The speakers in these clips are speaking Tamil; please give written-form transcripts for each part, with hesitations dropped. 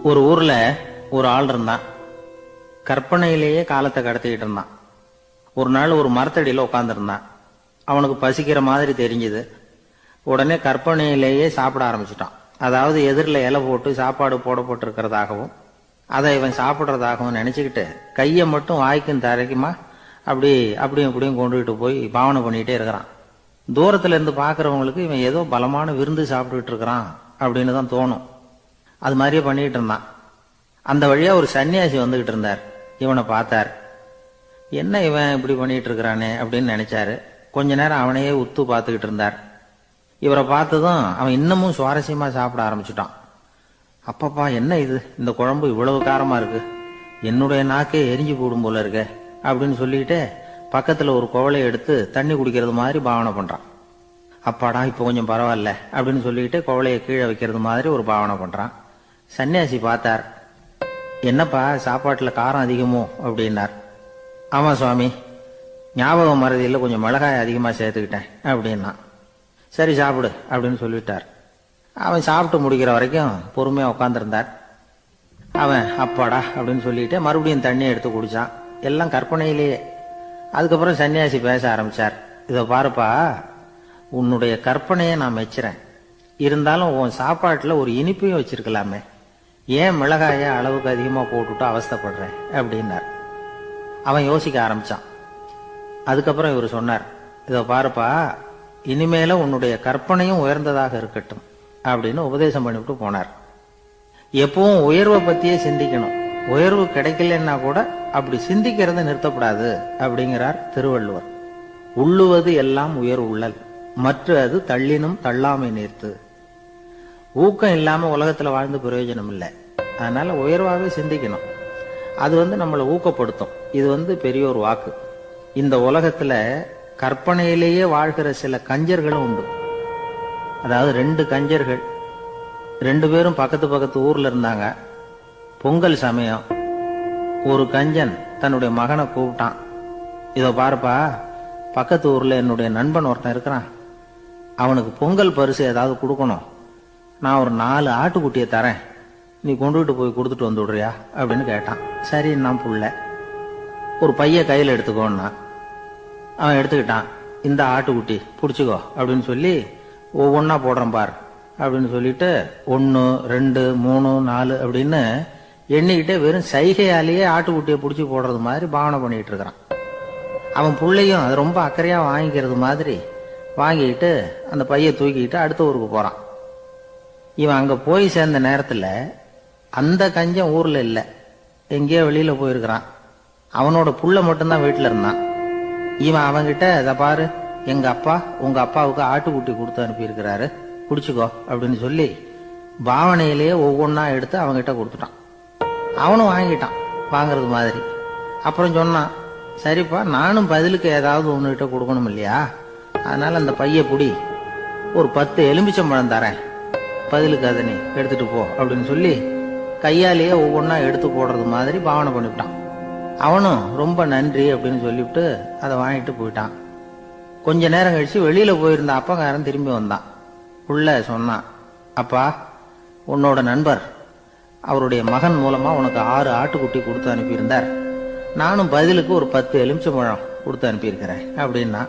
ஒரு ஊர்ல ஒரு ஆள் இருந்தான். கற்பனையிலேயே காலத்தை கடத்திக்கிட்டு இருந்தான். ஒரு நாள் ஒரு மரத்தடியில உட்காந்துருந்தான். அவனுக்கு பசிக்கிற மாதிரி தெரிஞ்சது. உடனே கற்பனையிலேயே சாப்பிட ஆரம்பிச்சுட்டான். அதாவது எதிரில் இலை போட்டு சாப்பாடு போடப்பட்டிருக்கிறதாகவும் அதை இவன் சாப்பிட்றதாகவும் நினைச்சுக்கிட்டு கையை மட்டும் வாய்க்கும் தரைக்குமா அப்படியும் இப்படியும் கொண்டுகிட்டு போய் பாவனை பண்ணிக்கிட்டே இருக்கிறான். தூரத்துல இருந்து பாக்குறவங்களுக்கு இவன் ஏதோ பலமான விருந்து சாப்பிட்டுட்டு இருக்கிறான் அப்படின்னு தான் தோணும். அது மாதிரியே பண்ணிட்டு இருந்தான். அந்த வழியா ஒரு சன்னியாசி வந்துகிட்டு இருந்தார். இவனை பார்த்தார். என்ன இவன் இப்படி பண்ணிட்டு இருக்கிறானே அப்படின்னு நினைச்சாரு. கொஞ்ச நேரம் அவனையே உத்து பார்த்துக்கிட்டு இருந்தார். இவரை பார்த்ததும் அவன் இன்னமும் சுவாரஸ்யமா சாப்பிட ஆரம்பிச்சுட்டான். அப்பப்பா, என்ன இது, இந்த குழம்பு இவ்வளவு காரமா இருக்கு, என்னுடைய நாக்கே எரிஞ்சு போடும் போல இருக்க அப்படின்னு சொல்லிட்டு பக்கத்துல ஒரு குவளையை எடுத்து தண்ணி குடிக்கிறது மாதிரி பாவனை பண்றான். அப்பாடா, இப்போ கொஞ்சம் பரவாயில்ல அப்படின்னு சொல்லிட்டு குவளையை கீழே வைக்கிறது மாதிரி ஒரு பாவனை பண்றான். சன்னியாசி பார்த்தார். என்னப்பா, சாப்பாட்டுல காரம் அதிகமோ அப்படின்னார். ஆமா சுவாமி, ஞாபகம் மறதியில் கொஞ்சம் மிளகாய் அதிகமா சேர்த்துக்கிட்டேன் அப்படின்னா. சரி சாப்பிடு அப்படின்னு சொல்லிட்டார். அவன் சாப்பிட்டு முடிக்கிற வரைக்கும் பொறுமையா உட்காந்துருந்தார். அவன் அப்பாடா அப்படின்னு சொல்லிட்டு மறுபடியும் தண்ணியை எடுத்து குடிச்சான். எல்லாம் கற்பனையிலேயே. அதுக்கப்புறம் சன்னியாசி பேச ஆரம்பிச்சார். இதை பாருப்பா, உன்னுடைய கற்பனையை நான் மெச்சுறேன். இருந்தாலும் உன் சாப்பாட்டுல ஒரு இனிப்பையும் வச்சிருக்கலாமே, ஏன் மிளகாய அளவுக்கு அதிகமா போட்டுட்டு அவஸ்தைப்படுறேன் அப்படின்னார். அவன் யோசிக்க ஆரம்பிச்சான். அதுக்கப்புறம் இவர் சொன்னார், இதை பாருப்பா, இனிமேல உன்னுடைய கற்பனையும் உயர்ந்ததாக இருக்கட்டும் அப்படின்னு உபதேசம் பண்ணிவிட்டு போனார். எப்பவும் உயர்வை பத்தியே சிந்திக்கணும். உயர்வு கிடைக்கலன்னா கூட அப்படி சிந்திக்கிறத நிறுத்தப்படாது அப்படிங்கிறார் திருவள்ளுவர். உள்ளுவது எல்லாம் உயர் உள்ளல், மற்ற அது தள்ளினும் தள்ளாமை நீர்த்து. ஊக்கம் இல்லாம உலகத்துல வாழ்ந்து பிரயோஜனம் இல்லை. அதனால உயர்வாகவே சிந்திக்கணும். அது நம்மளை ஊக்கப்படுத்தும். இது பெரிய ஒரு வாக்கு. இந்த உலகத்துல கற்பனையிலேயே வாழ்கிற சில கஞ்சர்களும் உண்டு. அதாவது 2 கஞ்சர்கள், 2 பேரும் பக்கத்து பக்கத்து ஊர்ல இருந்தாங்க. பொங்கல் சமயம் ஒரு கஞ்சன் தன்னுடைய மகனை கூப்பிட்டான். இதோ பாருப்பா, பக்கத்து ஊர்ல என்னுடைய நண்பன் ஒருத்தன் இருக்கிறான். அவனுக்கு பொங்கல் பரிசு ஏதாவது கொடுக்கணும். நான் ஒரு 4 ஆட்டுக்குட்டியை தரேன், நீ கொண்டுகிட்டு போய் கொடுத்துட்டு வந்து விடுறியா அப்படின்னு கேட்டான். சரி, நான் புள்ள ஒரு பைய கையில் எடுத்துக்கோன்னா. அவன் எடுத்துக்கிட்டான். இந்த ஆட்டுக்குட்டி பிடிச்சிக்கோ அப்படின்னு சொல்லி ஒவ்வொன்னா போடுறேன் பார் அப்படின்னு சொல்லிட்டு 1 2 3 4 அப்படின்னு எண்ணிக்கிட்டே வெறும் சைகையாலேயே ஆட்டுக்குட்டியை பிடிச்சி போடுறது மாதிரி பாவனை பண்ணிட்டு இருக்கிறான். அவன் பிள்ளையும் அது ரொம்ப அக்கறையா வாங்கிக்கிறது மாதிரி வாங்கிட்டு அந்த பைய தூக்கிட்டு அடுத்த ஊருக்கு போறான். இவன் அங்க போய் சேர்ந்த நேரத்துல அந்த கஞ்சன் ஊர்ல இல்ல, எங்கேயோ வெளியில போயிருக்கிறான். அவனோட புள்ள மட்டும்தான் வீட்டுல இருந்தான். இவன் அவன்கிட்ட, இதை பாரு, எங்க அப்பா உங்க அப்பாவுக்கு ஆட்டுக்குட்டி கொடுத்து அனுப்பியிருக்கிறாரு, குடிச்சுக்கோ அப்படின்னு சொல்லி பாவனையிலேயே ஒவ்வொன்னா எடுத்து அவன்கிட்ட கொடுத்துட்டான். அவனும் வாங்கிட்டான் வாங்கறது மாதிரி. அப்புறம் சொன்னான், சரிப்பா, நானும் பதிலுக்கு ஏதாவது ஒன்னுகிட்ட கொடுக்கணும் இல்லையா, அதனால அந்த பைய புடி, ஒரு 10 எலுமிச்சம்பழம் தரேன், பதிலுக்கு அதை நீ எடுத்துட்டு போ அப்படின்னு சொல்லி கையாலேயே ஒவ்வொன்னா எடுத்து போடுறது மாதிரி பாவனை பண்ணிவிட்டான். அவனும் ரொம்ப நன்றி அப்படின்னு சொல்லிவிட்டு அதை வாங்கிட்டு போயிட்டான். கொஞ்ச நேரம் கழிச்சு வெளியில போயிருந்த அப்பங்காரன் திரும்பி வந்தான். புள்ள சொன்னான், அப்பா, உன்னோட நண்பர் அவருடைய மகன் மூலமா உனக்கு 6 ஆட்டுக்குட்டி கொடுத்து அனுப்பியிருந்தார். நானும் பதிலுக்கு ஒரு 10 எலுமிச்சம்பழம் கொடுத்து அனுப்பியிருக்கிறேன் அப்படின்னா.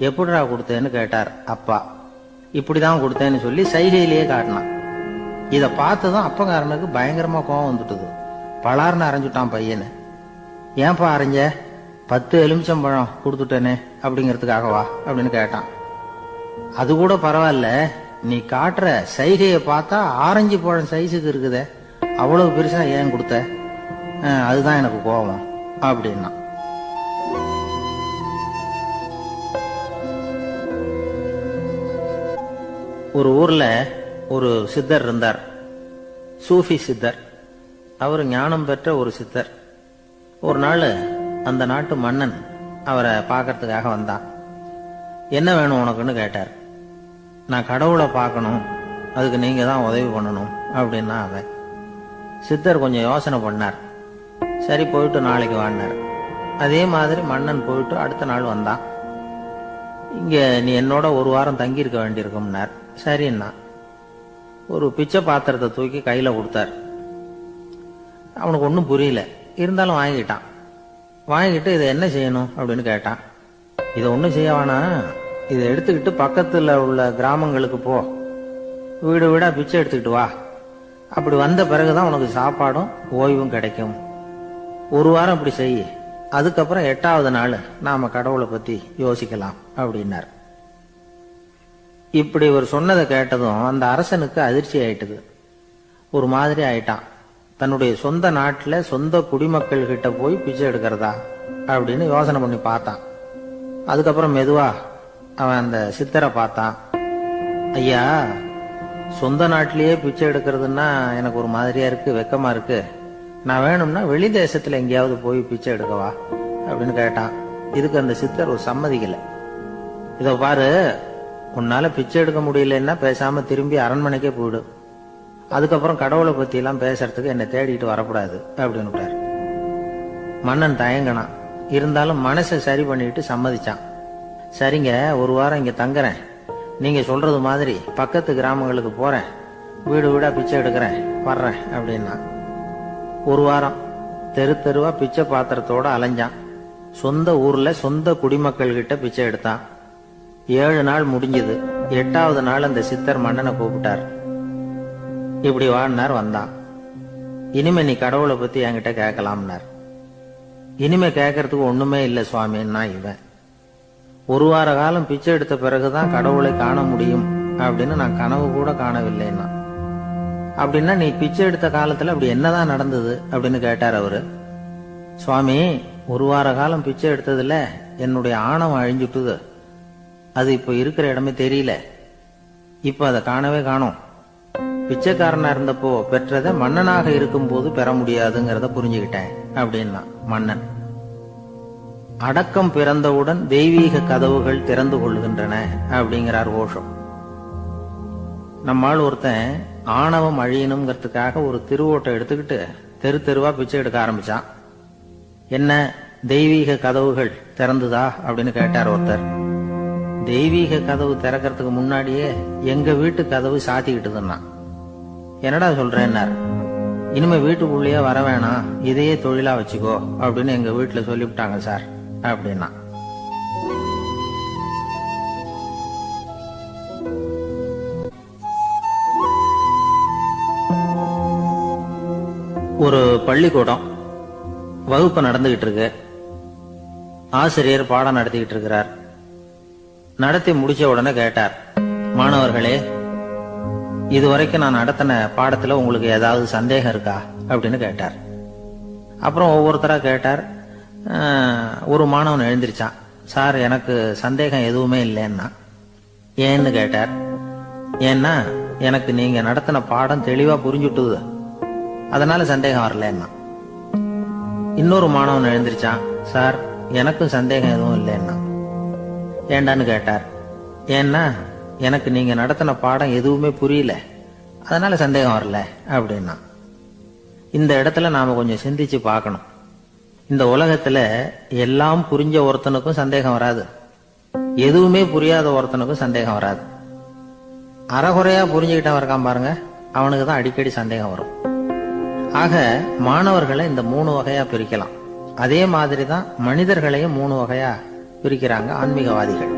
எப்படிடா கொடுத்தேன்னு கேட்டார் அப்பா. இப்படிதான் கொடுத்தேன்னு சொல்லி சைகையிலேயே காட்டினான். இதை பார்த்ததும் அப்பங்காரனுக்கு பயங்கரமா கோவம் வந்துட்டுது. பலார்னு அரைஞ்சுட்டான் பையனு. ஏன்பா அரைஞ்ச? 10 எலுமிச்சம்பழம் கொடுத்துட்டேனே அப்படிங்கிறதுக்காகவா அப்படின்னு கேட்டான். அது கூட பரவாயில்ல, நீ காட்டுற சைகையை பார்த்தா ஆரஞ்சு பழம் சைஸுக்கு இருக்குதே, அவ்வளவு பெருசா ஏன் கொடுத்த? அதுதான் எனக்கு கோபம் அப்படின்னா. ஒரு ஊர்ல ஒரு சித்தர் இருந்தார். சூஃபி சித்தர். அவர் ஞானம் பெற்ற ஒரு சித்தர். ஒரு நாள் அந்த நாட்டு மன்னன் அவரை பார்க்கறதுக்காக வந்தான். என்ன வேணும் உனக்குன்னு கேட்டார். நான் கடவுளை பார்க்கணும், அதுக்கு நீங்க தான் உதவி பண்ணணும் அப்படின்னா அவன். சித்தர் கொஞ்சம் யோசனை பண்ணார். சரி, போயிட்டு நாளைக்கு வாங்கினார். அதே மாதிரி மன்னன் போயிட்டு அடுத்த நாள் வந்தான். இங்க நீ என்னோட 1 வாரம் தங்கியிருக்க வேண்டியிருக்கும்னார். சரின்னா ஒரு பிச்சை பாத்திரத்தை தூக்கி கையில கொடுத்தார். அவனுக்கு ஒன்றும் புரியல. இருந்தாலும் வாங்கிட்டான். வாங்கிட்டு இதை என்ன செய்யணும் அப்படின்னு கேட்டான். இதை ஒன்றும் செய்ய வேணாம், இதை எடுத்துக்கிட்டு பக்கத்தில் உள்ள கிராமங்களுக்கு போ, வீடு வீடா பிச்சை எடுத்துக்கிட்டு வா. அப்படி வந்த பிறகுதான் உனக்கு சாப்பாடும் ஓய்வும் கிடைக்கும். ஒரு வாரம் அப்படி செய், அதுக்கப்புறம் 8வது நாள் நாம கடவுளை பத்தி யோசிக்கலாம் அப்படின்னார். இப்படி ஒரு சொன்னதை கேட்டதும் அந்த அரசனுக்கு அதிர்ச்சி ஆயிட்டுது. ஒரு மாதிரி ஆயிட்டான். தன்னுடைய சொந்த நாட்டுல சொந்த குடிமக்கள் கிட்ட போய் பிச்சை எடுக்கிறதா அப்படின்னு யோசனை பண்ணி பார்த்தான். அதுக்கப்புறம் மெதுவா அவன் அந்த சித்தரை பார்த்தான். ஐயா, சொந்த நாட்டிலேயே பிச்சை எடுக்கிறதுன்னா எனக்கு ஒரு மாதிரியா இருக்கு, வெக்கமா இருக்கு. நான் வேணும்னா வெளி தேசத்துல எங்கேயாவது போய் பிச்சை எடுக்கவா அப்படின்னு கேட்டான். இதுக்கு அந்த சித்தர் ஒரு சம்மதிக்கல. இதோ பாரு, உன்னால பிச்சை எடுக்க முடியலன்னா பேசாம திரும்பி அரண்மனைக்கே போயிடு. அதுக்கப்புறம் கடவுளை பத்தி எல்லாம் பேசுறதுக்கு என்னை தேடிட்டு வரக்கூடாது அப்படின்னு விட்டாரு. மன்னன் தயங்கினான். இருந்தாலும் மனசை சரி பண்ணிட்டு சம்மதிச்சான். சரிங்க, ஒரு வாரம் இங்க தங்குறேன், நீங்க சொல்றது மாதிரி பக்கத்து கிராமங்களுக்கு போறேன், வீடு வீடா பிச்சை எடுக்கிறேன், வர்றேன் அப்படின்னா. ஒரு வாரம் தெரு தெருவா பிச்சை பாத்திரத்தோட அலைஞ்சான். சொந்த ஊர்ல சொந்த குடிமக்கள் கிட்ட பிச்சை எடுத்தான். 7 நாள் முடிஞ்சது. 8வது நாள் அந்த சித்தர் மன்னனை கூப்பிட்டார். இப்படி வாழ்னார். வந்தான். இனிமே நீ கடவுளை பத்தி என்கிட்ட கேட்கலாம்னார். இனிமே கேட்கறதுக்கு ஒண்ணுமே இல்லை சுவாமின்னா இவன். ஒரு வார காலம் பிச்சை எடுத்த பிறகுதான் கடவுளை காண முடியும் அப்படின்னு நான் கனவு கூட காணவில்லைன்னா. அப்படின்னா நீ பிச்சை எடுத்த காலத்துல அப்படி என்னதான் நடந்தது அப்படின்னு கேட்டார் அவரு. சுவாமி, ஒரு வார காலம் பிச்சை எடுத்ததுல என்னுடைய ஆணவம் அழிஞ்சுட்டுது. அது இப்ப இருக்கிற இடமே தெரியல. இப்ப அதை காணவே காணோம். பிச்சைக்காரனா இருந்தப்போ பெற்றதை மன்னனாக இருக்கும் போது பெற முடியாதுங்கிறத புரிஞ்சுக்கிட்டேன் அப்படின்னா மன்னன். அடக்கம் பிறந்தவுடன் தெய்வீக கதவுகள் திறந்து கொள்கின்றன அப்படிங்கிறார் ஓஷோ. நம்மால் ஒருத்தன் ஆணவம் அழியணுங்கிறதுக்காக ஒரு திருவோட்டை எடுத்துக்கிட்டு தெரு தெருவா பிச்சை எடுக்க ஆரம்பிச்சான். என்ன, தெய்வீக கதவுகள் திறந்துதா அப்படின்னு கேட்டார் ஒருத்தர். தெய்வீக கதவு திறக்கிறதுக்கு முன்னாடியே எங்க வீட்டு கதவு சாத்திக்கிட்டுதுன்னா. என்னடா சொல்றேன்னார். இனிமே வீட்டுக்குள்ளேயே வர வேணாம், இதையே தொழிலா வச்சுக்கோ அப்படின்னு எங்க வீட்டுல சொல்லிவிட்டாங்க சார் அப்படின்னா. ஒரு பள்ளிக்கூடம் வகுப்பு நடந்துகிட்டு இருக்கு. ஆசிரியர் பாடம் நடத்திக்கிட்டு இருக்கிறார். நடத்தி முடிச்ச உடனே கேட்டார், மாணவர்களே, இதுவரைக்கும் நான் நடத்தின பாடத்துல உங்களுக்கு ஏதாவது சந்தேகம் இருக்கா அப்படின்னு கேட்டார். அப்புறம் ஒவ்வொருத்தரா கேட்டார். ஒரு மாணவன் எழுந்திருச்சான். சார், எனக்கு சந்தேகம் எதுவுமே இல்லைன்னா. ஏன்னு கேட்டார். ஏன்னா எனக்கு நீங்க நடத்தின பாடம் தெளிவா புரிஞ்சுட்டுது, அதனால சந்தேகம் வரலன்னா. இன்னொரு மாணவன் எழுந்திருச்சான். சார், எனக்கும் சந்தேகம் எதுவும் இல்லைன்னா. ஏண்டான்னு கேட்டார். ஏன்னா எனக்கு நீங்க நடத்தின பாடம் எதுவுமே புரியல, அதனால சந்தேகம் வரல அப்படின்னா. இந்த இடத்துல நாம கொஞ்சம் சிந்திச்சு பார்க்கணும். இந்த உலகத்துல எல்லாம் புரிஞ்ச ஒருத்தனுக்கும் சந்தேகம் வராது, எதுவுமே புரியாத ஒருத்தனுக்கும் சந்தேகம் வராது. அறகுறையா புரிஞ்சுக்கிட்டவன் இருக்கான் பாருங்க, அவனுக்கு தான் அடிக்கடி சந்தேகம் வரும். ஆக மாணவர்களை இந்த 3 வகையா பிரிக்கலாம். அதே மாதிரிதான் மனிதர்களையும் 3 வகையா பிரிக்கிறாங்க ஆன்மீகவாதிகள்.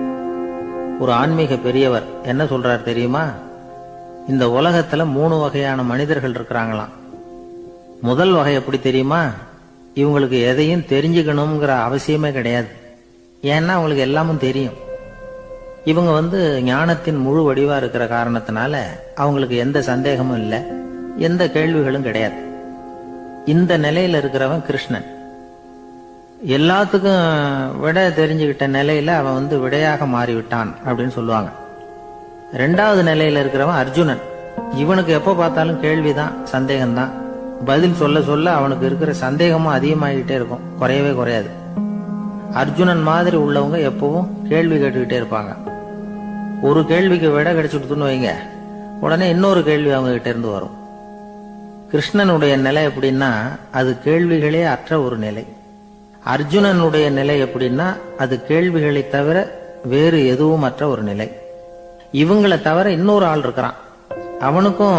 ஒரு ஆன்மீக பெரியவர் என்ன சொல்றார் தெரியுமா? இந்த உலகத்துல 3 வகையான மனிதர்கள் இருக்கிறாங்களாம். முதல் வகை எப்படி தெரியுமா? இவங்களுக்கு எதையும் தெரிஞ்சுக்கணுங்கிற அவசியமே கிடையாது. ஏன்னா அவங்களுக்கு எல்லாமும் தெரியும். இவங்க ஞானத்தின் முழு வடிவா இருக்கிற காரணத்தினால அவங்களுக்கு எந்த சந்தேகமும் இல்லை, எந்த கேள்விகளும் கிடையாது. இந்த நிலையில இருக்கிறவன் கிருஷ்ணன். எல்லாத்துக்கும் விட தெரிஞ்சுக்கிட்ட நிலையில அவன் விடையாக மாறிவிட்டான் அப்படின்னு சொல்லுவாங்க. 2வது நிலையில இருக்கிறவன் அர்ஜுனன். இவனுக்கு எப்ப பார்த்தாலும் கேள்விதான், சந்தேகம்தான். பதில் சொல்ல சொல்ல அவனுக்கு இருக்கிற சந்தேகமும் அதிகமாகிட்டே இருக்கும், குறையவே குறையாது. அர்ஜுனன் மாதிரி உள்ளவங்க எப்பவும் கேள்வி கேட்டுக்கிட்டே இருப்பாங்க. ஒரு கேள்விக்கு விட கிடைச்சுட்டுன்னு வைங்க, உடனே இன்னொரு கேள்வி அவங்க கிட்ட இருந்து வரும். கிருஷ்ணனுடைய நிலை எப்படின்னா அது கேள்விகளே அற்ற ஒரு நிலை. அர்ஜுனனுடைய நிலை எப்படின்னா அது கேள்விகளை தவிர வேறு எதுவும் அற்ற ஒரு நிலை. இவங்களை தவிர இன்னொரு ஆள் இருக்கிறான், அவனுக்கும்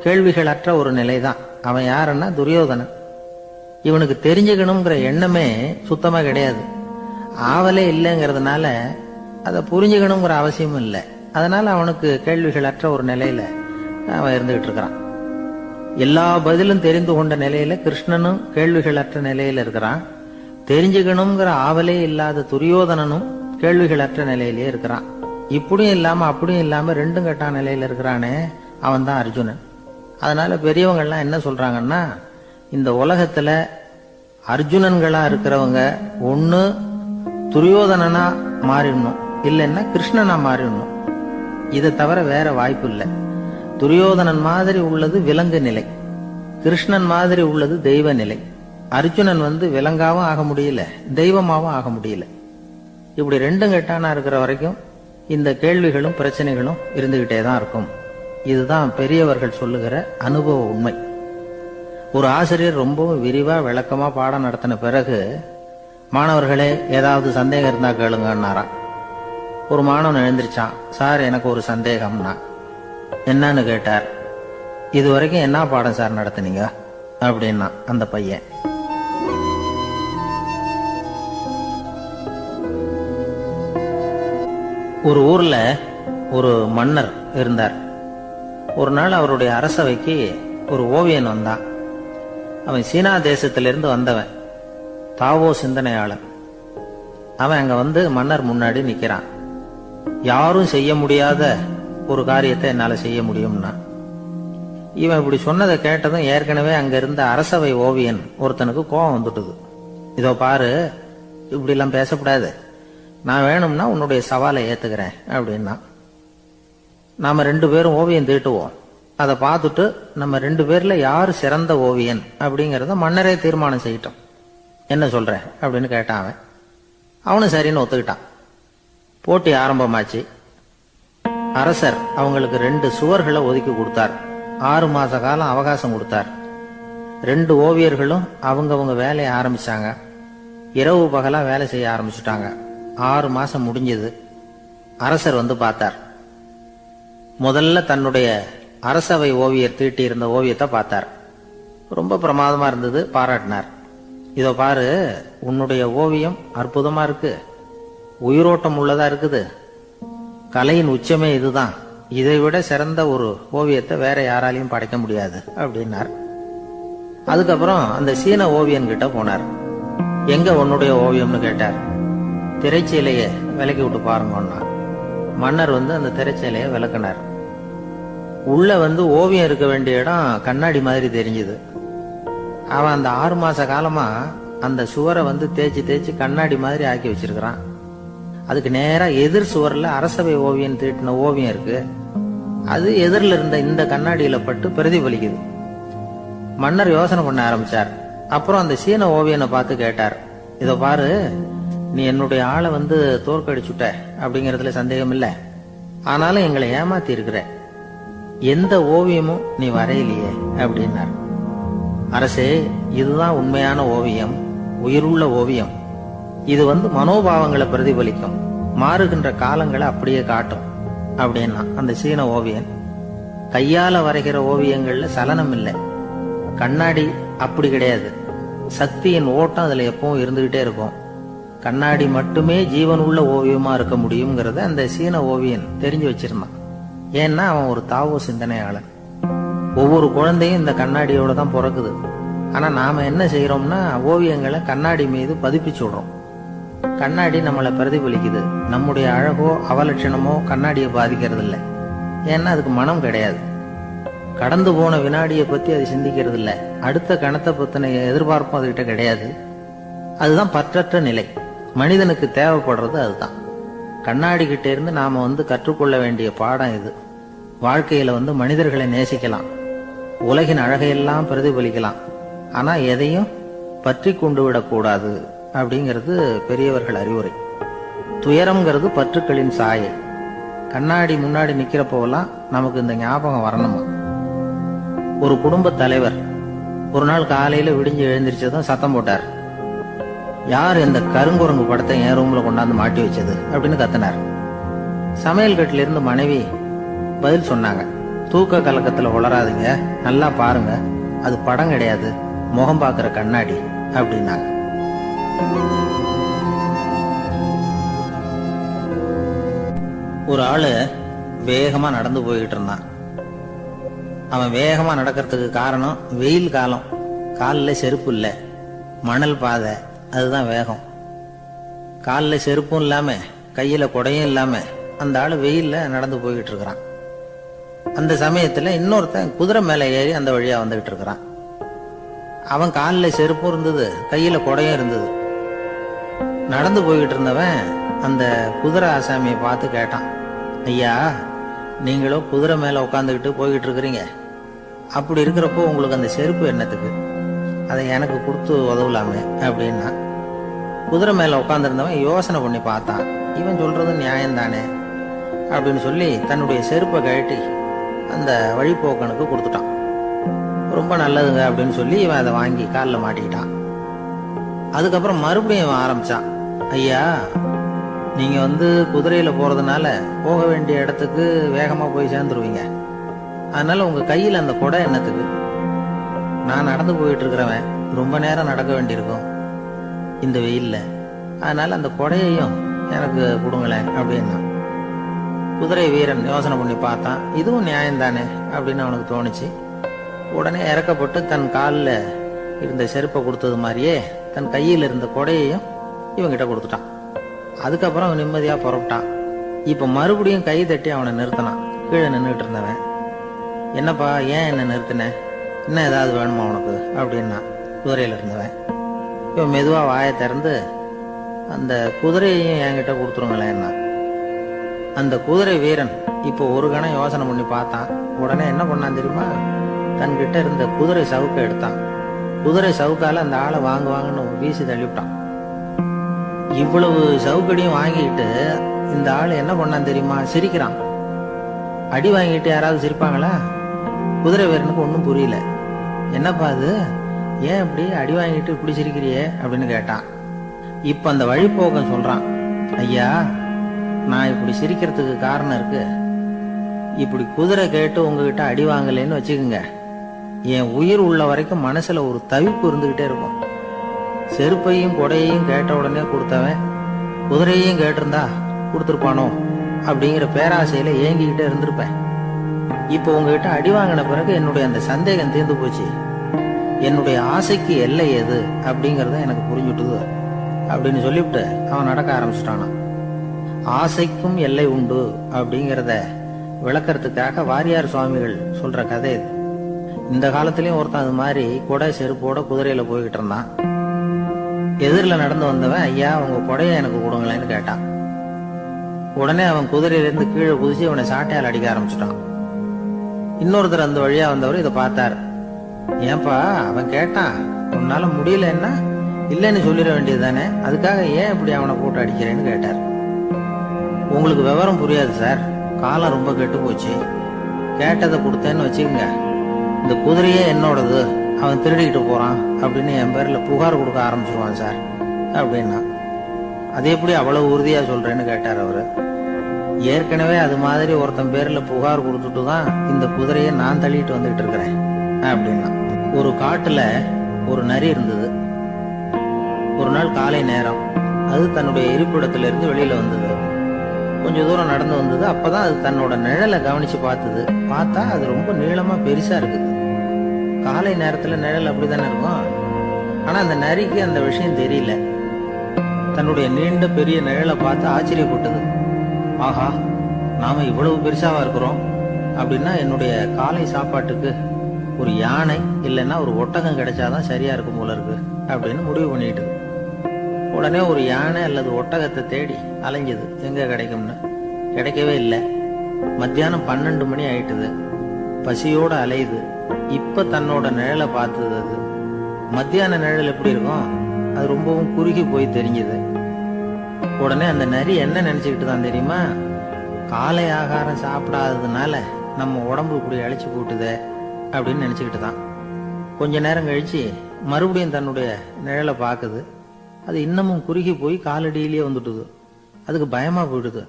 கேள்விகள் அற்ற ஒரு நிலை தான். அவன் யாருன்னா துரியோதனன். இவனுக்கு தெரிஞ்சுக்கணுங்கிற எண்ணமே சுத்தமா கிடையாது. ஆவலே இல்லைங்கிறதுனால அதை புரிஞ்சுக்கணுங்கிற அவசியமும் இல்லை. அதனால அவனுக்கு கேள்விகளற்ற ஒரு நிலையில அவன் இருந்துகிட்டு இருக்கிறான். எல்லா பதிலும் தெரிந்து கொண்ட நிலையில கிருஷ்ணனும் கேள்விகளற்ற நிலையில இருக்கிறான். தெரிஞ்சுக்கணுங்கிற ஆவலே இல்லாத துரியோதனனும் கேள்விகளற்ற நிலையிலேயே இருக்கிறான். இப்படியும் இல்லாம அப்படியும் இல்லாம ரெண்டும் கெட்டான நிலையில இருக்கிறானே, அவன் தான் அர்ஜுனன். அதனால பெரியவங்கள்லாம் என்ன சொல்றாங்கன்னா, இந்த உலகத்துல அர்ஜுனன்களா இருக்கிறவங்க ஒண்ணு துரியோதனனா மாறிடணும், இல்லைன்னா கிருஷ்ணனா மாறிடணும். இதை தவிர வேற வாய்ப்பு இல்லை. துரியோதனன் மாதிரி உள்ளது விலங்கு நிலை, கிருஷ்ணன் மாதிரி உள்ளது தெய்வ நிலை. அர்ஜுனன் விலங்காவும் ஆக முடியல, தெய்வமாவும் ஆக முடியல. இப்படி ரெண்டும் கெட்டானா இருக்கிற வரைக்கும் இந்த கேள்விகளும் பிரச்சனைகளும் இருந்துகிட்டே தான் இருக்கும். இதுதான் பெரியவர்கள் சொல்லுகிற அனுபவ உண்மை. ஒரு ஆசிரியர் ரொம்பவும் விரிவா விளக்கமா பாடம் நடத்தின பிறகு, மாணவர்களே ஏதாவது சந்தேகம் இருந்தா கேளுங்கன்னாராம். ஒரு மாணவன் எழுந்திருச்சான். சார், எனக்கு ஒரு சந்தேகம்னா. என்னன்னு கேட்டார். இது வரைக்கும் என்ன பாடம் சார் நடத்துனீங்க அப்படின்னா அந்த பையன். ஒரு ஊர்ல ஒரு மன்னர் இருந்தார். ஒரு நாள் அவருடைய அரசவைக்கு ஒரு ஓவியன் வந்தான். அவன் சீனா தேசத்திலிருந்து வந்தவன், தாவோ சிந்தனையாளன். அவன் அங்க மன்னர் முன்னாடி நிக்கிறான். யாரும் செய்ய முடியாத ஒரு காரியத்தை என்னால செய்ய முடியும்னா. இவன் இப்படி சொன்னதை கேட்டதும் ஏற்கனவே அங்க இருந்த அரசவை ஓவியன் ஒருத்தனுக்கு கோபம் வந்துட்டுது. இதோ பாரு, இப்படி எல்லாம் பேசக்கூடாது, நான் வேணும்னா உன்னுடைய சவாலை ஏத்துக்கிறேன் அப்படின்னா. நாம 2 பேரும் ஓவியம் தீட்டுவோம், அதை பார்த்துட்டு நம்ம 2 பேர்ல யாரு சிறந்த ஓவியன் அப்படிங்கறத மன்னரே தீர்மானம் செய்யட்டும், என்ன சொல்ற அப்படின்னு கேட்டான் அவன். அவனும் சரின்னு ஒத்துக்கிட்டான். போட்டி ஆரம்பமாச்சு. அரசர் அவங்களுக்கு 2 சுவர்களை ஒதுக்கி கொடுத்தார். 6 மாச காலம் அவகாசம் கொடுத்தார். 2 ஓவியர்களும் அவங்கவங்க வேலையை ஆரம்பிச்சாங்க. இரவு பகலா வேலை செய்ய ஆரம்பிச்சுட்டாங்க. 6 மாசம் முடிஞ்சது. அரசர் பார்த்தார். முதல்ல தன்னுடைய அரசவை ஓவியர் தீட்டி இருந்த ஓவியத்தை பார்த்தார். ரொம்ப பிரமாதமா இருந்தது, பாராட்டினார். இதோ பாரு, உன்னுடைய ஓவியம் அற்புதமா இருக்கு, உயிரோட்டம் உள்ளதா இருக்குது, கலையின் உச்சமே இதுதான், இதை விட சிறந்த ஒரு ஓவியத்தை வேற யாராலையும் படைக்க முடியாது அப்படின்னார். அதுக்கப்புறம் அந்த சீன ஓவியன் கிட்ட போனார். எங்க உன்னுடைய ஓவியம்னு கேட்டார். திரைச்சீலைய விலக்கி விட்டு பாருங்கன்னா. மன்னர் அந்த திரைச்சீலைய விளக்குனார். உள்ள ஓவியம் இருக்க வேண்டிய இடம் கண்ணாடி மாதிரி தெரிஞ்சது. அவன் அந்த 6 மாச காலமா அந்த சுவரை தேய்ச்சி தேய்ச்சி கண்ணாடி மாதிரி ஆக்கி வச்சிருக்கிறான். அதுக்கு நேரா எதிர் சுவர்ல அரசவை ஓவியன் தீட்டின ஓவியம் இருக்கு. அது எதிரில் இருந்த இந்த கண்ணாடியில பட்டு பிரதிபலிக்குது. மன்னர் யோசனை பண்ண ஆரம்பிச்சார். அப்புறம் அந்த சீன ஓவியனை பார்த்து கேட்டார். இதோ பாரு, நீ என்னுடைய ஆளை தோற்கடிச்சுட்ட அப்படிங்கறதுல சந்தேகம் இல்லை, ஆனாலும் எங்களை ஏமாத்தி இருக்கிற, எந்த ஓவியமும் நீ வரையிலையே அப்படின்னார். அரசே, இதுதான் உண்மையான ஓவியம், உயிருள்ள ஓவியம். இது மனோபாவங்களை பிரதிபலிக்கும், மாறுகின்ற காலங்களை அப்படியே காட்டும் அப்படின்னா அந்த சீன ஓவியன். கையால வரைகிற ஓவியங்கள்ல சலனம் இல்லை, கண்ணாடி அப்படி கிடையாது, சக்தியின் ஓட்டம் அதுல எப்பவும் இருந்துகிட்டே இருக்கும். கண்ணாடி மட்டுமே ஜீவன் உள்ள ஓவியமா இருக்க முடியுங்கிறத அந்த சீன ஓவியன் தெரிஞ்சு வச்சிருந்தான். ஏன்னா அவன் ஒரு தாவோ சிந்தனையாளன். ஒவ்வொரு குழந்தையும் இந்த கண்ணாடியோட தான் பிறக்குது. ஆனா நாம என்ன செய்யறோம்னா, ஓவியங்களை கண்ணாடி மீது பதிப்பிச்சு விடுறோம். கண்ணாடி நம்மளை பிரதிபலிக்குது. நம்முடைய அழகோ அவலட்சணமோ கண்ணாடியை பாதிக்கிறது இல்லை. ஏன்னா அதுக்கு மனம் கிடையாது. கடந்து போன வினாடியை பத்தி அது சிந்திக்கிறது இல்லை. அடுத்த கணத்தை பத்தின எதிர்பார்ப்பும் அதுகிட்ட கிடையாது. அதுதான் பற்றற்ற நிலை. மனிதனுக்கு தேவைப்படுறது அதுதான். கண்ணாடி கிட்ட இருந்து நாம கற்றுக்கொள்ள வேண்டிய பாடம் இது. வாழ்க்கையில மனிதர்களை நேசிக்கலாம், உலகின் அழகையெல்லாம் பிரதிபலிக்கலாம், ஆனா எதையும் பற்றி கொண்டு விடக்கூடாது அப்படிங்கிறது பெரியவர்கள் அறிவுரை. துயரம்ங்கிறது பற்றுக்களின் சாயை. கண்ணாடி முன்னாடி நிக்கிறப்போவெல்லாம் நமக்கு இந்த ஞாபகம் வரணுமா. ஒரு குடும்ப தலைவர் ஒரு நாள் காலையில விடிஞ்சு எழுந்திரிச்சதும் சத்தம் போட்டார். யார் இந்த கருங்குரங்கு படத்தை என் ரூம்ல கொண்டாந்து மாட்டி வச்சது அப்படின்னு கத்தினார். சமையல் கட்டில இருந்து மனைவி பதில் சொன்னாங்க. தூக்க கலக்கத்துல உளராதீங்க, நல்லா பாருங்க, அது படம் கிடையாது, முகம் பார்க்கிற கண்ணாடி அப்படின்னாங்க. ஒரு ஆளு வேகமா நடந்து போய்கிட்டு இருந்தான். அவன் வேகமா நடக்கிறதுக்கு காரணம் வெயில் காலம், காலில் செருப்பு இல்லை, மணல் பாதை, அதுதான் வேகம். காலில் செருப்பும் இல்லாம கையில குடையும் இல்லாம அந்த ஆளு வெயில்ல நடந்து போய்கிட்டு இருக்கிறான். அந்த சமயத்துல இன்னொருத்தன் குதிரை மேல ஏறி அந்த வழியா வந்துகிட்டு இருக்கிறான். அவன் காலில் செருப்பும் இருந்தது, கையில குடையும் இருந்தது. நடந்து போய்கிட்டு இருந்தவன் அந்த குதிரை ஆசாமியை பார்த்து கேட்டான், ஐயா, நீங்களும் குதிரை மேல உட்காந்துக்கிட்டு போய்கிட்டு இருக்கிறீங்க, அப்படி இருக்கிறப்போ உங்களுக்கு அந்த செருப்பு என்னத்துக்கு? அதை எனக்கு கொடுத்து உதவலாமே அப்படின்னா. குதிரை மேல உட்காந்துருந்தவன் யோசனை பண்ணி பார்த்தான். இவன் சொல்றது நியாயம்தானே அப்படின்னு சொல்லி தன்னுடைய செருப்பை கழட்டி அந்த வழிபோக்கனுக்கு கொடுத்துட்டான். ரொம்ப நல்லதுங்க அப்படின்னு சொல்லி இவன் அதை வாங்கி காலில் மாட்டிக்கிட்டான். அதுக்கப்புறம் மறுபடியும் இவன் ஆரம்பிச்சான், ஐயா, நீங்க குதிரையில போறதுனால போக வேண்டிய இடத்துக்கு வேகமா போய் சேர்ந்துருவீங்க, அதனால உங்க கையில அந்த குடை என்னத்துக்கு? நான் நடந்து போயிட்டு இருக்கிறவன் ரொம்ப நேரம் நடக்க வேண்டியிருக்கும் இந்த வெயில்ல, அதனால அந்த கொடையையும் எனக்கு கொடுங்களேன் அப்படின்னா. குதிரை வீரன் யோசனை பண்ணி பார்த்தான், இதுவும் நியாயம்தானே அப்படின்னு அவனுக்கு தோணுச்சு. உடனே இறக்கப்பட்டு தன் காலில் இருந்த செருப்பை கொடுத்தது மாதிரியே தன் கையில் இருந்த கொடையையும் இவங்கிட்ட கொடுத்துட்டான். அதுக்கப்புறம் அவன் நிம்மதியா புறப்பட்டான். இப்ப மறுபடியும் கை தட்டி அவனை நிறுத்தினான். கீழே நின்றுட்டு இருந்தவன், என்னப்பா, ஏன் என்ன நிறுத்தின? இன்னும் ஏதாவது வேணுமா உனக்கு அப்படின்னா குதிரையில இருந்தவன். இவன் மெதுவா வாயை திறந்து, அந்த குதிரையையும் என்கிட்ட கொடுத்துருங்களேன்னா. அந்த குதிரை வீரன் இப்போ ஒரு கணம் யோசனை பண்ணி பார்த்தான். உடனே என்ன பண்ணான் தெரியுமா? தன்கிட்ட இருந்த குதிரை சவுக்கை எடுத்தான். குதிரை சவுக்கால அந்த ஆளை வாங்குவாங்கன்னு வீசி தள்ளிவிட்டான். இவ்வளவு சவுக்கடியும் வாங்கிட்டு இந்த ஆள் என்ன பண்ணான் தெரியுமா? சிரிக்கிறான். அடி வாங்கிட்டு யாராவது சிரிப்பாங்களா? குதிரை வீரனுக்கு ஒன்றும் புரியல. என்னப்பா அது, ஏன் இப்படி அடி வாங்கிட்டு இப்படி சிரிக்கிறியே அப்படின்னு கேட்டான். இப்ப அந்த வழிபோக்கன் சொல்றான், ஐயா, நான் இப்படி சிரிக்கிறதுக்கு காரணம் இருக்கு. இப்படி குதிரை கேட்டு உங்ககிட்ட அடி வாங்கலைன்னு வச்சுக்கோங்க, என் உயிர் உள்ள வரைக்கும் மனசுல ஒரு தவிப்பு இருந்துகிட்டே இருக்கும். செருப்பையும் கொடையையும் கேட்ட உடனே கொடுத்தவன் குதிரையையும் கேட்டிருந்தா கொடுத்துருப்பானோ அப்படிங்கிற பேராசையில ஏங்கிக்கிட்டே இருந்திருப்பேன். இப்போ உங்ககிட்ட அடி வாங்கின பிறகு என்னுடைய அந்த சந்தேகம் தீர்ந்து போச்சு. என்னுடைய ஆசைக்கு எல்லை எது அப்படிங்கறத எனக்கு புரிஞ்சுட்டுது அப்படின்னு சொல்லிவிட்டு அவன் நடக்க ஆரம்பிச்சுட்டானான். ஆசைக்கும் எல்லை உண்டு அப்படிங்கிறத விளக்கறதுக்காக வாரியார் சுவாமிகள் சொல்ற கதை இது. இந்த காலத்திலயும் ஒருத்தன் அது மாதிரி கொடை செருப்போட குதிரையில போய்கிட்டு இருந்தான். எதிரில் நடந்து வந்தவன், ஐயா, உங்க கொடையை எனக்கு கொடுங்களேன்னு கேட்டான். உடனே அவன் குதிரையிலிருந்து கீழே குதிச்சு அவனை சாட்டையால் அடிக்க ஆரம்பிச்சுட்டான். இன்னொருத்தர் அந்த வழியா வந்தவர் இதை பார்த்தார். ஏன்பா, அவன் கேட்டான், உன்னால முடியலன்னா இல்லைன்னு சொல்லிட வேண்டியது தானே, அதுக்காக ஏன் இப்படி அவனை போட்டு அடிக்கிறேன்னு கேட்டார். உங்களுக்கு விவரம் புரியாது சார், காலம் ரொம்ப கெட்டு போச்சு. கேட்டதை கொடுத்தேன்னு வச்சுக்கோங்க, இந்த குதிரையே என்னோடது, அவன் திருடிக்கிட்டு போறான் அப்படின்னு என் பேர்ல புகார் கொடுக்க ஆரம்பிச்சிருவான் சார் அப்படின்னா. அது எப்படி அவ்வளவு உறுதியா சொல்றேன்னு கேட்டார் அவரு. ஏற்கனவே அது மாதிரி ஒருத்தன் பேர்ல புகார் கொடுத்துட்டு தான் இந்த குதிரையை நான் தள்ளிட்டு வந்துகிட்டு இருக்கிறேன் அப்படின்னா. ஒரு காட்டுல ஒரு நரி இருந்தது. ஒரு நாள் காலை நேரம் அது தன்னுடைய இருப்பிடத்துல இருந்து வெளியில வந்தது. கொஞ்சம் தூரம் நடந்து வந்தது. அப்பதான் அது தன்னோட நிழலை கவனிச்சு பார்த்தது. பார்த்தா அது ரொம்ப நீளமா பெருசா இருக்குது. காலை நேரத்துல நிழல் அப்படித்தானே இருக்கும். ஆனா அந்த நரிக்கு அந்த விஷயம் தெரியல. தன்னுடைய நீண்ட பெரிய நிழலை பார்த்து ஆச்சரியப்பட்டது. ஆஹா, நாம இவ்வளவு பெருசாவா இருக்கிறோம் அப்படின்னா என்னுடைய காலை சாப்பாட்டுக்கு ஒரு யானை இல்லைன்னா ஒரு ஒட்டகம் கிடைச்சாதான் சரியா இருக்கும் போல இருக்கு அப்படின்னு முடிவு பண்ணிட்டு உடனே ஒரு யானை அல்லது ஒட்டகத்தை தேடி அலைஞ்சது. எங்க கிடைக்கும்னு கிடைக்கவே இல்லை. மத்தியானம் 12 மணி ஆயிட்டுது. பசியோட அலையுது. இப்ப தன்னோட நிழலை பார்த்தது. அது மத்தியான நிழல் எப்படி இருக்கும், அது ரொம்பவும் குறுகி போய் தெரிஞ்சது. உடனே அந்த நரி என்ன நினைச்சுக்கிட்டு தான் தெரியுமா? காலை ஆகாரம் சாப்பிடாததுனால நம்ம உடம்பு இப்படி அழைச்சி போட்டுதே அப்படின்னு நினைச்சுக்கிட்டு தான். கொஞ்ச நேரம் கழிச்சு மறுபடியும் தன்னுடைய நிழலை பார்க்குது. அது இன்னமும் குறுகி போய் காலடியிலேயே வந்துட்டுது. அதுக்கு பயமா போயிடுது.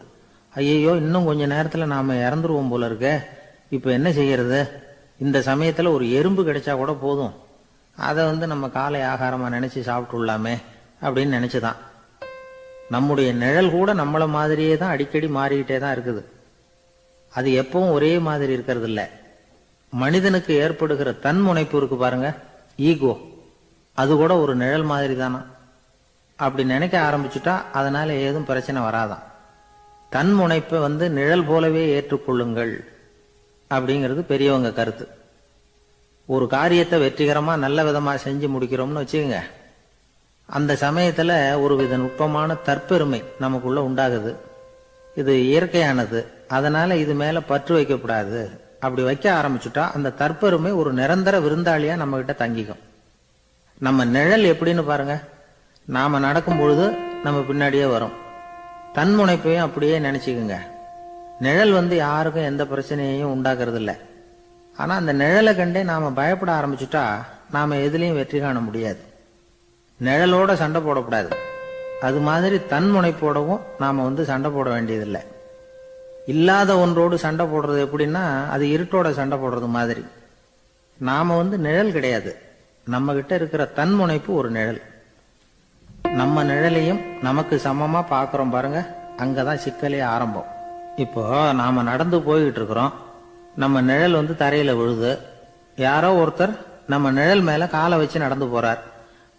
ஐயோ, இன்னும் கொஞ்ச நேரத்துல நாம இறந்துருவோம் போல இருக்க. இப்ப என்ன செய்யறது? இந்த சமயத்துல ஒரு எறும்பு கிடைச்சா கூட போதும், அதை நம்ம காலை ஆகாரமா நினைச்சு சாப்பிட்டுள்ளாமே அப்படின்னு நினைச்சுதான். நம்முடைய நிழல் கூட நம்மள மாதிரியே தான் அடிக்கடி மாறிக்கிட்டே தான் இருக்குது. அது எப்பவும் ஒரே மாதிரி இருக்கிறது இல்ல. மனிதனுக்கு ஏற்படுகிற தன்முனைப்பு இருக்கு பாருங்க, ஈகோ, அது கூட ஒரு நிழல் மாதிரி தானா. அப்படி நினைக்க ஆரம்பிச்சுட்டா அதனால ஏதும் பிரச்சனை வராதான். தன்முனைப்பை நிழல் போலவே ஏற்றுக்கொள்ளுங்கள் அப்படிங்கிறது பெரியவங்க கருத்து. ஒரு காரியத்தை வெற்றிகரமா நல்ல விதமா செஞ்சு முடிக்கிறோம்னு வச்சுக்கோங்க, அந்த சமயத்துல ஒரு வித நுட்பமான தற்பெருமை நமக்குள்ள உண்டாகுது. இது இயற்கையானது, அதனால இது மேல பற்று வைக்கக்கூடாது. அப்படி வைக்க ஆரம்பிச்சுட்டா அந்த தற்பெருமை ஒரு நிரந்தர விருந்தாளியா நம்ம கிட்ட தங்கிக்கும். நம்ம நிழல் எப்படின்னு பாருங்க, நாம நடக்கும் பொழுது நம்ம பின்னாடியே வரும். தன்முனைப்பையும் அப்படியே நினைச்சுக்குங்க. நிழல் யாருக்கும் எந்த பிரச்சனையையும் உண்டாக்குறது இல்லை. ஆனா அந்த நிழலை கண்டே நாம பயப்பட ஆரம்பிச்சுட்டா நாம எதுலயும் வெற்றி காண முடியாது. நிழலோட சண்டை போடக்கூடாது. அது மாதிரி தன்முனைப்போடவும் நாம சண்டை போட வேண்டியதில்லை. இல்லாத ஒன்றோடு சண்டை போடுறது எப்படின்னா, அது இருட்டோட சண்டை போடுறது மாதிரி. நாம நிழல் கிடையாது, நம்ம கிட்ட இருக்கிற தன்முனைப்பு ஒரு நிழல். நம்ம நிழலையும் நமக்கு சமமா பாக்குறோம் பாருங்க, அங்கதான் சிக்கலே ஆரம்பம். இப்போ நாம நடந்து போய்கிட்டு இருக்கிறோம், நம்ம நிழல் தரையில விழுது. யாரோ ஒருத்தர் நம்ம நிழல் மேல காலை வச்சு நடந்து போறார்.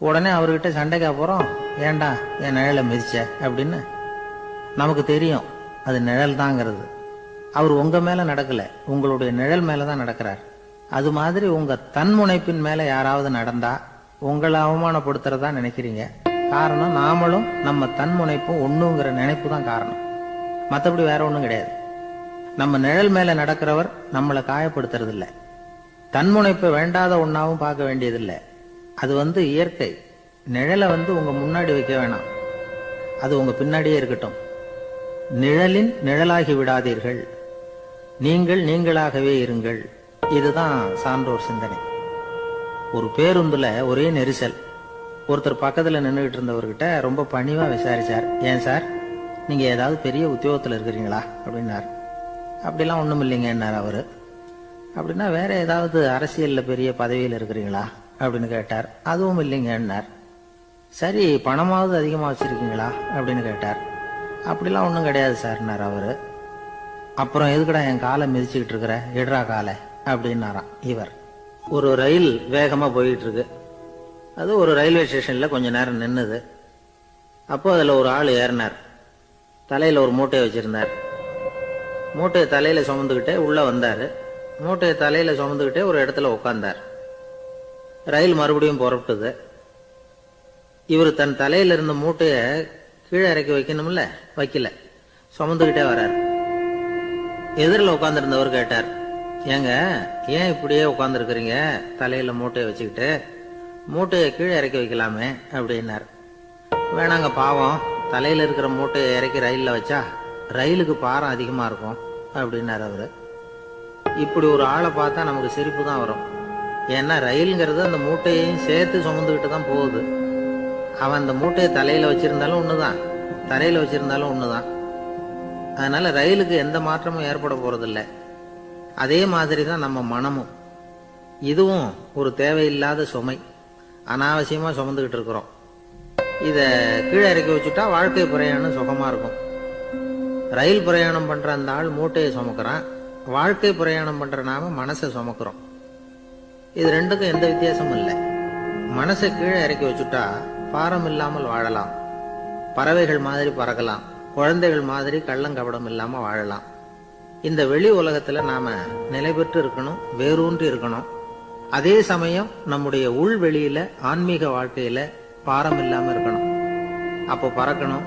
உடனே அவர்கிட்ட சண்டைக்கா போறோம், ஏண்டா என் நிழலை மிதிச்ச அப்படின்னு. நமக்கு தெரியும் அது நிழல் தாங்கிறது. அவர் உங்க மேல நடக்கல, உங்களுடைய நிழல் மேலதான் நடக்கிறார். அது மாதிரி உங்க தன்முனைப்பின் மேல யாராவது நடந்தா உங்களை அவமானப்படுத்துறதா நினைக்கிறீங்க. காரணம், நாமளும் நம்ம தன்முனைப்பும் ஒண்ணுங்கிற நினைப்பு தான் காரணம். மற்றபடி வேற ஒண்ணும் கிடையாது. நம்ம நிழல் மேல நடக்கிறவர் நம்மளை காயப்படுத்துறது இல்லை. தன்முனைப்பை வேண்டாத ஒன்னாவும் பார்க்க வேண்டியதில்லை. அது இயற்கை. நிழலை உங்க முன்னாடி வைக்க வேணாம், அது உங்க பின்னாடியே இருக்கட்டும். நிழலின் நிழலாகி விடாதீர்கள், நீங்கள் நீங்களாகவே இருங்கள். இதுதான் சான்றோர் சிந்தனை. ஒரு பேருந்துல ஒரே நெரிசல். ஒருத்தர் பக்கத்துல நின்றுகிட்டு இருந்தவர்கிட்ட ரொம்ப பணிவா விசாரிச்சார், ஏன் சார் நீங்க ஏதாவது பெரிய உத்தியோகத்துல இருக்கிறீங்களா அப்படின்னார். அப்படிலாம் ஒண்ணும் இல்லைங்கன்னார் அவரு. அப்படின்னா வேற ஏதாவது அரசியல்ல பெரிய பதவியில் இருக்கிறீங்களா அப்படின்னு கேட்டார். அதுவும் இல்லைங்கன்னார். சரி, பணமாவது அதிகமா வச்சிருக்கீங்களா அப்படின்னு கேட்டார். அப்படிலாம் ஒன்றும் கிடையாது சார்னார் அவரு. அப்புறம் எதுக்குடா என் காலை மிதிச்சுக்கிட்டு இருக்கிற, இடரா காலை அப்படின்னாராம் இவர். ஒரு ரயில் வேகமா போயிட்டு இருக்கு. அது ஒரு ரயில்வே ஸ்டேஷன்ல கொஞ்ச நேரம் நின்னுது. அப்போ அதுல ஒரு ஆள் ஏறினார். தலையில ஒரு மூட்டையை வச்சிருந்தார். மூட்டையை தலையில சுமந்துக்கிட்டே உள்ள வந்தாரு. மூட்டையை தலையில சுமந்துக்கிட்டே ஒரு இடத்துல உட்கார்ந்தார். ரயில் மறுபடியும் புறப்பட்டது. இவர் தன் தலையில இருந்த மூட்டைய கீழே இறக்கி வைக்கணும்ல, வைக்கல, சுமந்துகிட்டே வர்றார். எதிரில் உட்கார்ந்துருந்தவர் கேட்டார், ஏங்க ஏன் இப்படியே உட்கார்ந்துருக்கிறீங்க தலையில மூட்டையை வச்சுக்கிட்டு, மூட்டையை கீழே இறக்கி வைக்கலாமே அப்படின்னார். வேணாங்க, பாவம், தலையில இருக்கிற மூட்டையை இறக்கி ரயில்ல வச்சா ரயிலுக்கு பாரம் அதிகமா இருக்கும் அப்படின்னார் அவரு. இப்படி ஒரு ஆளை பார்த்தா நமக்கு சிரிப்பு தான் வரும். ஏன்னா ரயிலுங்கிறது அந்த மூட்டையையும் சேர்த்து சுமந்துக்கிட்டு தான் போகுது. அவன் அந்த மூட்டையை தலையில வச்சிருந்தாலும் ஒண்ணுதான், தரையில வச்சிருந்தாலும் ஒண்ணுதான். அதனால ரயிலுக்கு எந்த மாற்றமும் ஏற்பட போறதில்லை. அதே மாதிரி தான் நம்ம மனமும். இதுவும் ஒரு தேவையில்லாத சுமை, அனாவசியமா சுமந்துக்கிட்டு இருக்கிறோம். இத கீழே இறக்கி வச்சுட்டா வாழ்க்கை பிரயாணம் சுகமா இருக்கும். ரயில் பிரயாணம் பண்ற அந்த ஆள் மூட்டையை சுமக்கிறான், வாழ்க்கை பிரயாணம் பண்ற நாம மனசை சுமக்கிறோம். இது ரெண்டுக்கும் எந்த வித்தியாசமும் இல்லை. மனசை கீழே இறக்கி வச்சுட்டா பாரம் இல்லாமல் வாழலாம், பறவைகள் மாதிரி பறக்கலாம், குழந்தைகள் மாதிரி கள்ளங்கபடம் இல்லாம வாழலாம். இந்த வெளி உலகத்துல நாம நிலை பெற்று இருக்கணும், வேரூன்றி இருக்கணும். அதே சமயம் நம்முடைய உள் வெளியில ஆன்மீக வாழ்க்கையில பாரம் இல்லாம இருக்கணும். அப்போ பறக்கணும்,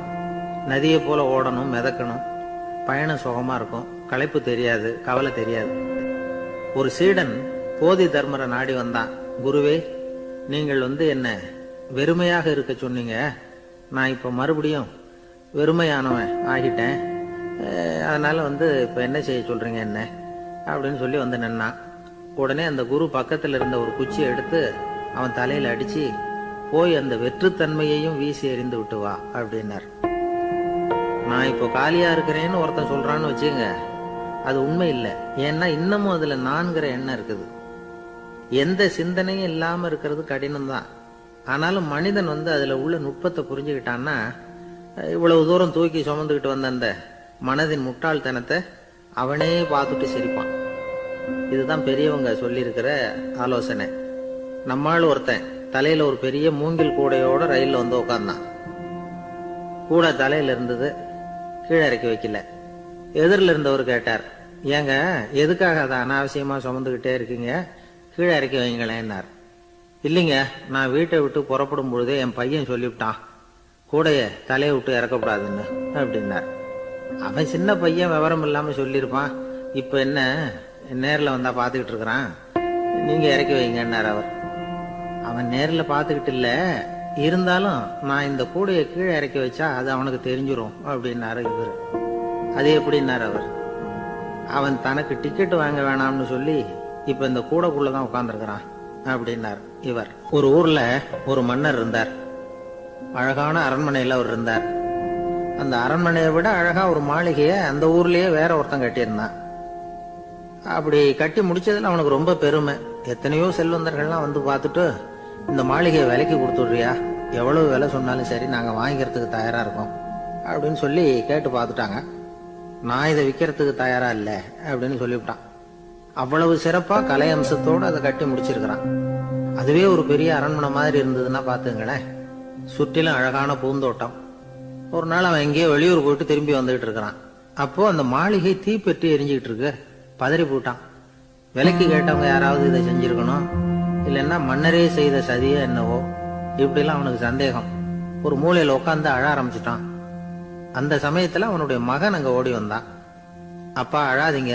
நதியை போல ஓடணும், மிதக்கணும். பயணம் சுகமா இருக்கும், களைப்பு தெரியாது, கவலை தெரியாது. ஒரு சீடன் போதி தர்மரை நாடி வந்தான். குருவே, நீங்கள் என்ன வெறுமையாக இருக்க சொன்னீங்க, நான் இப்ப மறுபடியும் வெறுமையானவன் ஆகிட்டேன், அதனால இப்ப என்ன செய்ய சொல்றீங்க என்ன அப்படின்னு சொல்லி நின்னான். உடனே அந்த குரு பக்கத்துல இருந்த ஒரு குச்சியை எடுத்து அவன் தலையில அடிச்சு, போய் அந்த வெற்றுத்தன்மையையும் வீசி எறிந்து விட்டு வா அப்படின்னார். நான் இப்போ காலியா இருக்கிறேன்னு ஒருத்தன் சொல்றான்னு வச்சுங்க, அது உண்மை இல்லை. ஏன்னா இன்னமும் அதுல நான்கிற எண்ணம் இருக்குது. எந்த சிந்தனையும் இல்லாம இருக்கிறது கடினம்தான். ஆனாலும் மனிதன் அதுல உள்ள நுட்பத்தை புரிஞ்சுக்கிட்டான்னா இவ்வளவு தூரம் தூக்கி சுமந்துக்கிட்டு வந்த அந்த மனதின் முட்டாள்தனத்தை அவனே பார்த்துட்டு சிரிப்பான். இதுதான் பெரியவங்க சொல்லியிருக்கிற ஆலோசனை. நம்மால் ஒருத்தன் தலையில ஒரு பெரிய மூங்கில் கூடையோட ரயில்ல உட்கார்ந்தான். கூடை தலையில இருந்தது, கீழே இறக்கி வைக்கல. எதிரில் இருந்தவர் கேட்டார், ஏங்க எதுக்காக அதை அனாவசியமா சுமந்துகிட்டே இருக்கீங்க, கீழே இறக்கி வைங்களேன்னார். இல்லைங்க, நான் வீட்டை விட்டு புறப்படும் பொழுதே என் பையன் சொல்லிவிட்டான் கூடைய தலையை விட்டு இறக்கக்கூடாதுன்னு அப்படின்னார். அவன் சின்ன பையன், விவரம் இல்லாம சொல்லியிருப்பான். இப்ப என்ன நேரில் வந்தா பாத்துக்கிட்டு இருக்கிறான், நீங்க இறக்கி வைங்கன்னார் அவர். அவன் நேரில் பாத்துக்கிட்டு இல்ல, இருந்தாலும் நான் இந்த கூடையை கீழே இறக்கி வச்சா அது அவனுக்கு தெரிஞ்சிடும் அப்படின்னாரு இவர். அது எப்படின்னாரு அவர். அவன் தனக்கு டிக்கெட் வாங்க வேணாம்னு சொல்லி இப்ப இந்த கூடைக்குள்ளதான் உட்கார்ந்துருக்கிறான் அப்படின்னார் இவர். ஒரு ஊர்ல ஒரு மன்னர் இருந்தார். அழகான அரண்மனையில அவர் இருந்தார். அந்த அரண்மனையை விட அழகா ஒரு மாளிகையை அந்த ஊர்லயே வேற ஒருத்தன் கட்டியிருந்தான். அப்படி கட்டி முடிச்சதுல அவனுக்கு ரொம்ப பெருமை. எத்தனையோ செல்வந்தர்கள்லாம் பார்த்துட்டு, இந்த மாளிகையை விலைக்கு கொடுத்துடுறியா, எவ்வளவு விலை சொன்னாலும் சரி நாங்க வாங்கிக்கிறதுக்கு தயாரா இருக்கோம் அப்படின்னு சொல்லி கேட்டு பார்த்துட்டாங்க. நான் இதை விற்கிறதுக்கு தயாரா இல்ல அப்படின்னு சொல்லிவிட்டான். அவ்வளவு சிறப்பா கலை அம்சத்தோடு அதை கட்டி முடிச்சிருக்கிறான். அதுவே ஒரு பெரிய அரண்மனை மாதிரி இருந்ததுன்னா பாத்துங்களேன். சுற்றிலும் அழகான பூந்தோட்டம். ஒரு நாள் அவன் எங்கேயோ வெளியூர் போயிட்டு திரும்பி வந்துகிட்டு இருக்கிறான். அப்போ அந்த மாளிகை தீப்பெட்டி எரிஞ்சுக்கிட்டு இருக்கு. பதறி போட்டான். விலைக்கு கேட்டவங்க யாராவது இதை செஞ்சிருக்கணும், இல்லைன்னா மன்னரே செய்த சதியோ என்னவோ, இப்படிலாம் அவனுக்கு சந்தேகம். ஒரு மூலையில உட்காந்து அழ ஆரம்பிச்சுட்டான். அந்த சமயத்துல அவனுடைய மகன் அங்க ஓடி வந்தான். அப்பா அழாதீங்க,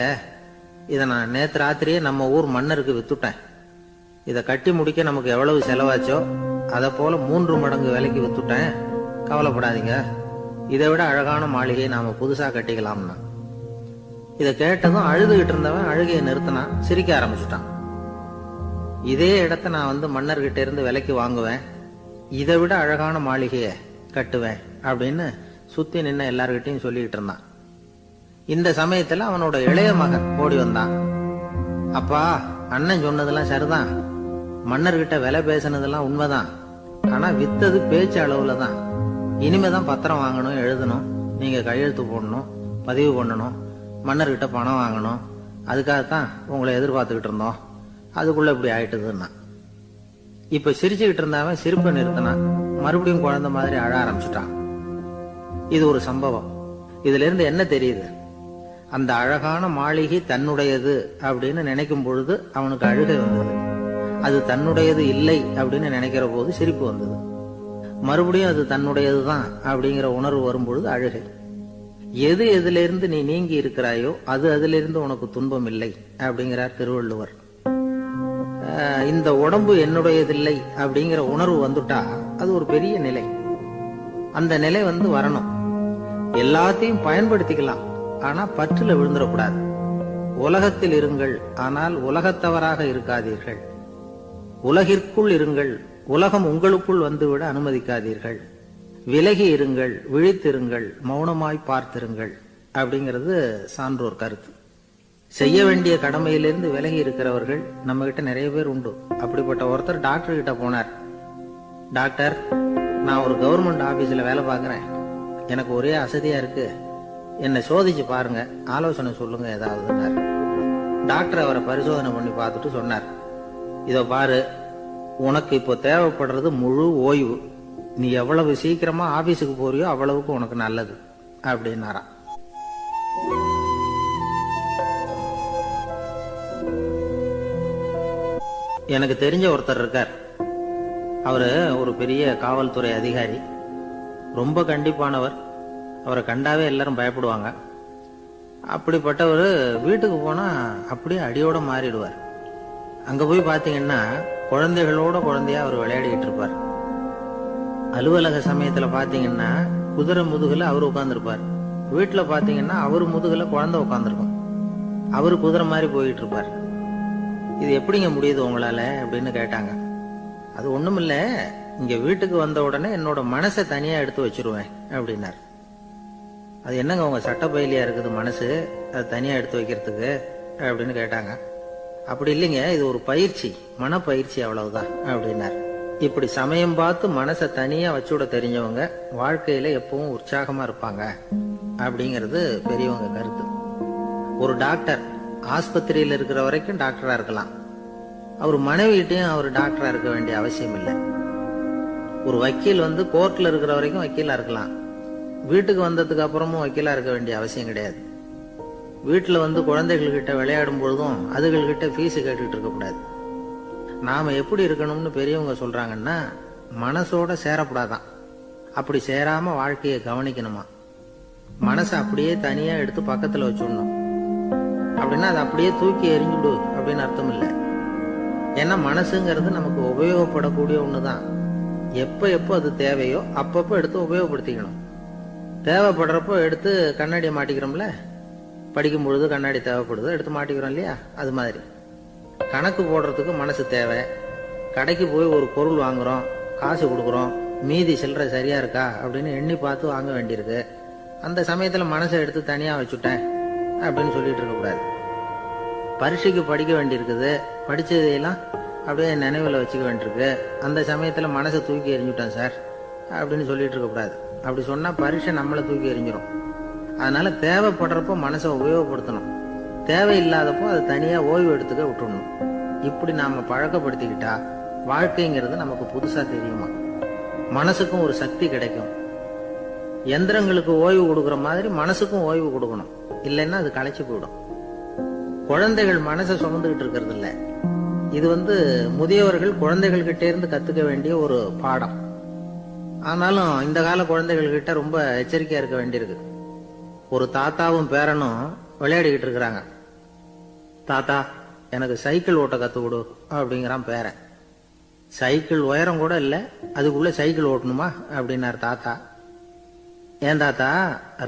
இதை நான் நேத்து ராத்திரியே நம்ம ஊர் மன்னருக்கு வித்துட்டேன். இதை கட்டி முடிக்க நமக்கு எவ்வளவு செலவாச்சோ அதை போல 3 மடங்கு விலைக்கு வித்துட்டேன், கவலைப்படாதீங்க. இதை விட அழகான மாளிகையை நாம புதுசா கட்டிக்கலாம்னா. இதை கேட்டதும் அழுதுகிட்டு இருந்தவன் அழுகையை நிறுத்தினான், சிரிக்க ஆரம்பிச்சுட்டான். இதே இடத்த நான் மன்னர்கிட்ட இருந்து விலைக்கு வாங்குவேன், இதை விட அழகான மாளிகையை கட்டுவேன் அப்படின்னு சுத்தி நின்ன எல்லார்கிட்டையும் சொல்லிக்கிட்டு இருந்தான். இந்த சமயத்துல அவனோட இளைய மகன் ஓடி வந்தான். அப்பா, அண்ணன் சொன்னதெல்லாம் சரிதான், மன்னர்கிட்ட விலை பேசினதெல்லாம் உண்மைதான். ஆனா வித்தது பேச்சு அளவுல தான். இனிமேதான் பத்திரம் வாங்கணும், எழுதணும், நீங்க கையெழுத்து போடணும், பதிவு பண்ணணும், மன்னர்கிட்ட பணம் வாங்கணும். அதுக்காகத்தான் உங்களை எதிர்பார்த்துக்கிட்டு இருந்தோம். அதுக்குள்ள இப்படி ஆயிட்டுதுன்னா. இப்ப சிரிச்சுக்கிட்டு இருந்தவன் சிரிப்பை நிறுத்தினான். மறுபடியும் குழந்தை மாதிரி அழ ஆரம்பிச்சுட்டான். இது ஒரு சம்பவம். இதுல இருந்து என்ன தெரியுது? அந்த அழகான மாளிகை தன்னுடையது அப்படின்னு நினைக்கும் பொழுது அவனுக்கு அழுகை வந்தது. அது தன்னுடையது இல்லை அப்படின்னு நினைக்கிற போது சிரிப்பு வந்தது. மறுபடியும் அது தன்னுடையதுதான் அப்படிங்கிற உணர்வு வரும்பொழுது அழுகை. எது எதிலிருந்து நீ நீங்கி இருக்கிறாயோ அது அதிலிருந்து உனக்கு துன்பம் இல்லை அப்படிங்கிறார் திருவள்ளுவர். இந்த உடம்பு என்னுடையதில்லை அப்படிங்கிற உணர்வு வந்துட்டா அது ஒரு பெரிய நிலை. அந்த நிலை வரணும். எல்லாத்தையும் பயன்படுத்திக்கலாம், ஆனா பற்றுல விழுந்துடக்கூடாது. உலகத்தில் இருங்கள், ஆனால் உலகத்தவராக இருக்காதீர்கள். உலகிற்குள் இருங்கள், உலகம் உங்களுக்குள் வந்துவிட அனுமதிக்காதீர்கள். விலகி இருங்கள், விழித்திருங்கள், மௌனமாய் பார்த்திருங்கள் அப்படிங்கிறது சான்றோர் கருத்து. செய்ய வேண்டிய கடமையிலிருந்து விலகி இருக்கிறவர்கள் நம்ம கிட்ட நிறைய பேர் உண்டு. அப்படிப்பட்ட ஒருத்தர் டாக்டர் கிட்ட போனார். டாக்டர், நான் ஒரு கவர்மெண்ட் ஆபீஸ்ல வேலை பார்க்கிறேன், எனக்கு ஒரே அசதியா இருக்கு, என்னை சோதிச்சு பாருங்க, ஆலோசனை சொல்லுங்க ஏதாவதுன்னார். டாக்டர் அவரை பரிசோதனை பண்ணி பார்த்துட்டு சொன்னார், இதோ பாரு, உனக்கு இப்போ தேவைப்படுறது முழு ஓய்வு. நீ எவ்வளவு சீக்கிரமா ஆபீஸுக்கு போறியோ அவ்வளவுக்கு உனக்கு நல்லது அப்படின்னாராம். எனக்கு தெரிஞ்ச ஒருத்தர் இருக்கார். அவரு ஒரு பெரிய காவல்துறை அதிகாரி, ரொம்ப கண்டிப்பானவர். அவரை கண்டாவே எல்லாரும் பயப்படுவாங்க. அப்படிப்பட்டவர் வீட்டுக்கு போனா அப்படியே அடியோட மாறிடுவார். அங்க போய் பாத்தீங்கன்னா குழந்தைகளோட குழந்தையா அவர் விளையாடிக்கிட்டு இருப்பார். அலுவலக சமயத்துல பாத்தீங்கன்னா குதிரை முதுகுல அவர் உட்கார்ந்துருப்பார். வீட்டுல பாத்தீங்கன்னா அவரு முதுகுல குழந்தை உட்கார்ந்துருக்கும். அவரு குதிரை மாதிரி போயிட்டு இருப்பார். இது எப்படிங்க முடியுது உங்களால அப்படின்னு கேட்டாங்க. அது ஒண்ணுமில்ல, இங்க வீட்டுக்கு வந்த உடனே என்னோட மனசை தனியா எடுத்து வச்சிருவேன் அப்படின்னார். அது என்னங்க உங்க சட்ட பயிலியா இருக்குது மனசு, அது தனியா எடுத்து வைக்கிறதுக்கு அப்படின்னு கேட்டாங்க. அப்படி இல்லைங்க, இது ஒரு பயிற்சி, மனப்பயிற்சி, அவ்வளவுதான் அப்படின்னார். இப்படி சமயம் பார்த்து மனசை தனியா வச்சுட தெரிஞ்சவங்க வாழ்க்கையில எப்பவும் உற்சாகமா இருப்பாங்க அப்படிங்கிறது பெரியவங்க கருத்து. ஒரு டாக்டர் ஆஸ்பத்திரியில் இருக்கிற வரைக்கும் டாக்டரா இருக்கலாம், அவர் மனைவிட்டையும் அவர் டாக்டரா இருக்க வேண்டிய அவசியம் இல்லை. ஒரு வக்கீல் கோர்ட்ல இருக்கிற வரைக்கும் வக்கீலா இருக்கலாம், வீட்டுக்கு வந்ததுக்கு அப்புறமும் வக்கீலா இருக்க வேண்டிய அவசியம் கிடையாது. வீட்டுல குழந்தைகள் கிட்ட விளையாடும் பொழுதும் அதுகள் கிட்ட ஃபீஸ் கேட்டுட்டு இருக்க கூடாது. நாம எப்படி இருக்கணும்னு பெரியவங்க சொல்றாங்கன்னா, மனசோட சேரக்கூடாதான். அப்படி சேராம வாழ்க்கையை கவனிக்கணுமா. மனசை அப்படியே தனியா எடுத்து பக்கத்துல வச்சுடணும். அப்படின்னா அதை அப்படியே தூக்கி எறிஞ்சுடு அப்படின்னு அர்த்தம் இல்லை. ஏன்னா மனசுங்கிறது நமக்கு உபயோகப்படக்கூடிய ஒண்ணுதான். எப்ப அது தேவையோ அப்பப்போ எடுத்து உபயோகப்படுத்திக்கணும். தேவைப்படுறப்போ எடுத்து கண்ணாடியை மாட்டிக்கிறோம்ல, படிக்கும் பொழுது கண்ணாடி தேவைப்படுது, எடுத்து மாட்டிக்கிறோம் இல்லையா, அது மாதிரி கணக்கு போடுறதுக்கு மனசு தேவை. கடைக்கு போய் ஒரு பொருள் வாங்குறோம், காசு கொடுக்குறோம், மீதி சில்லறை சரியா இருக்கா அப்படின்னு எண்ணி பார்த்து வாங்க வேண்டியிருக்கு. அந்த சமயத்துல மனசை எடுத்து தனியா வச்சுட்டேன் அப்படின்னு சொல்லிட்டு இருக்க கூடாது. பரீட்சைக்கு படிக்க வேண்டியிருக்குது, படிச்சதையெல்லாம் அப்படியே நினைவில் வச்சுக்க வேண்டியிருக்கு, அந்த சமயத்துல மனசை தூக்கி எறிஞ்சுட்டேன் சார் அப்படின்னு சொல்லிட்டு இருக்க கூடாது. அப்படி சொன்னா பரீட்சை நம்மளை தூக்கி எறிஞ்சிடும். அதனால தேவைப்படுறப்போ மனசை உபயோகப்படுத்தணும், தேவையில்லாதப்போ அது தனியா ஓய்வு எடுத்துக்க விட்டுடணும். இப்படி நாம பழக்கப்படுத்திக்கிட்டா வாழ்க்கைங்கிறது நமக்கு புதுசா தெரியுமா. மனசுக்கும் ஒரு சக்தி கிடைக்கும். எந்திரங்களுக்கு ஓய்வு கொடுக்கற மாதிரி மனசுக்கும் ஓய்வு கொடுக்கணும், இல்லைன்னா அது களைச்சு போயிடும். குழந்தைகள் மனசை சுமந்துகிட்டு இருக்கிறது இல்ல, இது முதியவர்கள் குழந்தைகள் கிட்டே இருந்து கத்துக்க வேண்டிய ஒரு பாடம். ஆனாலும் இந்த கால குழந்தைகள் கிட்ட ரொம்ப எச்சரிக்கையா இருக்க வேண்டியிருக்கு. ஒரு தாத்தாவும் பேரனும் விளையாடிக்கிட்டு இருக்கிறாங்க. தாத்தா, எனக்கு சைக்கிள் ஓட்ட கத்து கொடு அப்படிங்கிறான் பேரன். சைக்கிள் உயரம் கூட இல்ல, அதுக்குள்ள சைக்கிள் ஓட்டணுமா அப்படின்னாரு தாத்தா. ஏன் தாத்தா,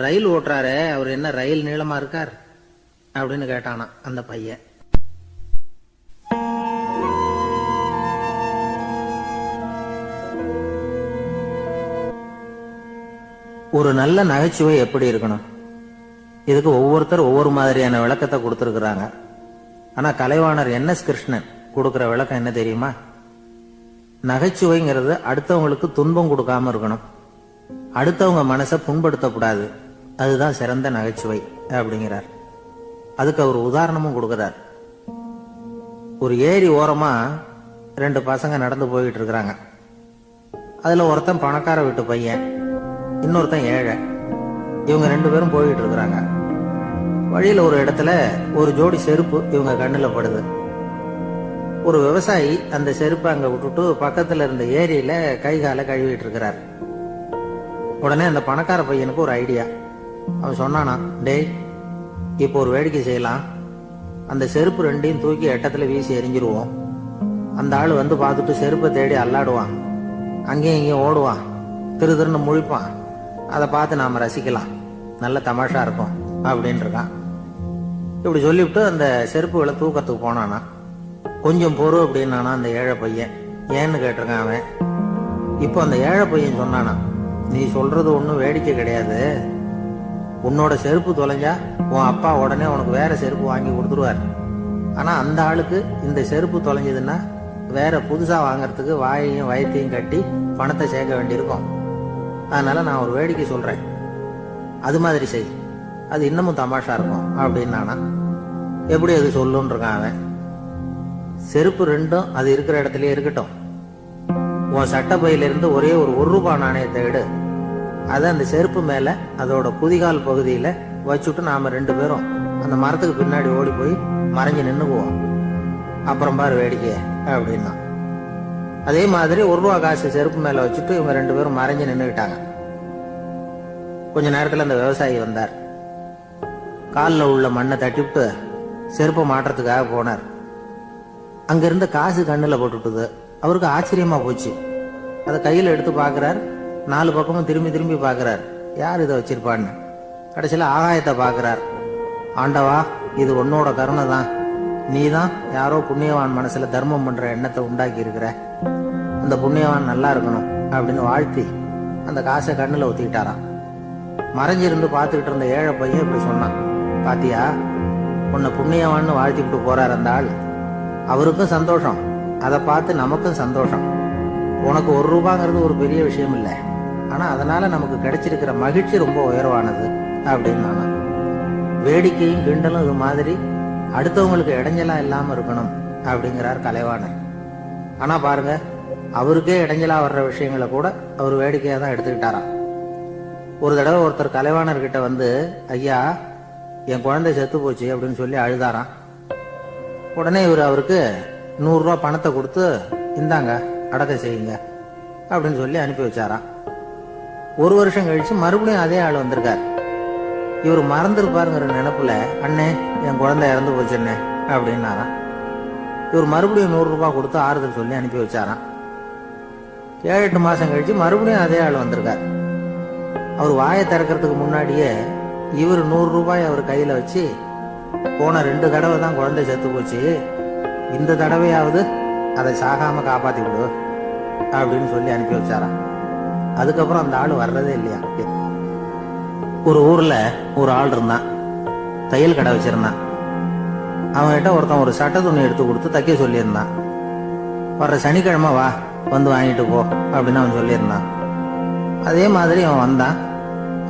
ரயில் ஓட்டுறாரே, அவர் என்ன ரயில் நீளமா இருக்கார் அப்படின்னு கேட்டானா அந்த பையன். ஒரு நல்ல நகைச்சுவை எப்படி இருக்கணும், இதுக்கு ஒவ்வொருத்தர் ஒவ்வொரு மாதிரியான விளக்கத்தை கொடுத்திருக்கிறாங்க. ஆனா கலைவாணர் NS கிருஷ்ணன் கொடுக்கிற விளக்கம் என்ன தெரியுமா? நகைச்சுவைங்கிறது அடுத்தவங்களுக்கு துன்பம் கொடுக்காம இருக்கணும், அடுத்தவங்க மனசை புண்படுத்தக்கூடாது, அதுதான் சிறந்த நகைச்சுவை அப்படிங்கிறார். அதுக்கு அவர் உதாரணமும் கொடுக்கிறார். ஒரு ஏரி ஓரமா 2 பசங்க நடந்து போயிட்டு இருக்கிறாங்க. அதுல ஒருத்தன் பணக்கார வீட்டு பையன், இன்னொருத்தன் ஏழை. இவங்க 2 பேரும் போயிட்டு இருக்கிறாங்க. வழியில ஒரு இடத்துல ஒரு ஜோடி செருப்பு இவங்க கண்ணுல படுது. ஒரு விவசாயி அந்த செருப்பை அங்க விட்டுட்டு பக்கத்துல இருந்த ஏரியில கை காலை கழுவிட்டு இருக்கிறார். உடனே அந்த பணக்கார பையனுக்கு ஒரு ஐடியா. அவன் சொன்னானா, டேய், இப்போ ஒரு வேடிக்கை செய்யலாம், அந்த செருப்பு 2ஐயும் தூக்கி எட்டத்துல வீசி எரிஞ்சிருவோம். அந்த ஆள் பார்த்துட்டு செருப்பை தேடி அல்லாடுவான், அங்கேயும் இங்கேயும் ஓடுவான், திரு திருன்னு முழிப்பான். அதை பார்த்து நாம ரசிக்கலாம், நல்ல தமாஷா இருக்கும் அப்படின்னு இருக்கான். இப்படி சொல்லிவிட்டு அந்த செருப்புகளை தூக்கத்துக்கு போனானா. கொஞ்சம் பொறு அப்படின்னானா அந்த ஏழை பையன். ஏன்னு கேட்டிருக்கான் அவன். இப்போ அந்த ஏழை பையன் சொன்னானா, நீ சொல்றது ஒன்றும் வேடிக்கை கிடையாது, உன்னோட செருப்பு தொலைஞ்சா உன் அப்பா உடனே உனக்கு வேற செருப்பு வாங்கி கொடுத்துருவார். ஆனா அந்த ஆளுக்கு இந்த செருப்பு தொலைஞ்சதுன்னா வேற புதுசா வாங்கறதுக்கு வாயையும் வயத்தையும் கட்டி பணத்தை சேர்க்க வேண்டியிருக்கும். அதனால நான் ஒரு வேடிக்கை சொல்றேன், அது மாதிரி செய், அது இன்னமும் தமாஷா இருக்கும் அப்படின்னானா. எப்படி அது சொல்லுன்னு இருக்கான் அவன். செருப்பு 2ம் அது இருக்கிற இடத்துலயே இருக்கட்டும், உன் சட்ட பையிலிருந்து ஒரே ஒரு ₹1 நாணயத்தை எடு, அதை அந்த செருப்பு மேல அதோட குதிகால் பகுதியில வச்சுட்டு நாம 2 பேரும் அந்த மரத்துக்கு பின்னாடி ஓடி போய் மறைஞ்சு நின்னுக்குவோம், அப்புறம் பாரு வேடிக்கை அப்படின்னா. அதே மாதிரி ₹1 காசு செருப்பு மேல வச்சுட்டு இவங்க 2 பேரும் மறைஞ்சு நின்னுக்கிட்டாங்க. கொஞ்ச நேரத்துல அந்த விவசாயி வந்தார். காலில் உள்ள மண்ணை தட்டிவிட்டு செருப்பை மாட்டுறதுக்காக போனார். அங்க இருந்த காசு கண்ணுல போட்டுட்டுது. அவருக்கு ஆச்சரியமா போச்சு. அதை கையில எடுத்து பாக்குறார், 4 பக்கமும் திரும்பி திரும்பி பாக்குறார், யார் இதை வச்சிருப்பான்னு. கடைசியில ஆகாயத்தை பாக்குறார். ஆண்டவா, இது உன்னோட கருணை தான், நீ தான் யாரோ புண்ணியவான் மனசுல தர்மம் பண்ற எண்ணத்தை உண்டாக்கி இருக்கிற, அந்த புண்ணியவான் நல்லா இருக்கணும் அப்படின்னு வாழ்த்தி அந்த காசை கண்ணுல ஒத்திக்கிட்டாராம். மறைஞ்சிருந்து பார்த்துக்கிட்டு இருந்த ஏழை பையன் இப்படி சொன்னான், பாத்தியா, உன்னை புண்ணியவான்னு வாழ்த்திக்கிட்டு போறார் அந்த ஆள், அவருக்கும் சந்தோஷம், அதை பார்த்து நமக்கும் சந்தோஷம். உனக்கு 1 ரூபாங்கிறது ஒரு பெரிய விஷயம் இல்லை, ஆனா அதனால நமக்கு கிடைச்சிருக்கிற மகிழ்ச்சி ரொம்ப உயர்வானது அப்படின்னு நானா. வேடிக்கையும் கிண்டலும் இது மாதிரி அடுத்தவங்களுக்கு இடைஞ்சலா இல்லாம இருக்கணும் அப்படிங்கிறார் கலைவாணர். ஆனா பாருங்க, அவருக்கே இடைஞ்சலா வர்ற விஷயங்களை கூட அவர் வேடிக்கையா தான் எடுத்துக்கிட்டாராம். ஒரு தடவை ஒருத்தர் கலைவாணர்கிட்ட வந்து, ஐயா என் குழந்தை செத்து போச்சு அப்படின்னு சொல்லி அழுதாராம். உடனே இவர் அவருக்கு 100 ரூபா பணத்தை கொடுத்து, இந்தாங்க அடக்கம் செய்யுங்க அப்படின்னு சொல்லி அனுப்பி வச்சாராம். 1 வருஷம் கழிச்சு மறுபடியும் அதே ஆள் வந்திருக்கார். இவர் மறந்துருப்பாருங்கிற நினைப்புல, அண்ணே என் குழந்தை இறந்து போச்சுண்ணே அப்படின்னாராம். இவர் மறுபடியும் 100 ரூபாய் கொடுத்து ஆறுதல் சொல்லி அனுப்பி வச்சாராம். 7-8 மாசம் கழிச்சு மறுபடியும் அதே ஆள் வந்திருக்கார். அவர் வாயை திறக்கிறதுக்கு முன்னாடியே இவர் 100 ரூபாய் அவர் கையில வச்சு, போன 2 தடவை தான் குழந்தை செத்து போச்சு, இந்த தடவையாவது அதை சாகாம காப்பாத்தி விடு அப்படின்னு சொல்லி அனுப்பி வச்சாராம். அதுக்கப்புறம் அந்த ஆள் வர்றதே இல்லையா. ஒரு ஊர்ல ஒரு ஆள் இருந்தான், தையல் கடை வச்சிருந்தான். அவன்கிட்ட ஒருத்தன் ஒரு சட்டை துணி எடுத்து கொடுத்து தைக்க சொல்லியிருந்தான். வர்ற சனிக்கிழமை வா, வந்து வாங்கிட்டு போ அப்படின்னு அவன் சொல்லியிருந்தான். அதே மாதிரி அவன் வந்தான்.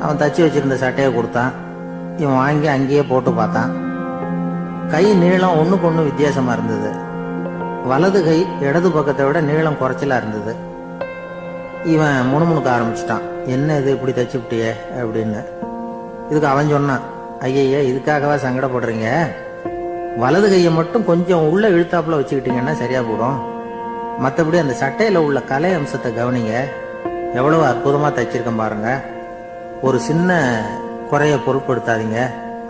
அவன் தச்சு வச்சிருந்த சட்டையை கொடுத்தான். இவன் வாங்கி அங்கேயே போட்டு பார்த்தான். கை நீளம் ஒண்ணுக்கு ஒண்ணு வித்தியாசமா இருந்தது. வலது கை இடது பக்கத்தை விட நீளம் குறைச்சலா இருந்தது. இவன் முணுமுணுக்க ஆரம்பிச்சிட்டான், என்ன இது இப்படி தச்சு விட்டிய அப்படின்னு. இதுக்கு அவன் சொன்னான், ஐயா இதுக்காகவா சங்கடப்படுறீங்க, வலது கையை மட்டும் கொஞ்சம் உள்ள இழுத்தாப்புல வச்சுக்கிட்டீங்கன்னா சரியா போடும். மற்றபடி அந்த சட்டையில உள்ள கலை அம்சத்தை கவனிங்க, எவ்வளவு அற்புதமா தைச்சிருக்கேன் பாருங்க. ஒரு சின்ன குறைய பொருட்படுத்தாதீங்க.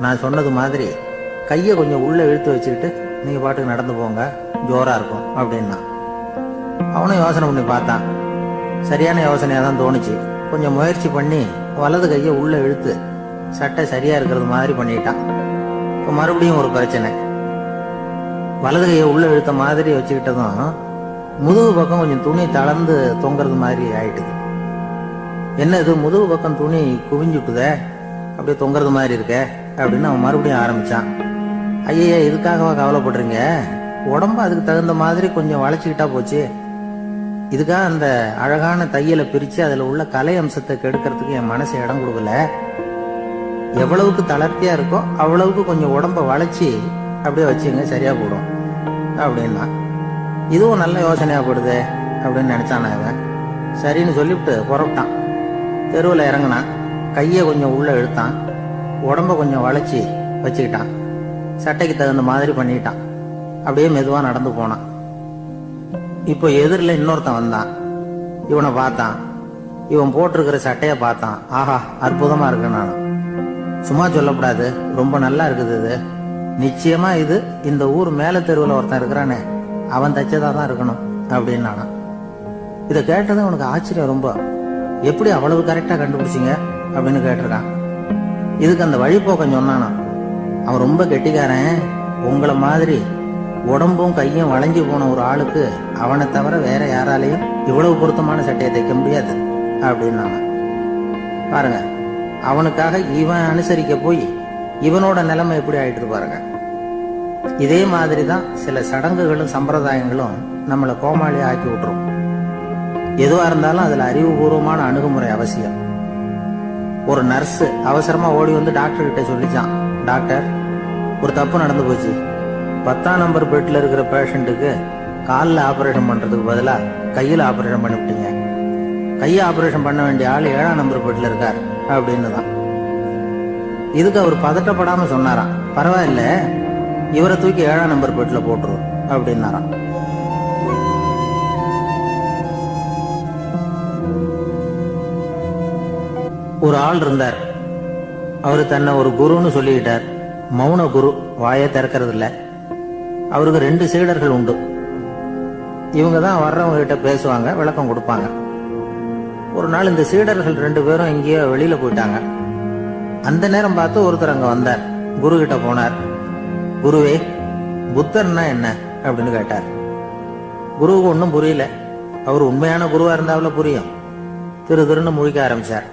நான் சொன்னது மாதிரி கையை கொஞ்சம் உள்ள இழுத்து வச்சுக்கிட்டு நீங்க பாட்டுக்கு நடந்து போங்க, ஜோரா இருக்கும் அப்படின்னா. அவனும் யோசனை பண்ணி பார்த்தான். சரியான யோசனையா தான் தோணுச்சு. கொஞ்சம் முயற்சி பண்ணி வலது கையை உள்ள இழுத்து சட்டை சரியா இருக்கிறது மாதிரி பண்ணிட்டான். இப்போ மறுபடியும் ஒரு பிரச்சனை. வலது கையை உள்ள இழுத்த மாதிரி வச்சுக்கிட்டதும் முதுகு பக்கம் கொஞ்சம் துணி தளர்ந்து தொங்குறது மாதிரி ஆயிட்டுது. என்ன இது முதுகு பக்கம் துணி குவிஞ்சுட்டுதே, அப்படியே தொங்குறது மாதிரி இருக்க அப்படின்னு அவன் மறுபடியும் ஆரம்பிச்சான். ஐயா இதுக்காகவா கவலைப்படுறீங்க, உடம்பு அதுக்கு தகுந்த மாதிரி கொஞ்சம் வளைச்சுக்கிட்டா போச்சு. இதுக்காக அந்த அழகான தையலை பிரிச்சு அதுல உள்ள கலை அம்சத்தை கெடுக்கிறதுக்கு என் மனசு இடம் கொடுக்கல. எவ்வளவுக்கு தளர்த்தியா இருக்கோ அவ்வளவுக்கு கொஞ்சம் உடம்ப வளைச்சி அப்படியே வச்சுங்க, சரியா போடும் அப்படின்னா. இதுவும் நல்ல யோசனையா போடுது அப்படின்னு நினைச்சான் அவன். சரின்னு சொல்லிவிட்டு புறப்பட்டான். தெருவில் இறங்கினான். கையை கொஞ்சம் உள்ள இழுத்தான், உடம்ப கொஞ்சம் வளைச்சி வச்சுக்கிட்டான், சட்டைக்கு தகுந்த மாதிரி பண்ணிட்டான். அப்படியே மெதுவா நடந்து போனான். இப்போ எதிரில் இன்னொருத்தன் வந்தான். இவனை பார்த்தான். இவன் போட்டிருக்கிற சட்டையை பார்த்தான். ஆஹா அற்புதமா இருக்கு. நான் சும்மா சொல்லக்கூடாது, ரொம்ப நல்லா இருக்குது இது. நிச்சயமா இது இந்த ஊர் மேல தெருவில் ஒருத்தன் இருக்கிறானே அவன் தச்சதா தான் இருக்கணும் அப்படின்னு நானா. இதை கேட்டதும் உனக்கு ஆச்சரியம் ரொம்ப. எப்படி அவ்வளவு கரெக்டா கண்டுபிடிச்சிங்க அப்படின்னு கேட்டிருக்கான். இதுக்கு அந்த வழிபோக்கம் சொன்னானா. அவன் ரொம்ப கெட்டிக்காரன். உங்களை மாதிரி உடம்பும் கையும் வளைஞ்சு போன ஒரு ஆளுக்கு அவனை தவிர வேற யாராலையும் இவ்வளவு பொருத்தமான சட்டையை தைக்க முடியாது அப்படின்னு பாருங்க. அவனுக்காக இவன் அனுசரிக்க போய் இவனோட நிலைமை எப்படி ஆயிட்டு பாருங்க. இதே மாதிரிதான் சில சடங்குகளும் சம்பிரதாயங்களும் நம்மளை கோமாளி ஆக்கி விட்டுரும். எதுவா இருந்தாலும் அதுல அறிவுபூர்வமான அணுகுமுறை அவசியம். ஒரு நர்ஸ் அவசரமா ஓடி வந்து டாக்டர் கிட்ட சொல்லிச்சான், டாக்டர் ஒரு தப்பு நடந்து போச்சு. 10ஆம் நம்பர் பெட்ல இருக்கிற பேஷண்ட்டுக்கு காலில் ஆபரேஷன் பண்றதுக்கு பதிலா கையில் ஆபரேஷன் பண்ணிவிட்டீங்க. கையை ஆபரேஷன் பண்ண வேண்டிய ஆள் 7ஆம் நம்பர் பெட்ல இருக்கார் அப்படின்னு தான். இதுக்கு அவர் பதட்டப்படாம சொன்னாராம், பரவாயில்ல இவரை தூக்கி 7ஆம் நம்பர் பெட்ல போட்டுரும் அப்படின்னாராம். ஒரு ஆள் இருந்தார். அவரு தன்னை ஒரு குருன்னு சொல்லிக்கிட்டார். மௌன குரு, வாயை திறக்கிறது இல்ல. அவருக்கு 2 சீடர்கள் உண்டு. இவங்க தான் வர்றவங்க கிட்ட பேசுவாங்க, விளக்கம் கொடுப்பாங்க. ஒரு நாள் இந்த சீடர்கள் 2 பேரும் எங்கேயோ வெளியில போயிட்டாங்க. அந்த நேரம் பார்த்து ஒருத்தர் அங்க வந்தார். குரு கிட்ட போனார். குருவே, புத்தர்னா என்ன அப்படின்னு கேட்டார். குருவுக்கு ஒன்னும் புரியல. அவர் உண்மையான குருவா இருந்தாவில புரியும். திருன்னு முழிக்க ஆரம்பிச்சார்.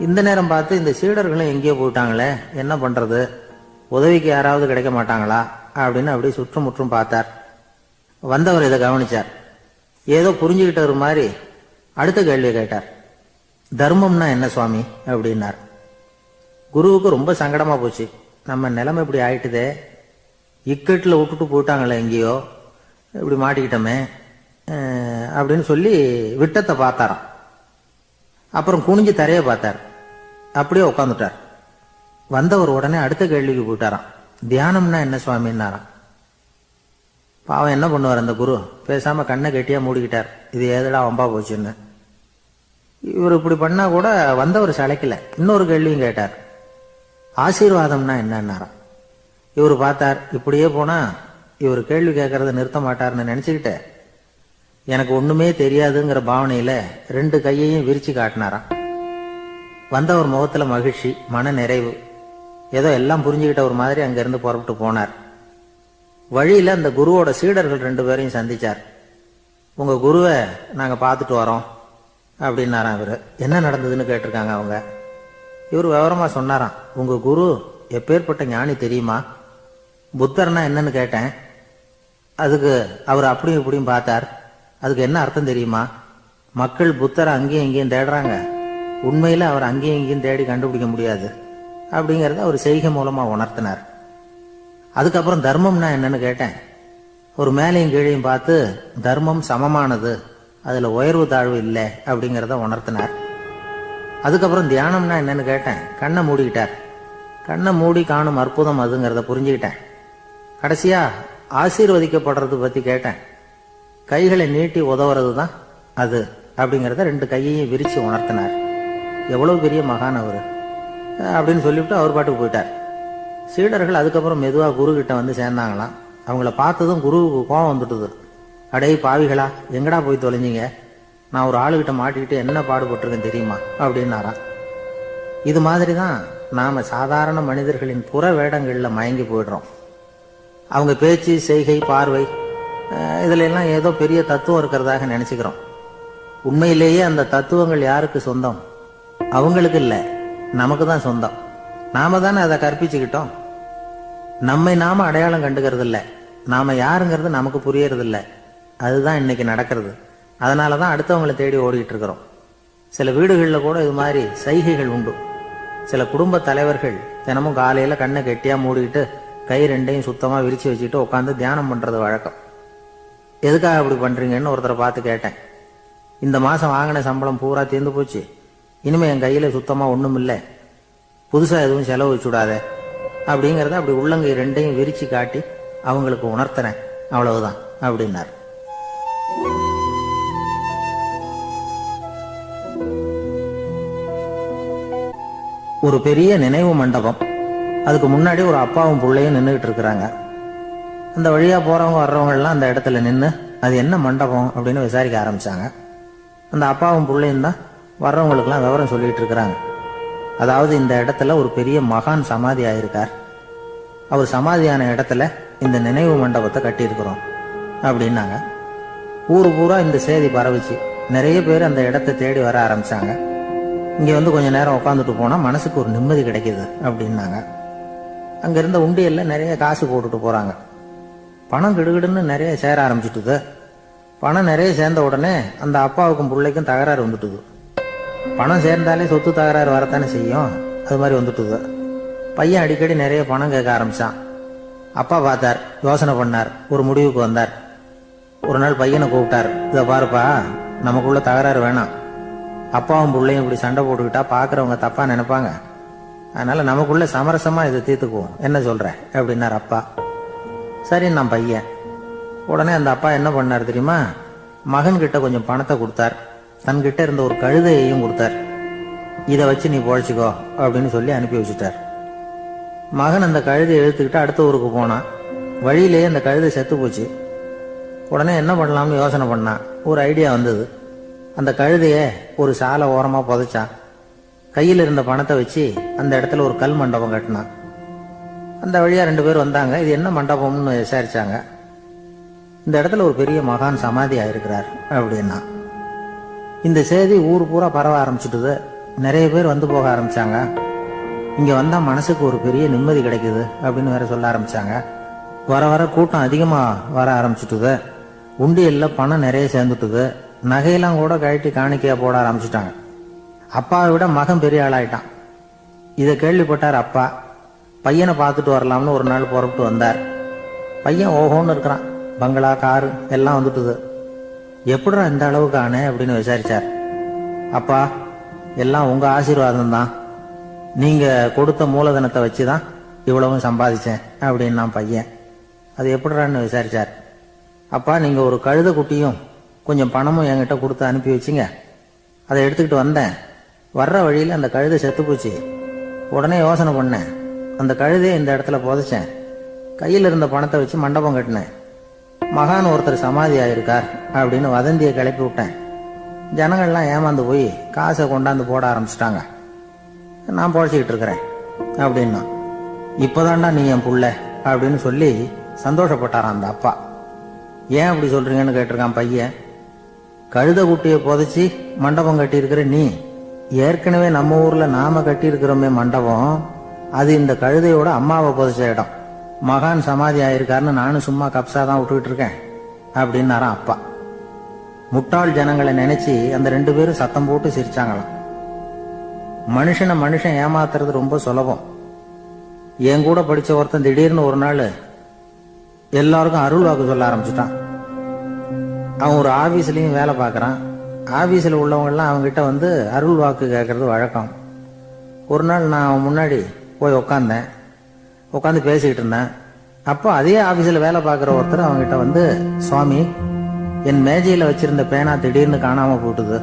இந்த நேரம் பார்த்து இந்த சீடர்களும் எங்கேயோ போயிட்டாங்களே, என்ன பண்றது, உதவிக்கு யாராவது கிடைக்க மாட்டாங்களா அப்படின்னு அப்படியே சுற்றுமுற்றும் பார்த்தார். வந்தவர் இதை கவனிச்சார். ஏதோ புரிஞ்சுக்கிட்டவர் மாதிரி அடுத்த கேள்வியை கேட்டார். தர்மம்னா என்ன சுவாமி அப்படின்னார். குருவுக்கு ரொம்ப சங்கடமா போச்சு. நம்ம நிலைமை இப்படி ஆயிட்டுதே, இக்கட்டில் விட்டுட்டு போயிட்டாங்களே, எங்கேயோ இப்படி மாட்டிக்கிட்டோமே அப்படின்னு சொல்லி விட்டத்தை பார்த்தாராம். அப்புறம் குனிஞ்சு தரைய பார்த்தார். அப்படியே உட்காந்துட்டார். வந்தவர் உடனே அடுத்த கேள்விக்கு போயிட்டாராம். தியானம்னா என்ன சுவாமின்னாராம். பாவம் என்ன பண்ணுவார் அந்த குரு, பேசாம கண்ணை கெட்டியா மூடிக்கிட்டார். இது ஏதடா வம்பா போச்சுன்னு. இவர் இப்படி பண்ணா கூட வந்தவர் சளைக்கல. இன்னொரு கேள்வியும் கேட்டார். ஆசீர்வாதம்னா என்னன்னாராம். இவர் பார்த்தார். இப்படியே போனா இவர் கேள்வி கேட்கறத நிறுத்த மாட்டார்னு நினைச்சுக்கிட்டு எனக்கு ஒண்ணுமே தெரியாதுங்கிற பாவனையில 2 கையையும் விரிச்சு காட்டினாராம். வந்தவர் முகத்துல மகிழ்ச்சி, மன நிறைவு, ஏதோ எல்லாம் புரிஞ்சுக்கிட்ட ஒரு மாதிரி அங்கிருந்து புறப்பட்டு போனார். வழியில அந்த குருவோட சீடர்கள் 2 பேரையும் சந்திச்சார். உங்க குருவை நாங்க பார்த்துட்டு வரோம் அப்படின்னாராம். இவரு என்ன நடந்ததுன்னு கேட்டிருக்காங்க அவங்க. இவர் விவரமா சொன்னாராம். உங்க குரு எப்பேற்பட்ட ஞானி தெரியுமா? புத்தர்னா என்னன்னு கேட்டேன். அதுக்கு அவர் அப்படியும் இப்படியும் பார்த்தார். அதுக்கு என்ன அர்த்தம் தெரியுமா? மக்கள் புத்தரை அங்கேயும் இங்கேயும் தேடுறாங்க, உண்மையில அவர் அங்கேயும் இங்கேயும் தேடி கண்டுபிடிக்க முடியாது அப்படிங்கறத அவர் செய்கை மூலமா உணர்த்தினார். அதுக்கப்புறம் தர்மம்னா என்னன்னு கேட்டேன். ஒரு மேலையும் கீழையும் பார்த்து தர்மம் சமமானது, அதுல உயர்வு தாழ்வு இல்லை அப்படிங்கறத உணர்த்தினார். அதுக்கப்புறம் தியானம்னா என்னன்னு கேட்டேன். கண்ணை மூடிக்கிட்டார். கண்ணை மூடி காணும் அற்புதம் அதுங்கிறத புரிஞ்சுக்கிட்டேன். கடைசியா ஆசீர்வதிக்கப்படுறது பத்தி கேட்டேன். கைகளை நீட்டி உதவுறது தான் அது அப்படிங்கறத 2 கையையும் விரிச்சு உணர்த்தினார். எவ்வளவு பெரிய மகான் அவரு அப்படின்னு சொல்லிவிட்டு அவர் பாட்டுக்கு போயிட்டார். சீடர்கள் அதுக்கப்புறம் மெதுவா குரு கிட்ட வந்து சேர்ந்தாங்களாம். அவங்கள பார்த்ததும் குருவுக்கு கோபம் வந்துட்டுது. அடே பாவிகளா, எங்கடா போய் தொலைஞ்சிங்க? நான் ஒரு ஆளுகிட்ட மாட்டிக்கிட்டு என்ன பாடுபட்டிருக்கேன் தெரியுமா அப்படின்னாராம். இது மாதிரி தான் நாம சாதாரண மனிதர்களின் புற வேடங்கள்ல மயங்கி போயிடுறோம். அவங்க பேச்சு, செய்கை, பார்வை இதுல எல்லாம் ஏதோ பெரிய தத்துவம் இருக்கிறதாக நினைச்சுக்கிறோம். உண்மையிலேயே அந்த தத்துவங்கள் யாருக்கு சொந்தம்? அவங்களுக்கு இல்ல, நமக்கு தான் சொந்தம். நாம தானே அதை கற்பிச்சுக்கிட்டோம். நம்மை நாம அடையாளம் கண்டுக்கிறது இல்ல, நாம யாருங்கிறது நமக்கு புரியறது இல்ல. அதுதான் இன்னைக்கு நடக்கிறது. அதனாலதான் அடுத்தவங்களை தேடி ஓடிட்டு இருக்கிறோம். சில வீடுகளில் கூட இது மாதிரி சைகைகள் உண்டு. சில குடும்ப தலைவர்கள் தினமும் காலையில கண்ணை கெட்டியா மூடிக்கிட்டு கை 2யும் சுத்தமா விரிச்சு வச்சுட்டு உட்காந்து தியானம் பண்றது வழக்கம். எதுக்காக அப்படி பண்றீங்கன்னு ஒருத்தரை பார்த்து கேட்டேன். இந்த மாசம் வாங்கின சம்பளம் பூரா தீர்ந்து போச்சு, இனிமே என் கையில சுத்தமா ஒண்ணும் இல்லை, புதுசா எதுவும் செலவு வச்சுடாத அப்படிங்கறத அப்படி உள்ளங்கை 2யும் விரிச்சு காட்டி அவங்களுக்கு உணர்த்தினேன், அவ்வளவுதான் அப்படின்னார். ஒரு பெரிய நினைவு மண்டபம். அதுக்கு முன்னாடி ஒரு அப்பாவும் பிள்ளையும் நின்றுகிட்டு இருக்கிறாங்க. அந்த வழியா போறவங்க வர்றவங்க எல்லாம் அந்த இடத்துல நின்று அது என்ன மண்டபம் அப்படின்னு விசாரிக்க ஆரம்பிச்சாங்க. அந்த அப்பாவும் பிள்ளையும் தான் வர்றவங்களுக்கெல்லாம் விவரம் சொல்லிட்டு இருக்கிறாங்க. அதாவது இந்த இடத்துல ஒரு பெரிய மகான் சமாதி ஆயிருக்கார், அவர் சமாதியான இடத்துல இந்த நினைவு மண்டபத்தை கட்டியிருக்கிறோம் அப்படின்னாங்க. ஊரு பூரா இந்த செய்தி பரவிச்சு. நிறைய பேர் அந்த இடத்தை தேடி வர ஆரம்பிச்சாங்க. இங்க வந்து கொஞ்ச நேரம் உட்காந்துட்டு போனா மனசுக்கு ஒரு நிம்மதி கிடைக்குது அப்படின்னாங்க. அங்க இருந்த உண்டியல்ல நிறைய காசு போட்டுட்டு போறாங்க. பணம் கிடுகிடுன்னு நிறைய சேர ஆரம்பிச்சுட்டுது. பணம் நிறைய சேர்ந்த உடனே அந்த அப்பாவுக்கும் பிள்ளைக்கும் தகராறு வந்துட்டுது. பணம் சேர்ந்தாலே சொத்து தகராறு வரத்தானே செய்யும், அது மாதிரி வந்துட்டுது. பையன் அடிக்கடி நிறைய பணம் கேட்க ஆரம்பிச்சான். அப்பா பார்த்தார், யோசனை பண்ணார், ஒரு முடிவுக்கு வந்தார். ஒரு நாள் பையனை கூப்பிட்டார். இதை பாருப்பா, நமக்குள்ள தகராறு வேணாம். அப்பாவும் பிள்ளையும் இப்படி சண்டை போட்டுக்கிட்டா பாக்குறவங்க தப்பா நினைப்பாங்க. அதனால நமக்குள்ள சமரசமா இதை தீர்த்துக்குவோம், என்ன சொல்ற அப்படின்னார் அப்பா. சரி நான் பையன். உடனே அந்த அப்பா என்ன பண்ணார் தெரியுமா? மகன் கிட்ட கொஞ்சம் பணத்தை கொடுத்தார். தன்கிட்ட இருந்த ஒரு கழுதையையும் கொடுத்தார். இதை வச்சு நீ பொழைச்சிக்கோ அப்படின்னு சொல்லி அனுப்பி வச்சுட்டார். மகன் அந்த கழுதையை இழுத்துக்கிட்டு அடுத்த ஊருக்கு போனான். வழியிலேயே அந்த கழுதை செத்து போச்சு. உடனே என்ன பண்ணலாம்னு யோசனை பண்ணான். ஒரு ஐடியா வந்தது. அந்த கழுதைய ஒரு சாலை ஓரமா புதைச்சான். கையில் இருந்த பணத்தை வச்சு அந்த இடத்துல ஒரு கல் மண்டபம் கட்டினான். அந்த வழியா 2 பேர் வந்தாங்க. இது என்ன மண்டபம்னு விசாரிச்சாங்க. இந்த இடத்துல ஒரு பெரிய மகான் சமாதி ஆயிருக்கிறார் அப்படின்னா. இந்த செய்தி ஊர் பூரா பரவ ஆரம்பிச்சுட்டுது. நிறைய பேர் வந்து போக ஆரம்பிச்சாங்க. இங்க வந்தா மனசுக்கு ஒரு பெரிய நிம்மதி கிடைக்குது அப்படின்னு வேற சொல்ல ஆரம்பிச்சாங்க. வர வர கூட்டம் அதிகமா வர ஆரம்பிச்சுட்டுது. உண்டியல்ல பணம் நிறைய சேர்ந்துட்டுது. நகையெல்லாம் கூட கழட்டி காணிக்கையா போட ஆரம்பிச்சுட்டாங்க. அப்பாவை விட மகன் பெரிய ஆளாயிட்டான். இதை கேள்விப்பட்டார் அப்பா. பையனை பார்த்துட்டு வரலாம்னு ஒரு நாள் புறப்பட்டு வந்தார். பையன் ஓஹோன்னு இருக்கிறான். பங்களா, காரு எல்லாம் வந்துட்டுது. எப்படிடா இந்த அளவுக்கு ஆனே அப்படின்னு விசாரிச்சார். அப்பா, எல்லாம் உங்க ஆசீர்வாதம் தான். நீங்க கொடுத்த மூலதனத்தை வச்சுதான் இவ்வளவும் சம்பாதிச்சேன் அப்படின்னு நான் பையன். அது எப்படிறான்னு விசாரிச்சார். அப்பா, நீங்க ஒரு கழுத குட்டியும் கொஞ்சம் பணமும் என்கிட்ட கொடுத்து அனுப்பி வச்சிங்க. அதை எடுத்துக்கிட்டு வந்தேன். வர்ற வழியில் அந்த கழுதை செத்து போச்சு. உடனே யோசனை பண்ணேன். அந்த கழுதையை இந்த இடத்துல புதைச்சேன். கையில் இருந்த பணத்தை வச்சு மண்டபம் கட்டினேன். மகான் ஒருத்தர் சமாதி ஆயிருக்கார் அப்படின்னு வதந்தியை கிளப்பி விட்டேன். ஜனங்கள்லாம் ஏமாந்து போய் காசை கொண்டாந்து போட ஆரம்பிச்சிட்டாங்க. நான் பொழைச்சிக்கிட்டு இருக்கிறேன் அப்படின்னா. இப்பதான்டா நீ என் புள்ள அப்படின்னு சொல்லி சந்தோஷப்பட்டாரான் அந்த அப்பா. ஏன் அப்படி சொல்றீங்கன்னு கேட்டிருக்கான் பையன். கழுத குட்டியை புதைச்சி மண்டபம் கட்டி இருக்கிற நீ, ஏற்கனவே நம்ம ஊர்ல நாம கட்டி இருக்கிறோமே மண்டபம், அது இந்த கழுதையோட அம்மாவை புதைச்ச இடம். மகான் சமாதி ஆயிருக்காருன்னு நானும் சும்மா கப்சா தான் விட்டுக்கிட்டு இருக்கேன் அப்படின்னாரான் அப்பா. முட்டாள் ஜனங்களை நினைச்சு அந்த 2 பேரும் சத்தம் போட்டு சிரிச்சாங்களாம். மனுஷன் ஏமாத்துறது ரொம்ப சுலபம். என் கூட படிச்ச ஒருத்தன் திடீர்னு ஒரு நாள் எல்லாருக்கும் அருள் வாக்கு சொல்ல ஆரம்பிச்சுட்டான். அவன் ஒரு ஆபீஸ்லயும் வேலை பார்க்கறான். ஆபீஸ்ல உள்ளவங்க எல்லாம் அவங்ககிட்ட வந்து அருள் வாக்கு கேட்கறது வழக்கம். ஒரு நாள் நான் அவன் முன்னாடி போய் உட்காந்து பேசிக்கிட்டு இருந்தேன். அப்போ அதே ஆபீஸ்ல வேலை பார்க்குற ஒருத்தர் அவங்ககிட்ட வந்து, சுவாமி, என் மேஜையில வச்சிருந்த பேனா திடீர்னு காணாம போட்டுது,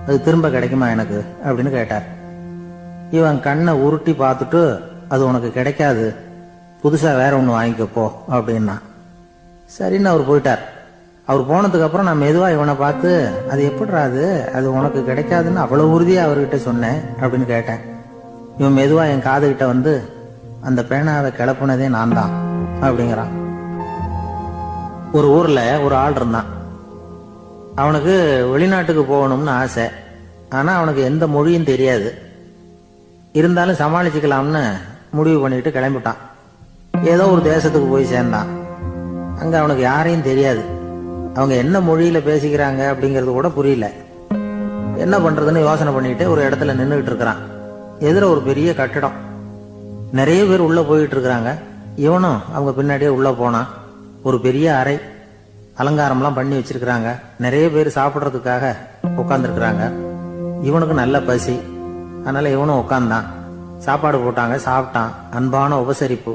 அது திரும்ப கிடைக்குமா எனக்கு அப்படின்னு கேட்டார். இவன் கண்ணை உருட்டி பார்த்துட்டு, அது உனக்கு கிடைக்காது, புதுசா வேற ஒன்று வாங்கிக்கப்போ அப்படின்னா. சரின்னு அவர் போயிட்டார். அவர் போனதுக்கு அப்புறம் நான் மெதுவா இவனை பார்த்து, அது எப்படிடா அது உனக்கு கிடைக்காதுன்னு அவ்வளவு உறுதியா அவர்கிட்ட சொன்னேன் அப்படின்னு கேட்டேன். இவன் மெதுவா என் காதுகிட்ட வந்து, அந்த பேனாவை கிளப்புனதே நான் தான் அப்படிங்கிறான். ஒரு ஊர்ல ஒரு ஆள் இருந்தான். அவனுக்கு வெளிநாட்டுக்கு போகணும்னு ஆசை. ஆனா அவனுக்கு எந்த மொழியும் தெரியாது. இருந்தாலும் சமாளிச்சுக்கலாம்னு முடிவு பண்ணிட்டு கிளம்பிட்டான். ஏதோ ஒரு தேசத்துக்கு போய் சேர்ந்தான். அங்க அவனுக்கு யாரையும் தெரியாது. அவங்க என்ன மொழியில பேசிக்கிறாங்க அப்படிங்கறது கூட புரியல. என்ன பண்றதுன்னு யோசனை பண்ணிட்டு ஒரு இடத்துல நின்றுகிட்டு இருக்கிறான். எதிர ஒரு பெரிய கட்டிடம். நிறைய பேர் உள்ள போயிட்டு இருக்கிறாங்க. இவனும் அவங்க பின்னாடியே உள்ள போனான். ஒரு பெரிய அறை, அலங்காரம்லாம் பண்ணி வச்சிருக்கிறாங்க. நிறைய பேர் சாப்பிட்றதுக்காக உட்காந்துருக்குறாங்க. இவனுக்கு நல்ல பசி, அதனால இவனும் உட்காந்தான். சாப்பாடு போட்டாங்க, சாப்பிட்டான். அன்பான உபசரிப்பு.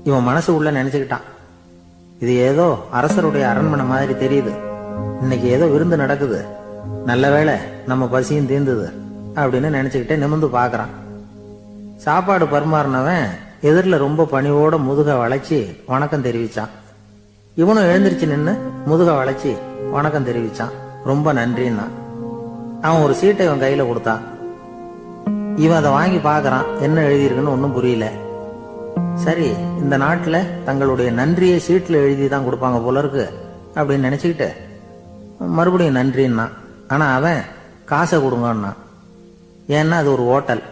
இவன் மனசு உள்ள நினைச்சுக்கிட்டான், இது ஏதோ அரசருடைய அரண்மனை மாதிரி தெரியுது, இன்னைக்கு ஏதோ விருந்து நடக்குது, நல்ல வேளை நம்ம பசியும் தீர்ந்தது அப்படின்னு நினைச்சுக்கிட்டே நிமிர்ந்து பாக்குறான். சாப்பாடு பரிமாறினவன் எதிரில் ரொம்ப பணிவோட முதுக வளைச்சி வணக்கம் தெரிவிச்சான். இவனும் எழுந்திருச்சு நின்று முதுக வளைச்சி வணக்கம் தெரிவிச்சான். ரொம்ப நன்றின்னா. அவன் ஒரு சீட்டை இவன் கையில கொடுத்தான். இவன் அதை வாங்கி பாக்குறான். என்ன எழுதியிருக்குன்னு ஒன்னும் புரியல. சரி, இந்த நாட்டுல தங்களுடைய நன்றியை சீட்ல எழுதி தான் கொடுப்பாங்க போல இருக்கு அப்படின்னு நினைச்சுக்கிட்டு மறுபடியும் நன்றின்னா. ஆனா அவன் காசை கொடுங்கன்னா. ஏன்னா அது ஒரு ஹோட்டல்,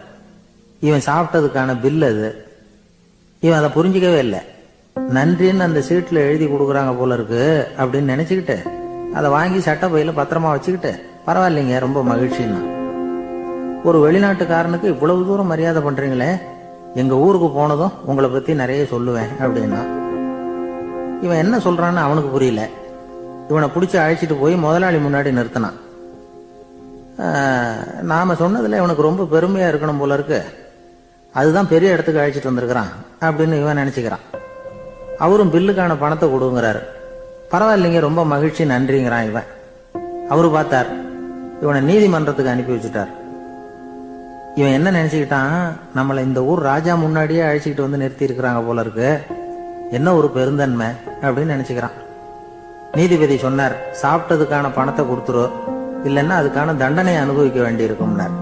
இவன் சாப்பிட்டதுக்கான பில் அது. இவன் அதை புரிஞ்சிக்கவே இல்லை. நன்றின்னு அந்த சீட்ல எழுதி கொடுக்குறாங்க போல இருக்கு அப்படின்னு நினைச்சுக்கிட்டு அதை வாங்கி சட்டை பையில பத்திரமா வச்சுக்கிட்டு, பரவாயில்லைங்க, ரொம்ப மகிழ்ச்சின்னா. ஒரு வெளிநாட்டுக்காரனுக்கு இவ்வளவு தூரம் மரியாதை பண்றீங்களே, எங்க ஊருக்கு போனதும் உங்களை பத்தி நிறைய சொல்லுவேன் அப்படின்னா. இவன் என்ன சொல்றான்னு அவனுக்கு புரியல. இவனை பிடிச்சி அழைச்சிட்டு போய் முதலாளி முன்னாடி நிறுத்தினான். நாம சொன்னதுல இவனுக்கு ரொம்ப பெருமையா இருக்கணும் போல இருக்கு, அதுதான் பெரிய இடத்துக்கு அழைச்சிட்டு வந்திருக்கிறான் அப்படின்னு இவன் நினைச்சுக்கிறான். அவரும் பில்லுக்கான பணத்தை கொடுங்கிறாரு. பரவாயில்லைங்க, ரொம்ப மகிழ்ச்சி, நன்றிங்கிறான் இவன். அவரு பார்த்தார், இவனை நீதிமன்றத்துக்கு அனுப்பி வச்சுட்டார். இவன் என்ன நினைச்சுக்கிட்டான், நம்மளை இந்த ஊர் ராஜா முன்னாடியே அழைச்சிக்கிட்டு வந்து நிறுத்தி இருக்கிறாங்க போல இருக்கு, என்ன ஒரு பெருந்தன்மை அப்படின்னு நினைச்சுக்கிறான். நீதிபதி சொன்னார், சாப்பிட்டதுக்கான பணத்தை கொடுத்துரு, இல்லைன்னா அதுக்கான தண்டனையை அனுபவிக்க வேண்டி இருக்கும்னார்.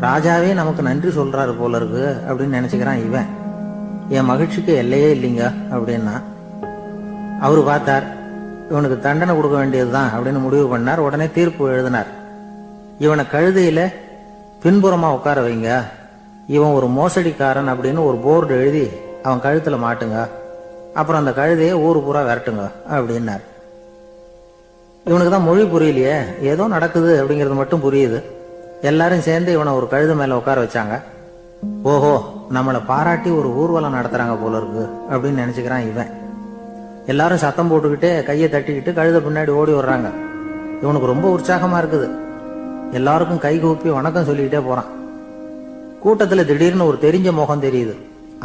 ராஜாவே நமக்கு நன்றி சொல்றாரு போல இருக்கு அப்படின்னு நினைச்சுக்கிறான் இவன். என் மகிழ்ச்சிக்கு எல்லையே இல்லைங்க அப்படின்னா. அவரு பார்த்தார், இவனுக்கு தண்டனை கொடுக்க வேண்டியதுதான் அப்படின்னு முடிவு பண்ணார். உடனே தீர்ப்பு எழுதினார். இவனை கழுதையில பின்புறமா உட்கார வைங்க, இவன் ஒரு மோசடிக்காரன் அப்படின்னு ஒரு போர்டு எழுதி அவன் கழுத்துல மாட்டுங்க, அப்புறம் அந்த கழுதையை ஊரு பூரா விரட்டுங்க அப்படின்னார். இவனுக்கு தான் மொழி புரியலையே, ஏதோ நடக்குது அப்படிங்கிறது மட்டும் புரியுது. எல்லாரும் சேர்ந்து இவனை ஒரு கழுதை மேல உட்கார வச்சாங்க. ஓஹோ, நம்மளை பாராட்டி ஒரு ஊர்வலம் நடத்துறாங்க போல இருக்கு அப்படின்னு நினைச்சுக்கிறான் இவன். எல்லாரும் சத்தம் போட்டுக்கிட்டே கையை தட்டிக்கிட்டு கழுதை பின்னாடி ஓடி வர்றாங்க. இவனுக்கு ரொம்ப உற்சாகமா இருக்குது. எல்லாருக்கும் கை கூப்பி வணக்கம் சொல்லிக்கிட்டே போறான். கூட்டத்துல திடீர்னு ஒரு தெரிஞ்ச முகம் தெரியுது.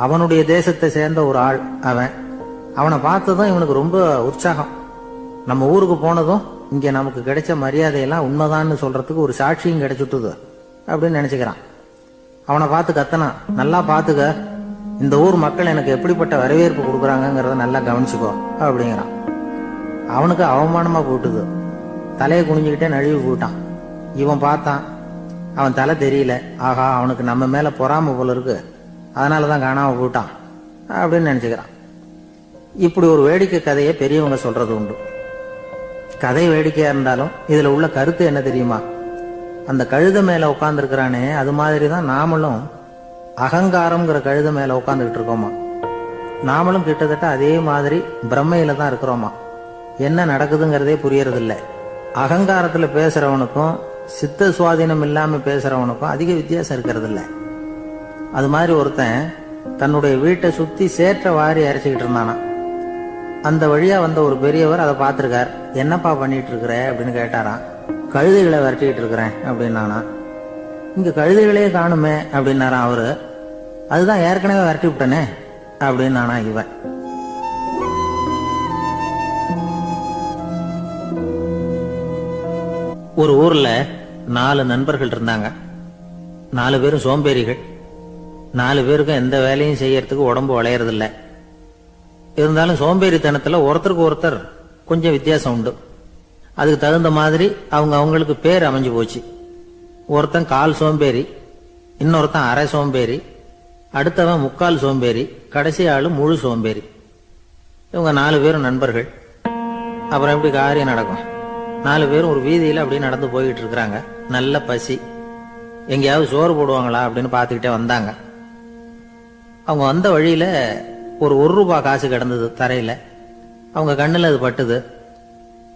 அவனுடைய தேசத்தை சேர்ந்த ஒரு ஆள் அவன். அவனை பார்த்ததும் இவனுக்கு ரொம்ப உற்சாகம். நம்ம ஊருக்கு போனதும் இங்க நமக்கு கிடைச்ச மரியாதையெல்லாம் உண்மைதான்னு சொல்றதுக்கு ஒரு சாட்சியும் கிடைச்சுட்டுது அப்படின்னு நினைச்சுக்கிறான். அவனை பார்த்து கத்தனான், நல்லா பாத்துக்க, இந்த ஊர் மக்கள் எனக்கு எப்படிப்பட்ட வரவேற்பு கொடுக்குறாங்கிறத நல்லா கவனிச்சுக்கோ அப்படிங்கிறான். அவனுக்கு அவமானமா போட்டுது. தலையை குனிஞ்சுக்கிட்டே நழுவி போயிட்டான். இவன் பார்த்தான், அவன் தலை தெரியல. ஆகா, அவனுக்கு நம்ம மேல பொறாம போல இருக்கு, அதனாலதான் காணாம போயிட்டான் அப்படின்னு நினைச்சுக்கிறான். இப்படி ஒரு வேடிக்கை கதையை பெரியவங்க சொல்றது உண்டு. கதை வேடிக்கையா இருந்தாலும் இதுல உள்ள கருத்து என்ன தெரியுமா? அந்த கழுதை மேல உட்கார்ந்து இருக்கிறானே, அது மாதிரிதான் நாமளும் அகங்காரம்ங்கிற கழுதை மேல உட்காந்துக்கிட்டு இருக்கோமா. நாமளும் கிட்டத்தட்ட அதே மாதிரி பிரம்மையில தான் இருக்கிறோமா. என்ன நடக்குதுங்கிறதே புரியறது இல்லை. அகங்காரத்துல பேசுறவனுக்கும் சித்த சுவாதீனம் இல்லாம பேசுறவனுக்கும் அதிக வித்தியாசம் இருக்கிறது இல்லை. அது மாதிரி ஒருத்தன் தன்னுடைய வீட்டை சுத்தி சேற்ற வாரி அரைச்சிக்கிட்டு இருந்தானா. அந்த வழியா வந்த ஒரு பெரியவர் அதை பார்த்திருக்கார். என்னப்பா பண்ணிட்டு இருக்கிற அப்படின்னு கேட்டாராம். கழுதைகளை விரட்டிக்கிட்டு இருக்கிறேன் அப்படின்னானா. இங்க கழுதைகளே காணுமே அப்படின்னாராம் அவரு. அதுதான் ஏற்கனவே விரட்டி விட்டனே அப்படின்னானா இவன். ஒரு ஊர்ல 4 நண்பர்கள் இருந்தாங்க. 4 பேரும் சோம்பேறிகள். 4 பேருக்கும் எந்த வேலையும் செய்யறதுக்கு உடம்பு வளையறதில்ல. இருந்தாலும் சோம்பேறித்தனத்துல ஒருத்தருக்கு ஒருத்தர் கொஞ்சம் வித்தியாசம் உண்டு. அதுக்கு தகுந்த மாதிரி அவங்களுக்கு பேர் அமைஞ்சு போச்சு. ஒருத்தன் கால் சோம்பேறி, இன்னொருத்தன் அரை சோம்பேறி, அடுத்தவன் முக்கால் சோம்பேறி, கடைசி ஆளு முழு சோம்பேறி. இவங்க 4 பேரும் நண்பர்கள். அப்புறம் எப்படி காரியம் நடக்கும்? 4 பேரும் ஒரு வீதியில அப்படியே நடந்து போயிட்டு இருக்கிறாங்க. நல்ல பசி. எங்கேயாவது சோறு போடுவாங்களா அப்படின்னு பார்த்துக்கிட்டே வந்தாங்க. அவங்க வந்த வழியில ஒரு ரூபாய் காசு கிடந்தது தரையில. அவங்க கண்ணுல அது பட்டுது.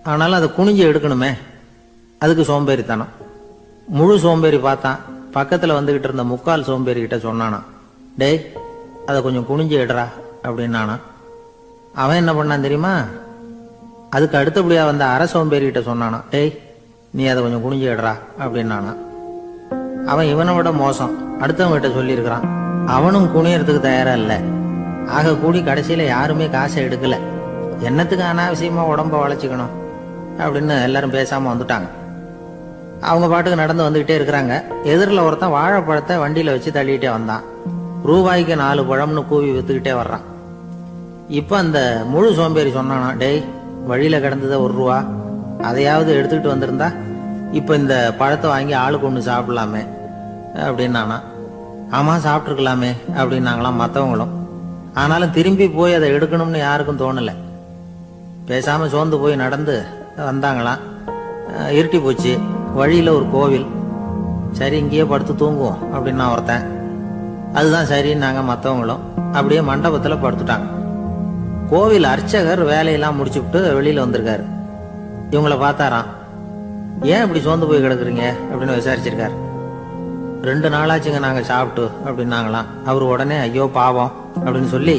ஆனாலும் அதை குனிஞ்சு எடுக்கணுமே, அதுக்கு சோம்பேறித்தனம். முழு சோம்பேறி பார்த்தான். பக்கத்துல வந்துகிட்டு இருந்த முக்கால் சோம்பேறி கிட்ட சொன்னானா, டேய் அதை கொஞ்சம் குனிஞ்சு எடுறா அப்படின்னானா. அவன் என்ன பண்ணான் தெரியுமா? அதுக்கு அடுத்தபடியா வந்த அரை சோம்பேறி கிட்ட சொன்னானா, டேய் நீ அதை கொஞ்சம் குனிஞ்சு எடுறா அப்படின்னானா. அவன் இவனை விட மோசம். அடுத்தவங்க கிட்ட சொல்லியிருக்கிறான். அவனும் குனியறதுக்கு தயாரா இல்ல. ஆக கூடி கடைசியில யாருமே காசை எடுக்கல. என்னத்துக்கு அனாவசியமா உடம்ப வளைச்சுக்கணும் அப்படின்னு எல்லாரும் பேசாம வந்துட்டாங்க. அவங்க பாட்டுக்கு நடந்து வந்துகிட்டே இருக்கிறாங்க. எதிரில் ஒருத்தன் வாழைப்பழத்தை வண்டியில வச்சு தள்ளிட்டே வந்தான். ரூபாய்க்கு 4 பழம்னு கூவி வித்துக்கிட்டே வர்றான். இப்ப அந்த முழு சோம்பேறி சொன்னானா, டேய் வழியில கிடந்தத ரூபா, அதையாவது எடுத்துக்கிட்டு வந்திருந்தா இப்ப இந்த பழத்தை வாங்கி ஆளுக்கு ஒண்ணு சாப்பிடலாமே அப்படின்னானா. ஆமா சாப்பிட்டுருக்கலாமே அப்படின்னாங்களாம் மற்றவங்களும். ஆனாலும் திரும்பி போய் அதை எடுக்கணும்னு யாருக்கும் தோணல. பேசாம சோர்ந்து போய் நடந்து வந்தாங்களாம். இருட்டி போச்சு. வழியில ஒரு கோவில். சரி இங்கேயே படுத்து தூங்குவோம் அப்படின்னா ஒருத்தன். அதுதான் சரின்னாங்க மற்றவங்களும். அப்படியே மண்டபத்துல படுத்துட்டாங்க. கோவில் அர்ச்சகர் வேலையெல்லாம் முடிச்சுட்டு வெளியில வந்திருக்காரு. இவங்கள பார்த்தாராம். ஏன் இப்படி சோர்ந்து போய் கிடக்குறீங்க அப்படின்னு விசாரிச்சிருக்காரு. 2 நாளாச்சுங்க நாங்க சாப்பிட்டு அப்படின்னாங்களாம். அவரு உடனே ஐயோ பாவம் அப்படின்னு சொல்லி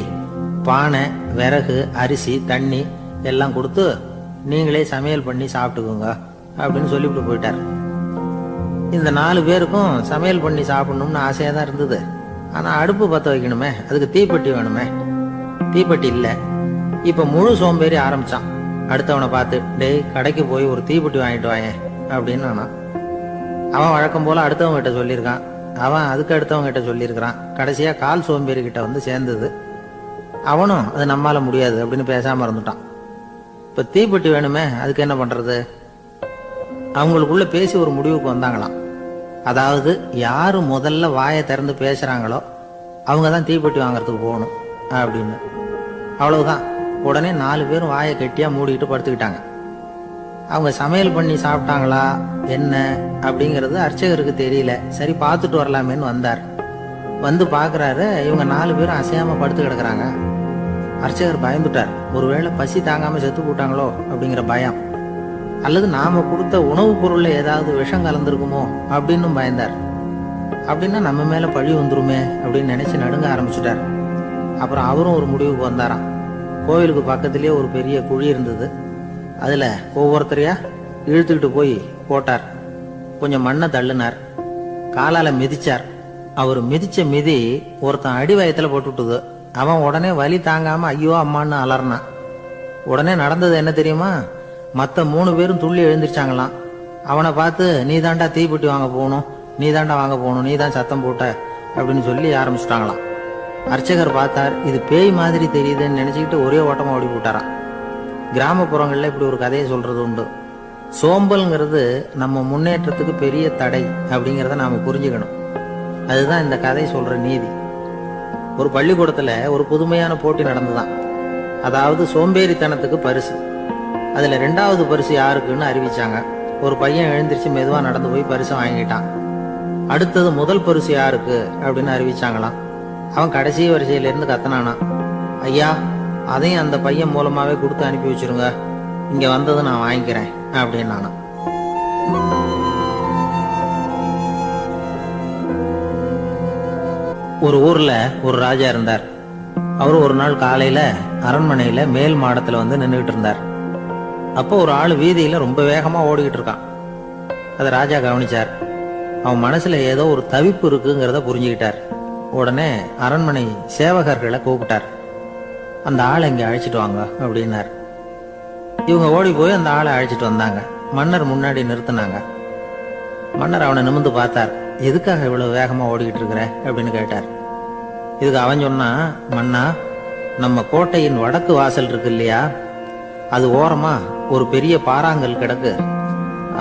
பானை, விறகு, அரிசி, தண்ணி எல்லாம் கொடுத்து நீங்களே சமையல் பண்ணி சாப்பிட்டுக்கோங்க அப்படின்னு சொல்லிவிட்டு போயிட்டார். இந்த 4 பேருக்கும் சமையல் பண்ணி சாப்பிடணும்னு ஆசையா தான் இருந்தது. ஆனா அடுப்பு பத்த வைக்கணுமே, அதுக்கு தீப்பெட்டி வேணுமே. தீப்பெட்டி இல்ல. இப்ப முழு சோம்பேறி ஆரம்பிச்சான். அடுத்தவனை பார்த்து, டேய் கடைக்கு போய் ஒரு தீப்பெட்டி வாங்கிட்டு வாயேன் அப்படின்னு. அவன் வழக்கம் போல அடுத்தவங்க கிட்ட சொல்லியிருக்கான். அவன் அதுக்கு அடுத்தவங்க கிட்ட சொல்லியிருக்கிறான். கடைசியா கால் சோம்பேறி கிட்ட வந்து சேர்ந்தது. அவனும் அது நம்மால முடியாது அப்படின்னு பேசாம இருந்துட்டான். இப்ப தீப்பெட்டி வேணுமே, அதுக்கு என்ன பண்றது? அவங்களுக்குள்ள பேசி ஒரு முடிவுக்கு வந்தாங்களாம். அதாவது யாரு முதல்ல வாயை திறந்து பேசுறாங்களோ அவங்க தான் தீப்பெட்டி வாங்கறதுக்கு போகணும் அப்படின்னு. அவ்வளவுதான். உடனே 4 பேரும் வாயை கெட்டியா மூடிக்கிட்டு படுத்துக்கிட்டாங்க. அவங்க சமையல் பண்ணி சாப்பிட்டாங்களா என்ன அப்படிங்கிறது அர்ச்சகருக்கு தெரியல. சரி பார்த்துட்டு வரலாமேன்னு வந்தார். வந்து பாக்குறாரு, இவங்க 4 பேரும் அசையாம படுத்து கிடக்குறாங்க. அர்ச்சகர் பயந்துட்டார். ஒருவேளை பசி தாங்காம செத்து போட்டாங்களோ அப்படிங்கிற பயம். அல்லது நாம கொடுத்த உணவுப் பொருள்ல ஏதாவது விஷம் கலந்துருக்குமோ அப்படின்னு பயந்தார். அப்படின்னா நம்ம மேல பழி வந்துருமே அப்படின்னு நினைச்சு நடுங்க ஆரம்பிச்சுட்டார். அப்புறம் அவரும் ஒரு முடிவுக்கு வந்தாராம். கோவிலுக்கு பக்கத்திலேயே ஒரு பெரிய குழி இருந்தது. அதுல ஒவ்வொருத்தரையா இழுத்துக்கிட்டு போய் போட்டார். கொஞ்சம் மண்ணை தள்ளினார், காலால மிதிச்சார். அவர் மிதிச்ச மிதி ஒருத்தன் அடி வயத்துல போட்டுவிட்டது. அவன் உடனே வலி தாங்காம ஐயோ அம்மான்னு அலறினான். உடனே நடந்தது என்ன தெரியுமா? மற்ற 3 பேரும் துள்ளி எழுந்திருச்சாங்களாம். அவனை பார்த்து நீ தாண்டா தீப்பெட்டி வாங்க போகணும், நீ தாண்டா வாங்க போகணும், நீ தான் சத்தம் போட்ட அப்படின்னு சொல்லி ஆரம்பிச்சுட்டாங்களாம். அர்ச்சகர் பார்த்தார், இது பேய் மாதிரி தெரியுதுன்னு நினைச்சுக்கிட்டு ஒரே ஓட்டமா ஓடி போட்டாராம். கிராமப்புறங்கள்ல இப்படி ஒரு கதையை சொல்றது உண்டு. சோம்பல்ங்கிறது நம்ம முன்னேற்றத்துக்கு பெரிய தடை அப்படிங்கிறத நாம புரிஞ்சுக்கணும். அதுதான் இந்த கதை சொல்ற நீதி. ஒரு பள்ளிக்கூடத்துல ஒரு புதுமையான போட்டி நடந்துதான். அதாவது சோம்பேறித்தனத்துக்கு பரிசு. அதுல 2வது பரிசு யாருக்குன்னு அறிவிச்சாங்க. ஒரு பையன் எழுந்திருச்சு மெதுவா நடந்து போய் பரிசை வாங்கிட்டான். அடுத்தது முதல் பரிசு யாருக்கு அப்படின்னு அறிவிச்சாங்களாம். அவன் கடைசி வரிசையில இருந்து கத்தனானா, ஐயா அதையும் அந்த பையன் மூலமாவே கொடுத்து அனுப்பி வச்சிருங்க, இங்க வந்தது நான் வாங்கிக்கிறேன் அப்படின்னு நானா. ஒரு ஊர்ல ஒரு ராஜா இருந்தார். அவரு ஒரு நாள் காலையில அரண்மனையில மேல் மாடத்துல வந்து நின்றுகிட்டு இருந்தார். அப்போ ஒரு ஆள் வீதியில ரொம்ப வேகமா ஓடிக்கிட்டு இருக்கான். அதை ராஜா கவனிச்சார். அவன் மனசுல ஏதோ ஒரு தவிப்பு இருக்குங்கிறத புரிஞ்சுக்கிட்டார். உடனே அரண்மனை சேவகர்களை கூப்பிட்டார். அந்த ஆளை இங்க அழைச்சிட்டு வாங்க அப்படின்னார். இவங்க ஓடி போய் அந்த ஆளை அழைச்சிட்டு வந்தாங்க. மன்னர் முன்னாடி நிறுத்தினாங்க. மன்னர் அவனை நிமிர்ந்து பார்த்தார். எதுக்காக இவ்வளவு வேகமா ஓடிக்கிட்டு இருக்கிற அப்படின்னு கேட்டார். இதுக்கு அவன் சொன்னா, மன்னா, நம்ம கோட்டையின் வடக்கு வாசல் இருக்கு இல்லையா, அது ஓரமா ஒரு பெரிய பாறாங்கல் கிடக்கு.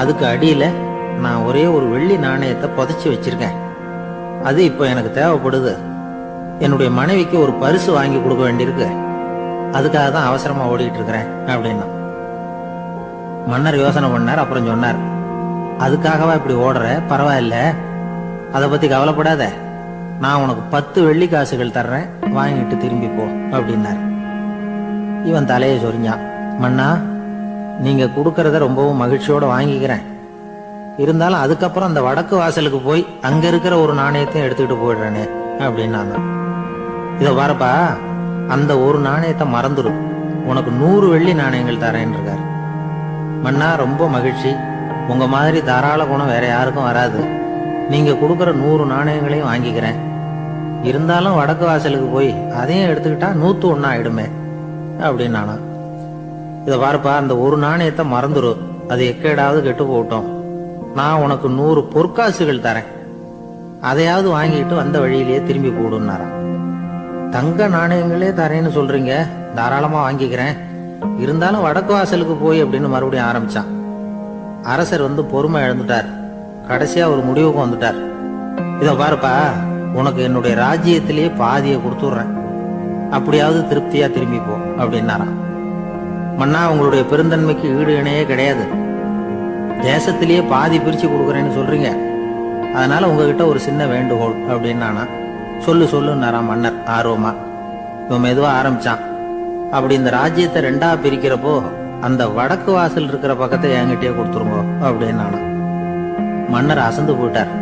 அதுக்கு அடியில நான் ஒரே ஒரு வெள்ளி நாணயத்தை புதைச்சி வச்சிருக்கேன். அது இப்ப எனக்கு தேவைப்படுது. என்னுடைய மனைவிக்கு ஒரு பரிசு வாங்கி கொடுக்க வேண்டியிருக்கு. அதுக்காக தான் அவசரமா ஓடிட்டு இருக்கிறேன் அப்படின்னா. மன்னர் யோசனை பண்ணார். அப்புறம் சொன்னார், அதுக்காகவா இப்படி ஓடுற? பரவாயில்ல, அதை பத்தி கவலைப்படாத. நான் உனக்கு 10 வெள்ளி காசுகள் தர்றேன், வாங்கிட்டு திரும்பி போ அப்படின்னார். இவன் தலையை சொரிஞ்சான். மன்னா, நீங்க கொடுக்கறத ரொம்பவும் மகிழ்ச்சியோட வாங்கிக்கிறேன். இருந்தாலும் அதுக்கப்புறம் அந்த வடக்கு வாசலுக்கு போய் அங்க இருக்கிற ஒரு நாணயத்தையும் எடுத்துக்கிட்டு போயிடுறேனே அப்படின்னாங்க. இத பாருப்பா, அந்த ஒரு நாணயத்தை மறந்துடும், உனக்கு 100 வெள்ளி நாணயங்கள் தரேன் இருக்காரு. மன்னா, ரொம்ப மகிழ்ச்சி. உங்க மாதிரி தாராள குணம் வேற யாருக்கும் வராது. நீங்க கொடுக்கற 100 நாணயங்களையும் வாங்கிக்கிறேன். இருந்தாலும் வடக்கு வாசலுக்கு போய் அதையும் எடுத்துக்கிட்டா 101 ஆயிடுமே அப்படின்னானா. இத பாருப்பா, அந்த ஒரு நாணயத்தை மறந்துடும், அது எக்கேடாவது கெட்டு போகட்டும். நான் உனக்கு 100 பொற்காசுகள் தரேன், அதையாவது வாங்கிட்டு வந்த வழியிலேயே திரும்பி போடுன்னாராம். தங்க நாணயங்களே தரேன்னு சொல்றீங்க, தாராளமா வாங்கிக்கிறேன். இருந்தாலும் வடக்கு வாசலுக்கு போய் அப்படின்னு மறுபடியும் ஆரம்பிச்சான். அரசர் வந்து பொறுமை இழந்துட்டார். கடைசியா ஒரு முடிவுக்கு வந்துட்டார். இத பாருப்பா, உனக்கு என்னுடைய ராஜ்யத்திலேயே பாதியை கொடுத்துடுறேன், அப்படியாவது திருப்தியா திரும்பி போ அப்படின்னாராம். மன்னா, உங்களுடைய பெருந்தன்மைக்கு ஈடு இணையே கிடையாது. தேசத்திலேயே பாதி பிரிச்சு கொடுக்குறேன்னு சொல்றீங்க, அதனால உங்ககிட்ட ஒரு சின்ன வேண்டுகோள் அப்படின்னானா. சொல்லுன்னாராம் மன்னர் ஆர்வமா. இவன் மெதுவா ஆரம்பிச்சான். அப்படி இந்த ராஜ்யத்தை 2ஆ பிரிக்கிறப்போ அந்த வடக்கு வாசல் இருக்கிற பக்கத்தை என்கிட்டயே கொடுத்துருங்க அப்படின்னானா. மன்னர் அசந்து போயிட்டார்.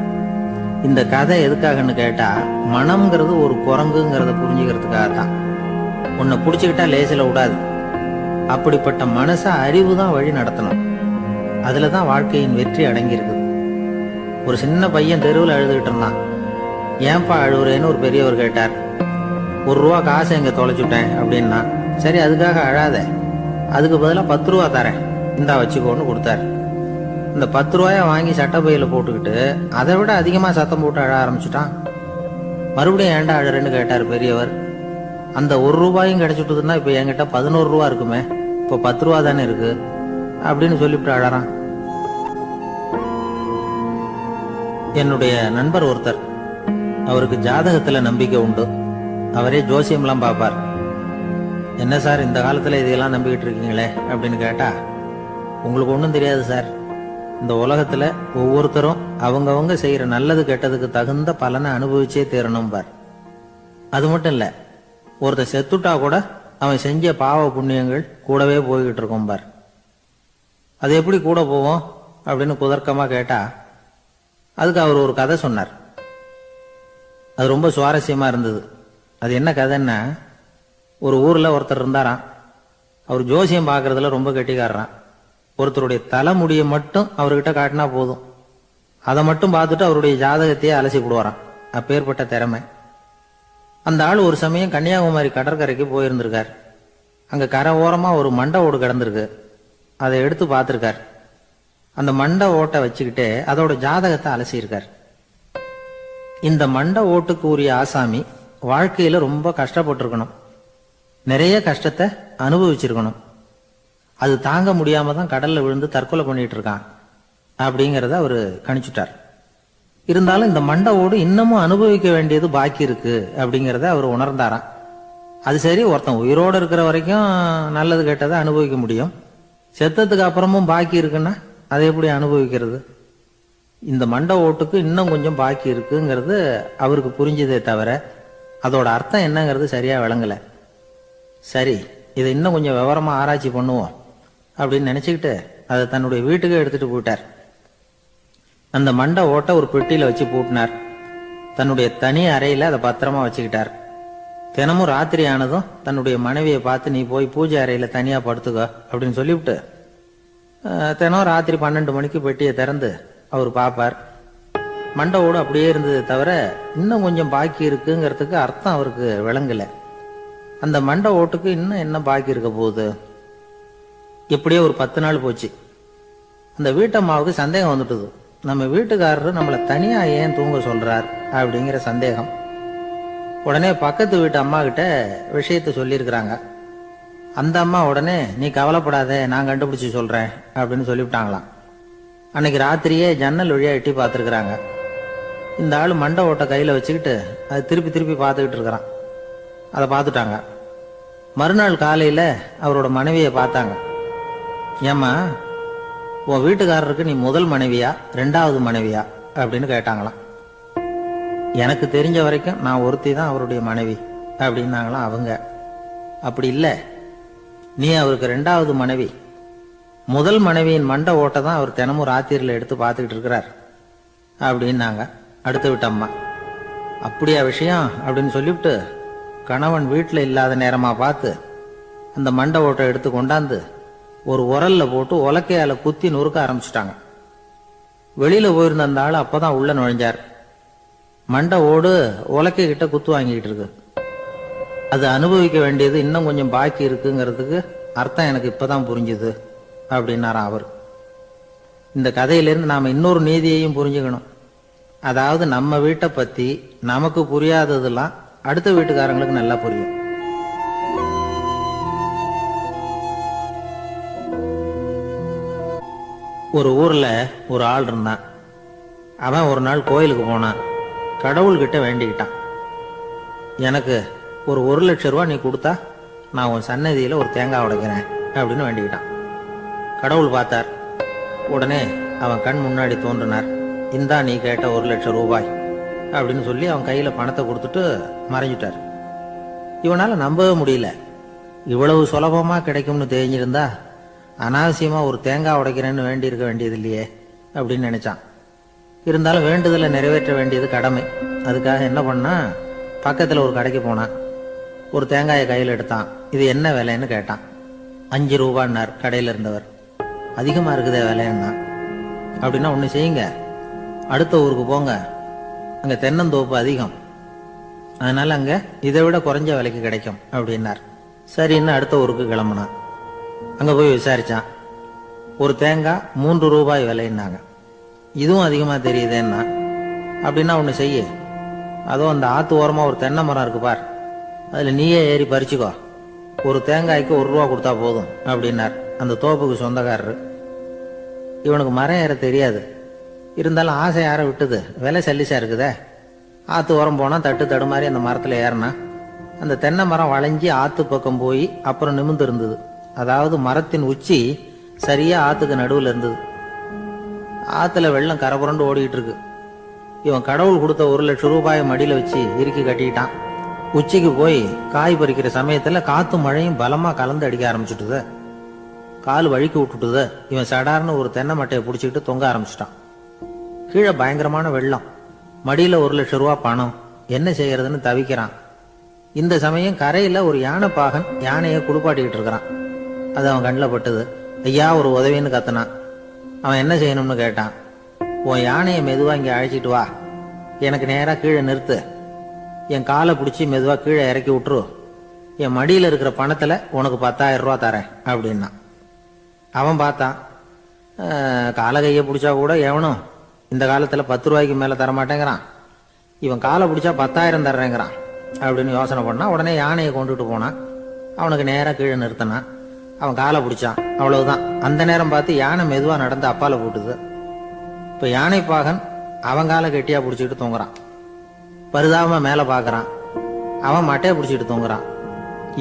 இந்த கதை எதுக்காகன்னு கேட்டா, மனம்ங்கிறது ஒரு குரங்குங்கிறத புரிஞ்சுக்கிறதுக்காகத்தான். உன்னை புடிச்சுக்கிட்டா லேசில விடாது. அப்படிப்பட்ட மனச அறிவு தான் வழி நடத்தணும். அதுலதான் வாழ்க்கையின் வெற்றி அடங்கி இருக்குது. ஒரு சின்ன பையன் தெருவில் அழுதுகிட்டு இருந்தான். ஏன்பா அழுவுறேன்னு ஒரு பெரியவர் கேட்டார். 1 ரூபா காசை எங்க தொலைச்சுட்டேன் அப்படின்னா. சரி, அதுக்காக அழாத, அதுக்கு பதிலா 10 ரூபா தரேன், இந்தா வச்சுக்கோன்னு கொடுத்தாரு. இந்த 10 ரூபாய வாங்கி சட்டப்பையில போட்டுக்கிட்டு அதை விட அதிகமா சத்தம் போட்டு அழ ஆரம்பிச்சுட்டான். மறுபடியும் ஏன்டா அழறேன்னு கேட்டார் பெரியவர். அந்த 1 ரூபாயும் கிடைச்சிட்டுதுன்னா இப்ப என்கிட்ட 11 ரூபா இருக்குமே, இப்போ 10 ரூபா தானே இருக்கு அப்படின்னு சொல்லிவிட்டு அழறான். என்னுடைய நண்பர் ஒருத்தர், அவருக்கு ஜாதகத்துல நம்பிக்கை உண்டு. அவரே ஜோசியம்லாம் பார்ப்பார். என்ன சார் இந்த காலத்துல இதையெல்லாம் நம்பிக்கிட்டு இருக்கீங்களே அப்படின்னு கேட்டா, உங்களுக்கு ஒன்றும் தெரியாது சார். இந்த உலகத்துல ஒவ்வொருத்தரும் அவங்கவங்க செய்யற நல்லது கெட்டதுக்கு தகுந்த பலனை அனுபவிச்சே தீரணும் பார். அது மட்டும் இல்ல, ஒருத்தர் செத்துட்டா கூட அவன் செஞ்ச பாவ புண்ணியங்கள் கூடவே போய்கிட்டு இருக்கும் பார். அது எப்படி கூட போவோம் அப்படின்னு குதர்க்கமா கேட்டா அதுக்கு அவர் ஒரு கதை சொன்னார். அது ரொம்ப சுவாரஸ்யமா இருந்தது. அது என்ன கதைன்னா, ஒரு ஊர்ல ஒருத்தர் இருந்தாராம். அவர் ஜோசியம் பார்க்கறதுல ரொம்ப கெட்டிக்காரரான். ஒருத்தருடைய தலைமுடியை மட்டும் அவர்கிட்ட காட்டினா போதும், அதை மட்டும் பார்த்துட்டு அவருடைய ஜாதகத்தையே அலசி விடுவாராம். அப்பேற்பட்ட திறமை. அந்த ஆள் ஒரு சமயம் கன்னியாகுமரி கடற்கரைக்கு போயிருந்திருக்கார். அங்க கரை ஓரமா ஒரு மண்டை ஓடு கிடந்திருக்கு. அதை எடுத்து பார்த்திருக்கார். அந்த மண்டை ஓட்டை வச்சுக்கிட்டே அதோட ஜாதகத்தை அலசியிருக்கார். இந்த மண்டை ஓட்டுக்கு உரிய ஆசாமி வாழ்க்கையில ரொம்ப கஷ்டப்பட்டிருக்கணும், நிறைய கஷ்டத்தை அனுபவிச்சிருக்கணும். அது தாங்க முடியாம தான் கடல்ல விழுந்து தற்கொலை பண்ணிட்டு இருக்கான் அப்படிங்கறத அவரு கணிச்சுட்டார். இருந்தாலும் இந்த மண்டை ஓடு இன்னமும் அனுபவிக்க வேண்டியது பாக்கி இருக்கு அப்படிங்கறத அவர் உணர்ந்தாராம். அது சரி, ஒருத்தன் உயிரோடு இருக்கிற வரைக்கும் நல்லது கெட்டதை அனுபவிக்க முடியும், செத்ததுக்கு அப்புறமும் பாக்கி இருக்குன்னா அதை எப்படி அனுபவிக்கிறது? இந்த மண்டை ஓட்டுக்கு இன்னும் கொஞ்சம் பாக்கி இருக்குங்கிறது அவருக்கு புரிஞ்சதே தவிர அதோட அர்த்தம் என்னங்கிறது சரியா விளங்கல. சரி, இதை இன்னும் கொஞ்சம் விவரமா ஆராய்ச்சி பண்ணுவோம் அப்படின்னு நினைச்சுக்கிட்டு அதை தன்னுடைய வீட்டுக்கு எடுத்துட்டு போயிட்டார். அந்த மண்டை ஓட்டை ஒரு பெட்டியில வச்சு பூட்டினார். தன்னுடைய தனி அறையில அதை பத்திரமா வச்சுக்கிட்டார். தினமும் ராத்திரி ஆனதும் தன்னுடைய மனைவியை பார்த்து, நீ போய் பூஜை அறையில தனியா படுத்துக்க அப்படின்னு சொல்லிவிட்டு தினம் ராத்திரி 12 மணிக்கு பெட்டியை திறந்து அவர் பார்ப்பார். மண்டை ஓடு அப்படியே இருந்தது தவிர இன்னும் கொஞ்சம் பாக்கி இருக்குங்கிறதுக்கு அர்த்தம் அவருக்கு விளங்கல. அந்த மண்டை ஓட்டுக்கு இன்னும் என்ன பாக்கி இருக்க போகுது? எப்படியோ ஒரு 10 நாள் போச்சு. அந்த வீட்டம்மாவுக்கு சந்தேகம் வந்துட்டுது. நம்ம வீட்டுக்காரரு நம்மளை தனியா ஏன் தூங்க சொல்றார் அப்படிங்கிற சந்தேகம். உடனே பக்கத்து வீட்டு அம்மா கிட்ட விஷயத்த சொல்லியிருக்கிறாங்க. அந்த அம்மா உடனே, நீ கவலைப்படாத, நான் கண்டுபிடிச்சு சொல்றேன் அப்படின்னு சொல்லிவிட்டாங்களாம். அன்னைக்கு ராத்திரியே ஜன்னல் வழியா எட்டி பார்த்துருக்குறாங்க. இந்த ஆள் மண்டை ஓட்டை கையில வச்சுக்கிட்டு அது திருப்பி திருப்பி பார்த்துக்கிட்டு இருக்கிறான். அதை பார்த்துட்டாங்க. மறுநாள் காலையில அவரோட மனைவியை பார்த்தாங்க. ஏம்மா, உன் வீட்டுக்காரருக்கு நீ முதல் மனைவியா 2வது மனைவியா அப்படின்னு கேட்டாங்களாம். எனக்கு தெரிஞ்ச வரைக்கும் நான் ஒருத்தி தான் அவருடைய மனைவி அப்படின்னாங்களாம் அவங்க. அப்படி இல்லை, நீ அவருக்கு 2வது மனைவி. முதல் மனைவியின் மண்டை ஓட்டை தான் அவர் தினமும் ராத்திரியில் எடுத்து பார்த்துக்கிட்டு இருக்கிறார் அப்படின்னாங்க அடுத்து விட்டம்மா. அப்படியா விஷயம் அப்படின்னு சொல்லிவிட்டு கணவன் வீட்டில் இல்லாத நேரமா பார்த்து அந்த மண்டை ஓட்டை எடுத்து கொண்டாந்து ஒரு உரல்ல போட்டு உலக்கையால குத்தி நொறுக்க ஆரம்பிச்சுட்டாங்க. வெளியில போயிருந்த அந்த ஆள் அப்பதான் உள்ள நுழைஞ்சார். மண்டை ஓடு உலக்கை கிட்ட குத்து வாங்கிக்கிட்டு இருக்கு. அது அனுபவிக்க வேண்டியது இன்னும் கொஞ்சம் பாக்கி இருக்குங்கிறதுக்கு அர்த்தம் எனக்கு இப்பதான் புரிஞ்சுது அப்படின்னாராம் அவர். இந்த கதையிலிருந்து நாம இன்னொரு நீதியையும் புரிஞ்சுக்கணும். அதாவது நம்ம வீட்டை பத்தி நமக்கு புரியாததெல்லாம் அடுத்த வீட்டுக்காரங்களுக்கு நல்லா புரியும். ஒரு ஊர்ல ஒரு ஆள் இருந்தான். அவன் ஒரு நாள் கோயிலுக்கு போனான். கடவுள்கிட்ட வேண்டிக்கிட்டான், எனக்கு ஒரு 1 லட்சம் ரூபா நீ கொடுத்தா நான் உன் சன்னதியில ஒரு தேங்காய் உடைக்கிறேன் அப்படின்னு வேண்டிக்கிட்டான். கடவுள் பார்த்தார். உடனே அவன் கண் முன்னாடி தோன்றினார். இந்தா நீ கேட்ட 1 லட்சம் ரூபாய் அப்படின்னு சொல்லி அவன் கையில பணத்தை கொடுத்துட்டு மறைஞ்சிட்டார். இவனால நம்பவே முடியல. இவ்வளவு சுலபமா கிடைக்கும்னு தெரிஞ்சிருந்தா அனாவசியமா ஒரு தேங்காய் உடைக்கிறேன்னு வேண்டி இருக்க வேண்டியது இல்லையே அப்படின்னு நினைச்சான். இருந்தாலும் வேண்டுதலை நிறைவேற்ற வேண்டியது கடமை. அதுக்காக என்ன பண்ணா, பக்கத்துல ஒரு கடைக்கு போனான். ஒரு தேங்காயை கையில் எடுத்தான். இது என்ன விலைன்னு கேட்டான். 5 ரூபான்னார் கடையில இருந்தவர். அதிகமா இருக்குதே விலைன்னா. அப்படின்னா ஒண்ணு செய்யுங்க, அடுத்த ஊருக்கு போங்க, அங்க தென்னந்தோப்பு அதிகம், அதனால அங்க இதை விட குறைஞ்ச விலைக்கு கிடைக்கும் அப்படின்னார். சரின்னு அடுத்த ஊருக்கு கிளம்புனான். அங்க போய் விசாரிச்சான். ஒரு தேங்காய் 3 ரூபாய் விலைன்னாங்க. இதுவும் அதிகமா தெரியுதேன்னா. அப்படின்னா ஒண்ணு செய்ய, அதோ அந்த ஆத்து ஓரமா ஒரு தென்னை மரம் இருக்கு பார், அதுல நீயே ஏறி பறிச்சுக்கோ, ஒரு தேங்காய்க்கு 1 ரூபா கொடுத்தா போதும் அப்படின்னார் அந்த தோப்புக்கு சொந்தக்காரரு. இவனுக்கு மரம் ஏற தெரியாது. இருந்தாலும் ஆசை யார விட்டுது, விலை சல்லிசா இருக்குதே. ஆத்து ஓரம் போனா தட்டு தடுமாறி அந்த மரத்துல ஏறினா அந்த தென்னை மரம் வளைஞ்சி ஆத்து பக்கம் போய் அப்புறம் நிமிர்ந்து இருந்தது. அதாவது மரத்தின் உச்சி சரியா ஆத்துக்கு நடுவில் இருந்தது. ஆத்துல வெள்ளம் கரபுரண்டு ஓடிட்டு இருக்கு. இவன் கடவுள் கொடுத்த 1 லட்சம் ரூபாயை மடியில வச்சு இறுக்கி கட்டிக்கிட்டான். உச்சிக்கு போய் காய் பறிக்கிற சமயத்துல காத்து மழையும் பலமா கலந்து அடிக்க ஆரம்பிச்சுட்டுது. கால் வழுக்கி விட்டுட்டுது. இவன் சடார்னு ஒரு தென்னை மட்டையை பிடிச்சிக்கிட்டு தொங்க ஆரம்பிச்சிட்டான். கீழே பயங்கரமான வெள்ளம், மடியில 1,00,000 பணம். என்ன செய்யறதுன்னு தவிக்கிறான். இந்த சமயம் கரையில ஒரு யானைப்பாகன் யானையை குளிப்பாட்டிக்கிட்டு இருக்கிறான். அது அவன் கண்ணில் பட்டுது. ஐயா, ஒரு உதவின்னு கத்துனான். அவன் என்ன செய்யணும்னு கேட்டான். உன் யானையை மெதுவா இங்க அழைச்சிட்டு வா, எனக்கு நேரா கீழே நிறுத்து, என் காலை பிடிச்சி மெதுவா கீழே இறக்கி விட்டுரு, என் மடியில இருக்கிற பணத்துல உனக்கு 10,000 தரேன் அப்படின்னா. அவன் பார்த்தான். காலை கையை பிடிச்சா கூட எவனும் இந்த காலத்துல 10 ரூபாய்க்கு மேல தரமாட்டேங்கிறான், இவன் காலை பிடிச்சா 10,000 தர்றேங்கிறான் அப்படின்னு யோசனை பண்ணா. உடனே யானையை கொண்டுட்டு போனான். அவனுக்கு நேரா கீழே நிறுத்தினான். அவன் காலை பிடிச்சான். அவ்வளவுதான். அந்த நேரம் பார்த்து யானை மெதுவா நடந்து அப்பால போட்டுது. இப்ப யானைப்பாகன் அவன் காலை கெட்டியா பிடிச்சிக்கிட்டு தூங்குறான். பரிதாபமா மேல பாக்குறான். அவன் மட்டையை பிடிச்சிட்டு தூங்குறான்.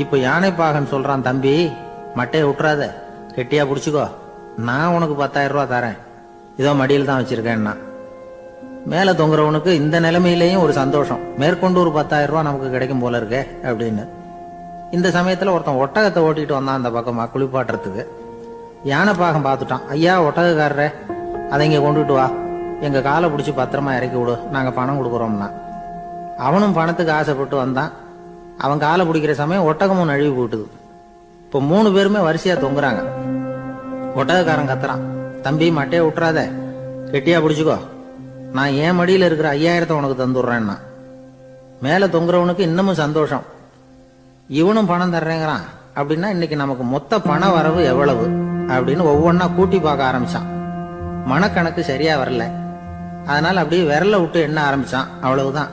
இப்ப யானைப்பாகன் சொல்றான், தம்பி மட்டையை விட்டுறாத, கெட்டியா பிடிச்சிக்கோ, நான் உனக்கு 10,000 தரேன், இதோ மடியில் தான் வச்சிருக்கேன்னா. மேல தொங்குறவனுக்கு இந்த நிலைமையிலேயும் ஒரு சந்தோஷம், மேற்கொண்டு ஒரு 10,000 நமக்கு கிடைக்கும் போல இருக்கே அப்படின்னு. இந்த சமயத்துல ஒருத்தன் ஒட்டகத்தை ஓட்டிட்டு வந்தான் அந்த பக்கமா குளிப்பாட்டுறதுக்கு. யானைப்பாகன் பார்த்துட்டான். ஐயா, ஒட்டகக்காரரே, அதை இங்க கொண்டுட்டு வா, எங்க காலை பிடிச்சி பத்திரமா இறக்கி விடு, நாங்க பணம் கொடுக்குறோம்னா. அவனும் பணத்துக்கு ஆசைப்பட்டு வந்தான். அவன் காலை பிடிக்கிற சமயம் ஒட்டகமும் நழுவி போட்டுது. இப்போ 3 பேருமே வரிசையா தொங்குறாங்க. ஒட்டகக்காரன் கத்துறான், தம்பி மட்டையை விட்டுறாத, கெட்டியா பிடிச்சிக்கோ, நான் என் மடியில இருக்கிற 5,000 உனக்கு தந்துடுறேன்னா. மேல தொங்குறவனுக்கு இன்னமும் சந்தோஷம், இவனும் பணம் தர்றேங்கிறான் அப்படின்னா இன்னைக்கு நமக்கு மொத்த பண வரவு எவ்வளவு அப்படின்னு ஒவ்வொன்னா கூட்டி பார்க்க ஆரம்பிச்சான். மனக்கணக்கு சரியா வரல. அதனால அப்படியே விரல விட்டு எண்ண ஆரம்பிச்சான். அவ்வளவுதான்,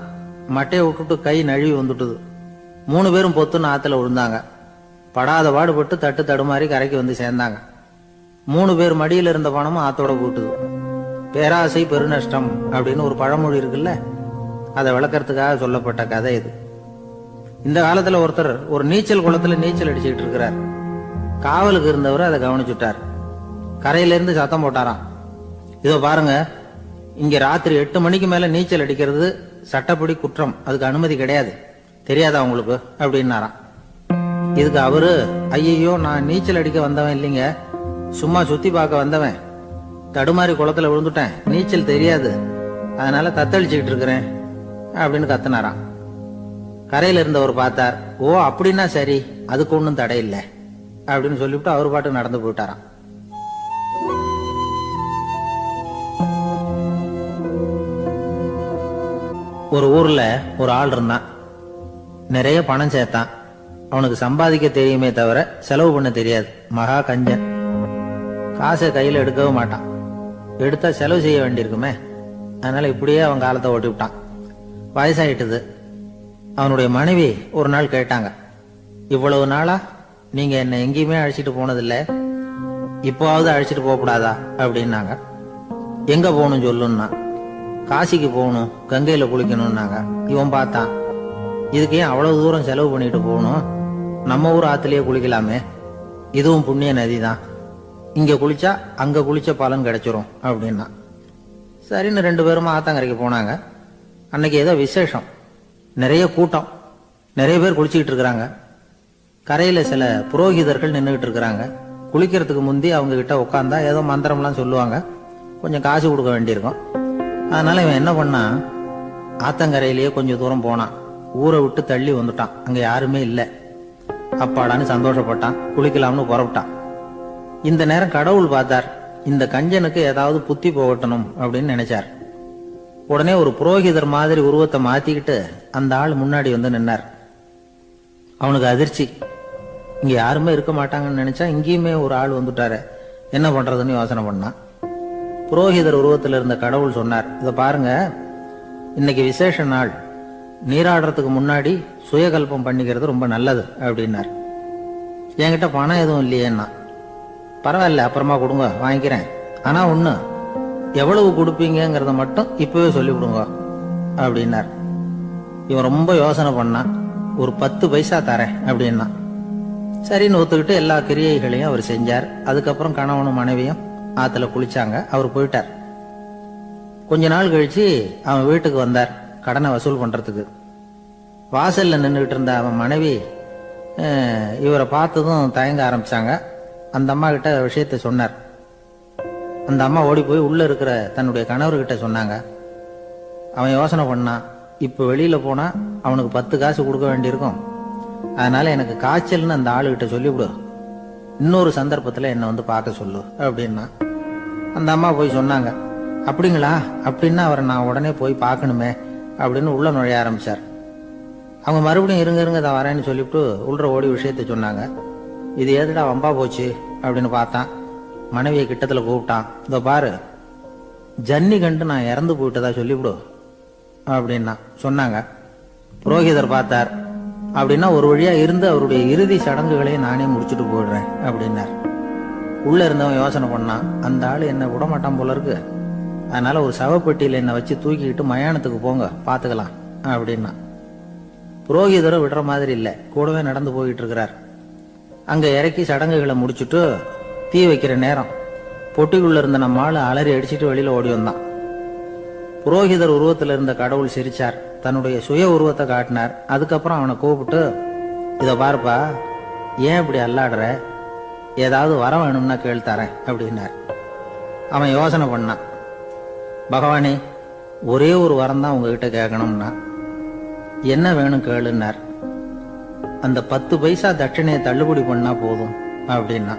மட்டையை விட்டுட்டு கை நழுவி வந்துட்டுது. 3 பேரும் பொத்துன்னு ஆத்துல விழுந்தாங்க. படாத பாடுபட்டு தட்டு தடுமாறி கரைக்கு வந்து சேர்ந்தாங்க. 3 பேர் மடியில இருந்த பணமும் ஆத்தோட போட்டுது. பேராசை பெருநஷ்டம் அப்படின்னு ஒரு பழமொழி இருக்குல்ல, அதை விளக்கறதுக்காக சொல்லப்பட்ட கதை இது. இந்த காலத்துல ஒருத்தர் ஒரு நீச்சல் குளத்துல நீச்சல் அடிச்சுக்கிட்டு இருக்கிறார். காவலுக்கு இருந்தவர் அதை கவனிச்சுட்டார். கரையில இருந்து சத்தம் போட்டாராம், இதோ பாருங்க, இங்க ராத்திரி 8 மணிக்கு மேல நீச்சல் அடிக்கிறது சட்டப்படி குற்றம், அதுக்கு அனுமதி கிடையாது, தெரியாதா உங்களுக்கு அப்படின்னாராம். இதுக்கு அவரு, ஐயோ, நான் நீச்சல் அடிக்க வந்தவன் இல்லைங்க, சும்மா சுத்தி பார்க்க வந்தவன், தடுமாறி குளத்துல விழுந்துட்டேன், நீச்சல் தெரியாது, அதனால தத்தளிச்சுக்கிட்டு இருக்கிறேன் அப்படின்னு கத்துனாராம். கரையில இருந்தவர் பார்த்தார். ஓ அப்படின்னா சரி, அதுக்கு ஒன்றும் தடை இல்லை அப்படின்னு சொல்லிவிட்டு அவர் பாட்டு நடந்து போயிட்டாராம். ஒரு ஊர்ல ஒரு ஆள் இருந்தான். நிறைய பணம் சேர்த்தான். அவனுக்கு சம்பாதிக்க தெரியுமே தவிர செலவு பண்ண தெரியாது. மகா கஞ்சன். காசை கையில எடுக்கவும் மாட்டான். எடுத்தா செலவு செய்ய வேண்டியிருக்குமே, அதனால இப்படியே அவன் காலத்தை ஓட்டி விட்டான். வயசாயிட்டுது. அவனுடைய மனைவி ஒரு நாள் கேட்டாங்க, இவ்வளவு நாளா நீங்க என்ன எங்கேயுமே அழைச்சிட்டு போனதில்லை, இப்போவாவது அழைச்சிட்டு போகக்கூடாதா அப்படின்னாங்க. எங்க போகணும் சொல்லுன்னா. காசிக்கு போகணும், கங்கையில குளிக்கணும்னாங்க. இவன் பார்த்தான், இதுக்கு ஏன் அவ்வளவு தூரம் செலவு பண்ணிட்டு போகணும், நம்ம ஊர் ஆத்துலயே குளிக்கலாமே, இதுவும் புண்ணிய நதி தான், இங்க குளிச்சா அங்க குளிச்ச பலன் கிடைச்சிரும் அப்படின்னா. சரின்னு 2 பேரும் ஆத்தங்கரைக்கு போனாங்க. அன்னைக்கு ஏதோ விசேஷம், நிறைய கூட்டம், நிறைய பேர் குளிச்சுக்கிட்டு இருக்கிறாங்க. கரையில சில புரோகிதர்கள் நின்றுகிட்டு இருக்கிறாங்க. குளிக்கிறதுக்கு முந்தி அவங்க கிட்ட உட்காந்தா ஏதோ மந்திரம்லாம் சொல்லுவாங்க, கொஞ்சம் காசு கொடுக்க வேண்டியிருக்கும். அதனால இவன் என்ன பண்ணா, ஆத்தங்கரையிலேயே கொஞ்சம் தூரம் போனான். ஊரை விட்டு தள்ளி வந்துட்டான். அங்க யாருமே இல்லை. அப்பாடான்னு சந்தோஷப்பட்டான். குளிக்கலாம்னு புறப்பட்டான். இந்த நேரம் கடவுள் பார்த்தார், இந்த கஞ்சனுக்கு ஏதாவது புத்தி போகட்டணும் அப்படின்னு நினைச்சார். உடனே ஒரு புரோகிதர் மாதிரி உருவத்தை மாத்திக்கிட்டு அந்த ஆள் முன்னாடி வந்து நின்னார். அவனுக்கு அதிர்ச்சி, இங்க யாருமே இருக்க மாட்டாங்கன்னு நினைச்சா இங்கேயுமே ஒரு ஆள் வந்துட்டாரு, என்ன பண்றதுன்னு யோசனை பண்ணான். புரோகிதர் உருவத்தில் இருந்த கடவுள் சொன்னார், இதை பாருங்க, இன்னைக்கு விசேஷ நாள், நீராடுறதுக்கு முன்னாடி சுயகல்பம் பண்ணிக்கிறது ரொம்ப நல்லது அப்படின்னார். என்கிட்ட பணம் எதுவும் இல்லையேன்னா. பரவாயில்ல, அப்புறமா கொடுங்க, வாங்கிக்கிறேன், ஆனா ஒண்ணு, எவ்வளவு கொடுப்பீங்கிறத மட்டும் இப்பவே சொல்லிவிடுங்க அப்படின்னார். இவன் ரொம்ப யோசனை பண்ணான். ஒரு 10 பைசா தரேன் அப்படின்னா. சரின்னு ஒத்துக்கிட்டு எல்லா கிரியைகளையும் அவர் செஞ்சார். அதுக்கப்புறம் கணவனும் மனைவியும் ஆத்துல குளிச்சாங்க. அவர் போயிட்டார். கொஞ்ச நாள் கழிச்சு அவன் வீட்டுக்கு வந்தார் கடனை வசூல் பண்றதுக்கு. வாசல்ல நின்றுகிட்டு இருந்த அவன் மனைவி இவரை பார்த்ததும் தயங்க ஆரம்பிச்சாங்க. அந்த அம்மா கிட்ட விஷயத்த சொன்னார். அந்த அம்மா ஓடி போய் உள்ள இருக்கிற தன்னுடைய கணவர்கிட்ட சொன்னாங்க. அவன் யோசனை பண்ணான், இப்ப வெளியில போனா அவனுக்கு 10 காசு கொடுக்க வேண்டியிருக்கும், அதனால எனக்கு காய்ச்சல்னு அந்த ஆளுகிட்ட சொல்லிவிடு, இன்னொரு சந்தர்ப்பத்துல என்ன வந்து பார்க்க சொல்லு அப்படின்னா. அந்த அம்மா போய் சொன்னாங்க. அப்படிங்களா, அப்படின்னா அவரை நான் உடனே போய் பார்க்கணுமே அப்படின்னு உள்ள நுழைய ஆரம்பிச்சார். அவங்க மறுபடியும் இருங்க இருங்க தான் வரேன்னு சொல்லிவிட்டு உள்ள ஓடி விஷயத்த சொன்னாங்க. இது எதுடா வம்பா போச்சு அப்படின்னு பார்த்தான். மனைவியை கிட்டத்துல கூப்பிட்டான். இதோ பாரு, ஜன்னி கண்டு நான் இறந்து போயிட்டதா சொல்லிவிடு அப்படின்னா சொன்னாங்க. புரோகிதர் பார்த்தார். அப்படின்னா ஒரு வழியா இருந்து அவருடைய இறுதி சடங்குகளையும் நானே முடிச்சுட்டு போயிடுறேன் அப்படின்னார். உள்ள இருந்தவன் யோசனை பண்ணான், அந்த ஆளு என்ன விடமாட்டான் போல இருக்கு, அதனால ஒரு சவப்பெட்டியில என்னை வச்சு தூக்கிக்கிட்டு மயானத்துக்கு போங்க பாத்துக்கலாம் அப்படின்னா. புரோகிதரும் விடுற மாதிரி இல்லை, கூடவே நடந்து போயிட்டு இருக்கிறார். அங்க இறக்கி சடங்குகளை முடிச்சுட்டு தீ வைக்கிற நேரம் பொட்டிக்குள்ள இருந்த நம்ம ஆளு அலறி அடிச்சுட்டு வெளியில ஓடி வந்தான். புரோகிதர் உருவத்தில் இருந்த கடவுள் சிரிச்சார், தன்னுடைய சுய உருவத்தை காட்டினார். அதுக்கப்புறம் அவனை கூப்பிட்டு, இத பாருப்பா, ஏன் இப்படி அல்லாடுற, ஏதாவது வரம் வேணும்னா கேள்தரேன் அப்படின்னார். அவன் யோசனை பண்ணான். பகவானே, ஒரே ஒரு வரம் தான் உங்ககிட்ட கேட்கணும்னா. என்ன வேணும் கேளுன்னார். அந்த 10 பைசா தட்சணையை தள்ளுபடி பண்ணா போதும் அப்படின்னா.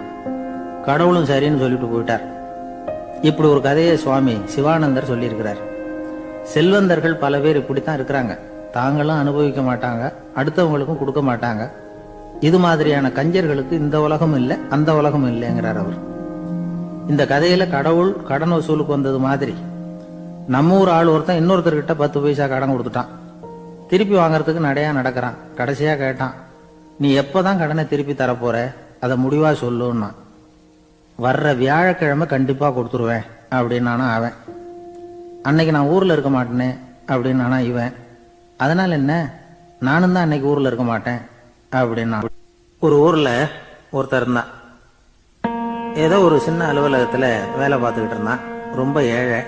கடவுளும் சரின்னு சொல்லிட்டு போயிட்டார். இப்படி ஒரு கதையை சுவாமி சிவானந்தர் சொல்லியிருக்கிறார். செல்வந்தர்கள் பல பேர் இப்படித்தான் இருக்கிறாங்க. தாங்களும் அனுபவிக்க மாட்டாங்க, அடுத்தவங்களுக்கும் கொடுக்க மாட்டாங்க. இது மாதிரியான கஞ்சர்களுக்கு இந்த உலகம் இல்லை அந்த உலகம் இல்லைங்கிறார் அவர். இந்த கதையில கடவுள் கடன் வசூலுக்கு வந்தது மாதிரி நம்ம ஊர் ஆள் ஒருத்தன் இன்னொருத்தர்கிட்ட 10 பைசா கடன் கொடுத்துட்டான். திருப்பி வாங்கறதுக்கு நடையா நடக்கிறான். கடைசியா கேட்டான், நீ எப்பதான் கடனை திருப்பி தரப்போற, அதை முடிவா சொல்லுன்னா. வர்ற வியாழக்கிழமை கண்டிப்பா கொடுத்துருவேன் அப்படின்னானா அவன். அன்னைக்கு நான் ஊர்ல இருக்க மாட்டேனே அப்படின்னானா இவன். அதனால என்ன, நானும் தான் அன்னைக்கு ஊர்ல இருக்க மாட்டேன் அப்படின்னா. ஒரு ஊர்ல ஒருத்தர் இருந்தான். ஏதோ ஒரு சின்ன அலுவலகத்துல வேலை பார்த்துக்கிட்டு இருந்தான். ரொம்ப ஏழை.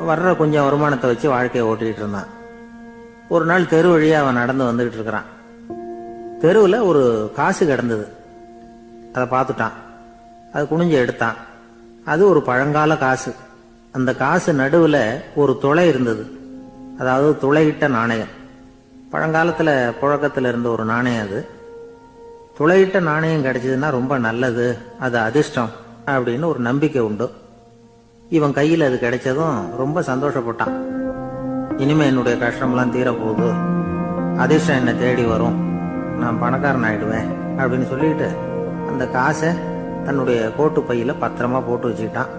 வர்ற கொஞ்சம் வருமானத்தை வச்சு வாழ்க்கையை ஓட்டிக்கிட்டு இருந்தான். ஒரு நாள் தெரு வழியா அவன் நடந்து வந்துகிட்டு இருக்கிறான். தெருவில் ஒரு காசு கிடந்தது. அதை பார்த்துட்டான். அது குனிஞ்சு எடுத்தான். அது ஒரு பழங்கால காசு. அந்த காசு நடுவில் ஒரு துளை இருந்தது. அதாவது துளையிட்ட நாணயம். பழங்காலத்தில் புழக்கத்தில் இருந்த ஒரு நாணயம் அது. துளையிட்ட நாணயம் கிடைச்சதுன்னா ரொம்ப நல்லது, அது அதிர்ஷ்டம் அப்படின்னு ஒரு நம்பிக்கை உண்டு. இவன் கையில் அது கிடைச்சதும் ரொம்ப சந்தோஷப்பட்டான். இனிமே என்னுடைய கஷ்டம்லாம் தீரப்போகுது, அதிர்ஷ்டம் என்னை தேடி வரும், நான் பணக்காரன் ஆயிடுவேன் அப்படின்னு சொல்லிட்டு அந்த காசை தன்னுடைய கோட்டு பையில பத்திரமா போட்டு வச்சுக்கிட்டான்.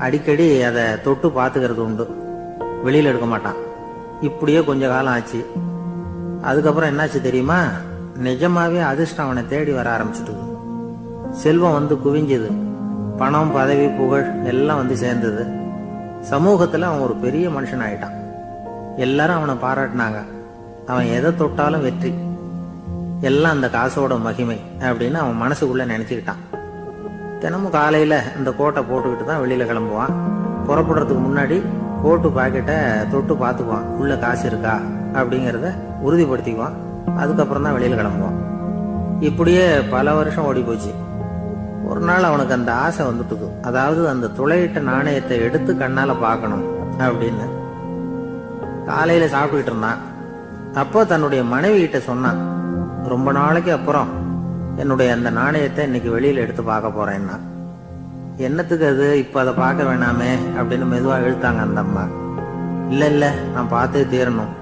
அடிக்கடி அதை தொட்டு பார்த்துக்கிறது உண்டு, வெளியில் எடுக்க மாட்டான். இப்படியே கொஞ்ச காலம் ஆச்சு. அதுக்கப்புறம் என்னாச்சு தெரியுமா, நிஜமாவே அதிர்ஷ்டம் அவனை தேடி வர ஆரம்பிச்சுட்டு செல்வம் வந்து குவிஞ்சது. பணம், பதவி, புகழ் எல்லாம் வந்து சேர்ந்தது. சமூகத்துல அவன் ஒரு பெரிய மனுஷன் ஆயிட்டான். எல்லாரும் அவனை பாராட்டினாங்க. அவன் எதை தொட்டாலும் வெற்றி, எல்லாம் அந்த காசோட மகிமை அப்படின்னு அவன் மனசுக்குள்ள நினைச்சுக்கிட்டான். தினமும் காலையில இந்த கோட்டை போட்டுக்கிட்டு தான் வெளியில கிளம்புவான். புறப்படுறதுக்கு முன்னாடி கோட்டு பாக்கெட்டை தொட்டு பார்த்துக்குவான், உள்ள காசு இருக்கா அப்படிங்கிறத உறுதிப்படுத்திக்குவான். அதுக்கப்புறம் தான் வெளியில கிளம்புவான். இப்படியே பல வருஷம் ஓடி போச்சு. ஒரு நாள் அவனுக்கு அந்த ஆசை வந்துட்டுது. அதாவது அந்த துளையிட்ட நாணயத்தை எடுத்து கண்ணால பார்க்கணும் அப்படின்னு. காலையில சாப்பிட்டுக்கிட்டு இருந்தான். அப்போ தன்னுடைய மனைவி கிட்ட சொன்னான், ரொம்ப நாளைக்கு அப்புறம் என்னுடைய அந்த நாணயத்தை இன்னைக்கு வெளியில எடுத்து பார்க்க போறேன்னா. என்னத்துக்கு அது, இப்ப அதை பார்க்க வேணாமே அப்படின்னு மெதுவா இழுத்தாங்க அந்த அம்மா. இல்ல இல்ல, நான் பார்த்தே தீரணும்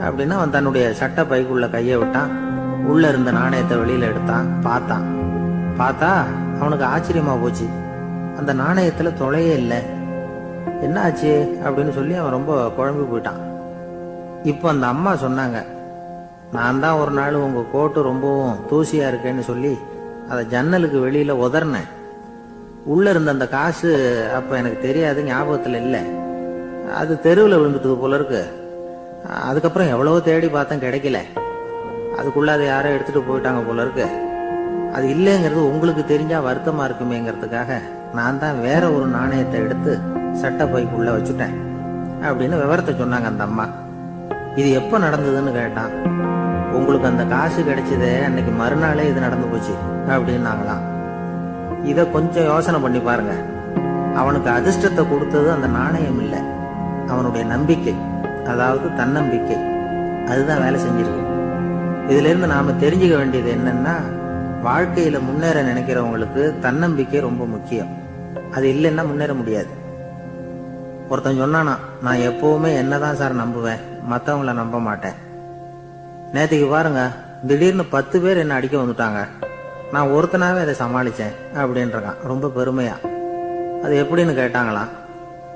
அப்படின்னு அவன் தன்னுடைய சட்டை பைக்குள்ள கையை விட்டான். உள்ள இருந்த நாணயத்தை வெளியில எடுத்தான். பார்த்தா அவனுக்கு ஆச்சரியமா போச்சு. அந்த நாணயத்துல தொலையே இல்லை. என்ன ஆச்சு அப்படின்னு சொல்லி அவன் ரொம்ப குழம்பி போயிட்டான். இப்போ அந்த அம்மா சொன்னாங்க, நான் தான் ஒரு நாள் உங்க கோட்டு ரொம்பவும் தூசியா இருக்கேன்னு சொல்லி அதை ஜன்னலுக்கு வெளியில உதறினேன். உள்ள இருந்த அந்த காசு அப்ப எனக்கு தெரியாது, ஞாபகத்துல இல்லை. அது தெருவில் விழுந்துட்டது போல இருக்கு. அதுக்கப்புறம் எவ்வளவோ தேடி பார்த்தேன், கிடைக்கல. அதுக்குள்ள அதை யாரோ எடுத்துட்டு போயிட்டாங்க போல இருக்கு. அது இல்லைங்கிறது உங்களுக்கு தெரிஞ்சா வருத்தமா இருக்குமேங்கிறதுக்காக நான் தான் வேற ஒரு நாணயத்தை எடுத்து சட்டை பைக்குள்ள வச்சுட்டேன் அப்படின்னு விவரத்தை சொன்னாங்க அந்த அம்மா. இது எப்ப நடந்ததுன்னு கேட்டான். உங்களுக்கு அந்த காசு கிடைச்சதே அன்னைக்கு மறுநாளே இது நடந்து போச்சு அப்படின்னாங்களாம். இத கொஞ்சம் யோசனை பண்ணி பாருங்க. அவனுக்கு அதிர்ஷ்டத்தை கொடுத்தது அந்த நாணயம் இல்லை, அவனுடைய நம்பிக்கை, அதாவது தன்னம்பிக்கை. அதுதான் வேலை செஞ்சிருக்கு. இதுல இருந்து நாம தெரிஞ்சுக்க வேண்டியது என்னன்னா, வாழ்க்கையில முன்னேற நினைக்கிறவங்களுக்கு தன்னம்பிக்கை ரொம்ப முக்கியம். அது இல்லைன்னா முன்னேற முடியாது. ஒருத்தன் சொன்னானா, நான் எப்பவுமே என்னதான் சார் நம்புவேன், மத்தவங்கள நம்ப மாட்டேன். நேற்றுக்கு பாருங்க, திடீர்னு 10 பேர் என்ன அடிக்க வந்துட்டாங்க, நான் ஒருத்தனாவே அதை சமாளிச்சேன் அப்படின்றான் ரொம்ப பெருமையா. அது எப்படின்னு கேட்டாங்களாம்.